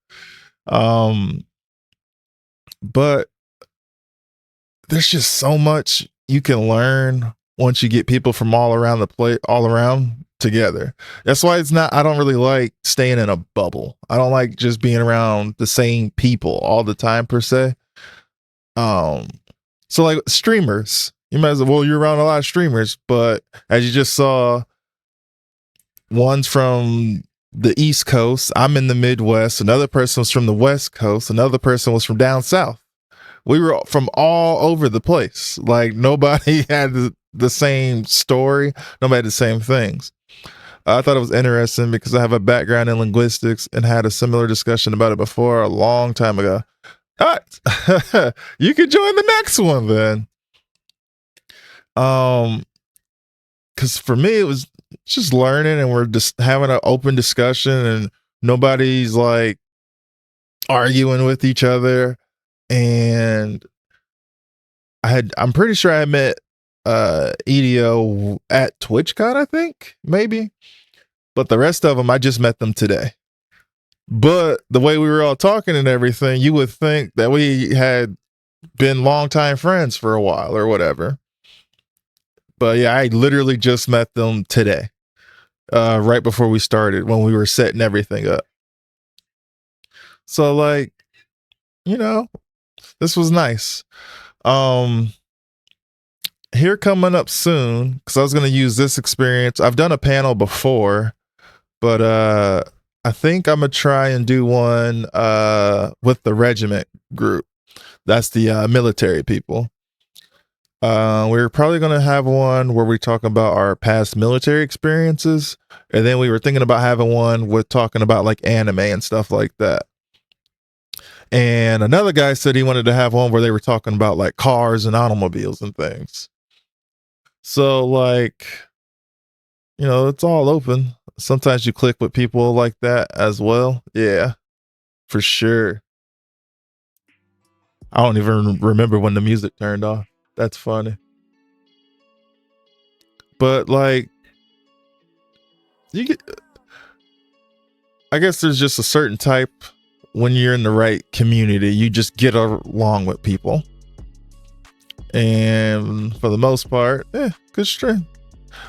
Speaker 2: But there's just so much you can learn once you get people from all around the place, all around together. That's why I don't really like staying in a bubble. I don't like just being around the same people all the time per se. So like streamers, you might as well, you're around a lot of streamers, but as you just saw, one's from the East Coast, I'm in the Midwest, another person was from the West Coast, another person was from down south. We were from all over the place. Like nobody had the same story, nobody had the same things. I thought it was interesting because I have a background in linguistics and had a similar discussion about it before a long time ago. All right. You can join the next one then. Because for me, it was just learning and we're just having an open discussion and nobody's like arguing with each other. And I'm pretty sure I met EDO at TwitchCon, I think, maybe. But the rest of them, I just met them today. But the way we were all talking and everything, you would think that we had been longtime friends for a while or whatever. But yeah, I literally just met them today, right before we started, when we were setting everything up. So like, this was nice. Here coming up soon, because I was going to use this experience. I've done a panel before, but I think I'm going to try and do one with the regiment group. That's the military people. We're probably going to have one where we talk about our past military experiences. And then we were thinking about having one with talking about like anime and stuff like that. And another guy said he wanted to have one where they were talking about like cars and automobiles and things. So like, it's all open. Sometimes you click with people like that as well. Yeah, for sure. I don't even remember when the music turned off. That's funny. But like, I guess there's just a certain type when you're in the right community, you just get along with people. And for the most part, good stream.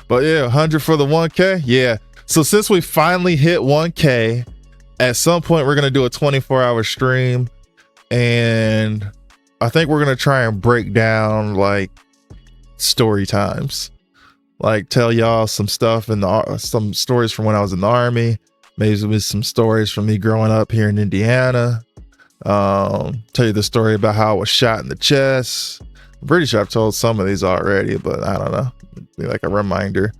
Speaker 2: But yeah, 100 for the 1K. Yeah. So since we finally hit 1K, at some point we're going to do a 24-hour stream. And I think we're going to try and break down like story times. Like tell y'all some stuff and some stories from when I was in the army. maybe with some stories from me growing up here in Indiana. Tell you the story about how I was shot in the chest. I'm pretty sure I've told some of these already, but I don't know. Be like a reminder.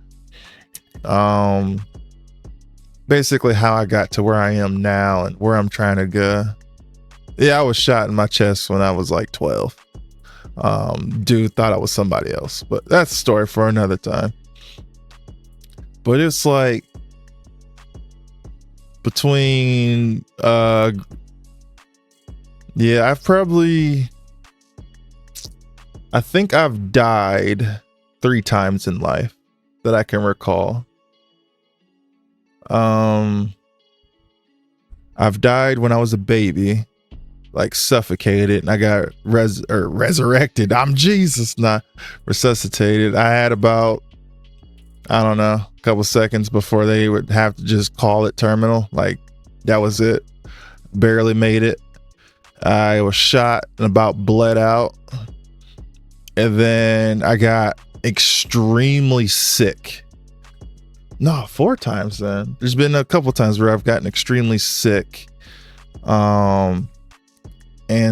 Speaker 2: Basically how I got to where I am now and where I'm trying to go. Yeah, I was shot in my chest when I was like 12. Dude thought I was somebody else, but that's a story for another time. But it's like between yeah, I think I've died 3 times in life that I can recall. I've died when I was a baby, like suffocated, and I got resurrected. I'm Jesus, not resuscitated. I had about, I don't know, a couple seconds before they would have to just call it terminal. Like that was it. Barely made it. I was shot and about bled out. And then I got extremely sick. No, 4 times then. There's been a couple times where I've gotten extremely sick. And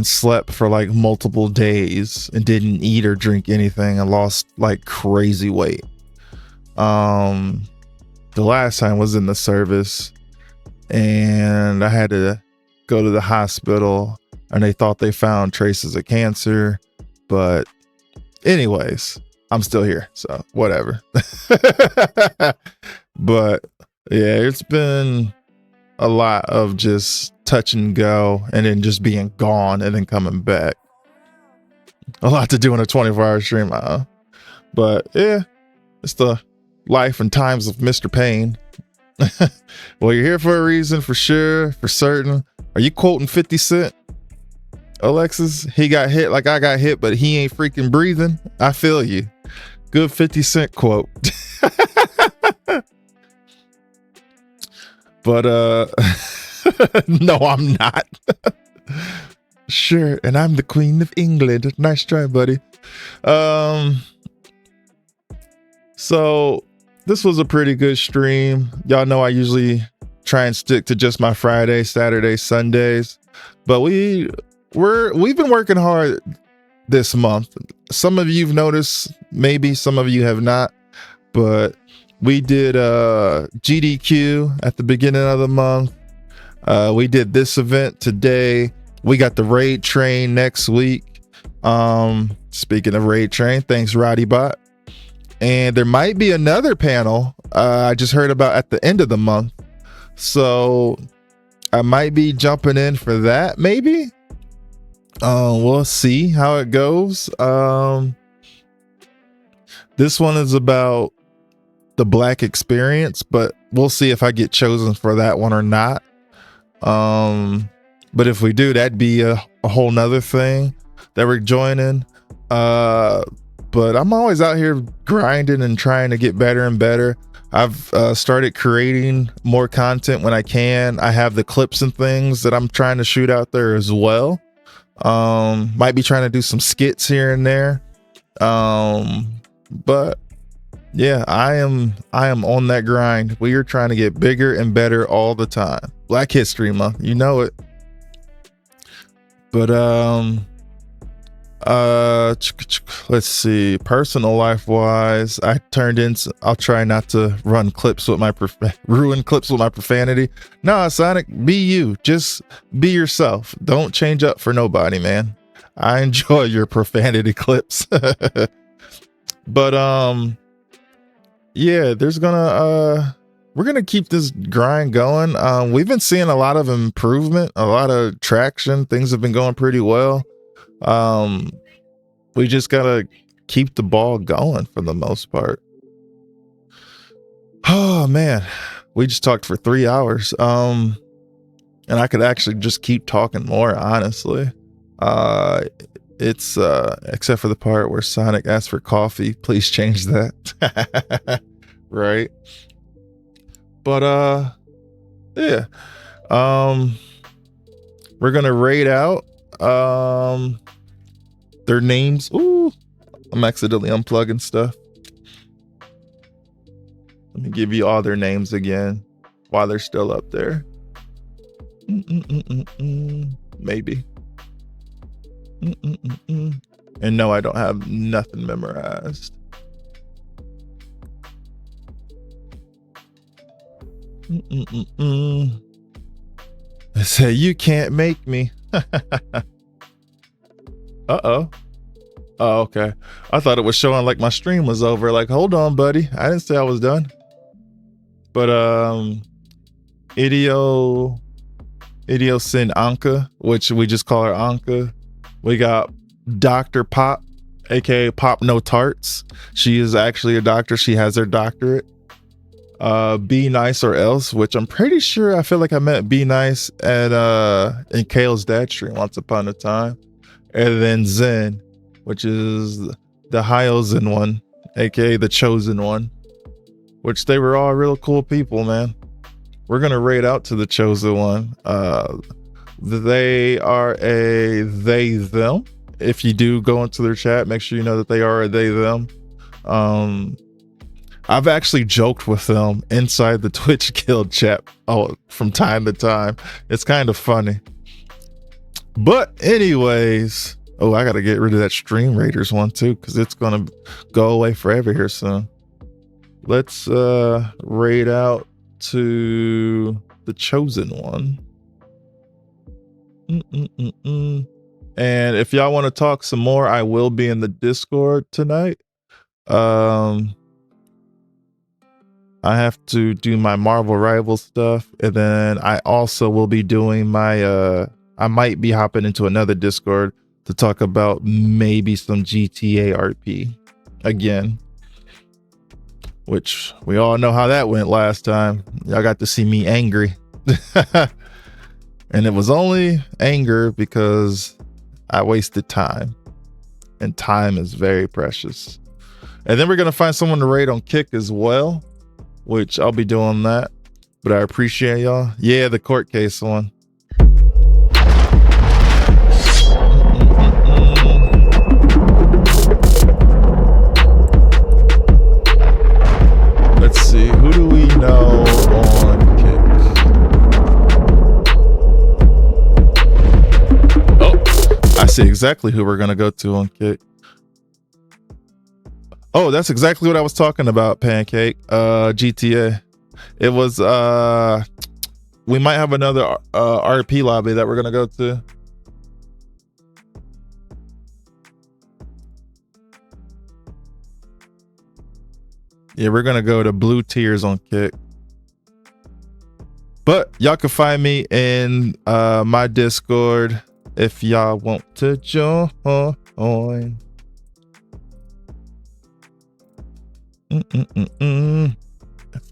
Speaker 2: slept for like multiple days and didn't eat or drink anything and lost like crazy weight. The last time was in the service and I had to go to the hospital and they thought they found traces of cancer, but anyways, I'm still here, so whatever. But yeah, it's been a lot of just touch and go and then just being gone and then coming back. A lot to do in a 24-hour stream. But yeah, it's the life and times of Mr. Payne. Well, you're here for a reason, for sure, for certain. Are you quoting 50 Cent? Alexis, he got hit like I got hit, but he ain't freaking breathing. I feel you. Good 50 Cent quote. But no, I'm not. Sure, and I'm the Queen of England. Nice try, buddy. So this was a pretty good stream. Y'all know I usually try and stick to just my Fridays, Saturdays, Sundays, but we've been working hard this month. Some of you've noticed, maybe some of you have not, but we did GDQ at the beginning of the month. We did this event today. We got the raid train next week. Speaking of raid train, thanks Roddy Bot. And there might be another panel I just heard about at the end of the month. So I might be jumping in for that, maybe. We'll see how it goes. This one is about the Black experience, but we'll see if I get chosen for that one or not. But if we do, that'd be a whole nother thing that we're joining. But I'm always out here grinding and trying to get better and better. I've started creating more content when I can. I have the clips and things that I'm trying to shoot out there as well. Might be trying to do some skits here and there. But yeah, I am on that grind. We are trying to get bigger and better all the time. Black History Month, you know it. But let's see, personal life wise, I'll try not to ruin clips with my profanity. Nah, Sonic, be you. Just be yourself. Don't change up for nobody, man. I enjoy your profanity clips. But yeah, we're gonna keep this grind going. We've been seeing a lot of improvement, a lot of traction. Things have been going pretty well. We just gotta keep the ball going for the most part. Oh man, we just talked for 3 hours. And I could actually just keep talking more, honestly. It's except for the part where Sonic asked for coffee. Please change that. Right. But yeah. We're gonna raid out their names. Ooh, I'm accidentally unplugging stuff. Let me give you all their names again. while they're still up there. Maybe. And no, I don't have nothing memorized. I say you can't make me. Uh-oh. Oh, okay. I thought it was showing like my stream was over. Like, hold on, buddy. I didn't say I was done. But Idiosin Anka, which we just call her Anka. We got Dr. Pop, aka Pop No Tarts. She is actually a doctor. She has her doctorate. Be Nice or Else, which I'm pretty sure I feel like I met Be Nice at in Kale's dad stream once upon a time. And then Zen, which is the Hyozen one, aka the chosen one, which they were all real cool people, man. We're gonna raid out to the chosen one. They are a they them. If you do go into their chat, make sure you know that they are a they them. I've actually joked with them inside the Twitch Guild chat from time to time. It's kind of funny. But anyways, oh, I gotta get rid of that Stream Raiders one too, because it's gonna go away forever here soon. Let's raid out to the chosen one. And if y'all want to talk some more, I will be in the Discord tonight. I have to do my Marvel Rivals stuff, and then I also will be doing my I might be hopping into another Discord to talk about maybe some GTA RP again, which we all know how that went last time. Y'all got to see me angry. And it was only anger because I wasted time, and time is very precious. And then we're going to find someone to raid on Kick as well, which I'll be doing that. But I appreciate y'all. Yeah, the court case one. Let's see, who do we know on Kick? Oh, I see exactly who we're gonna go to on Kick. Oh, that's exactly what I was talking about, Pancake. GTA. It was we might have another RP lobby that we're gonna go to. Yeah, we're gonna go to Blue Tears on Kick. But y'all can find me in my Discord if y'all want to join. If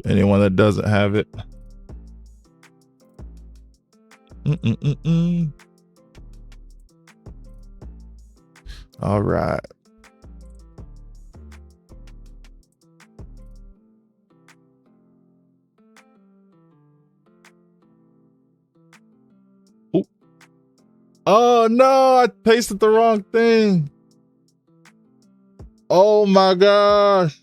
Speaker 2: anyone that doesn't have it. All right. Ooh. Oh no, I pasted the wrong thing. Oh my gosh.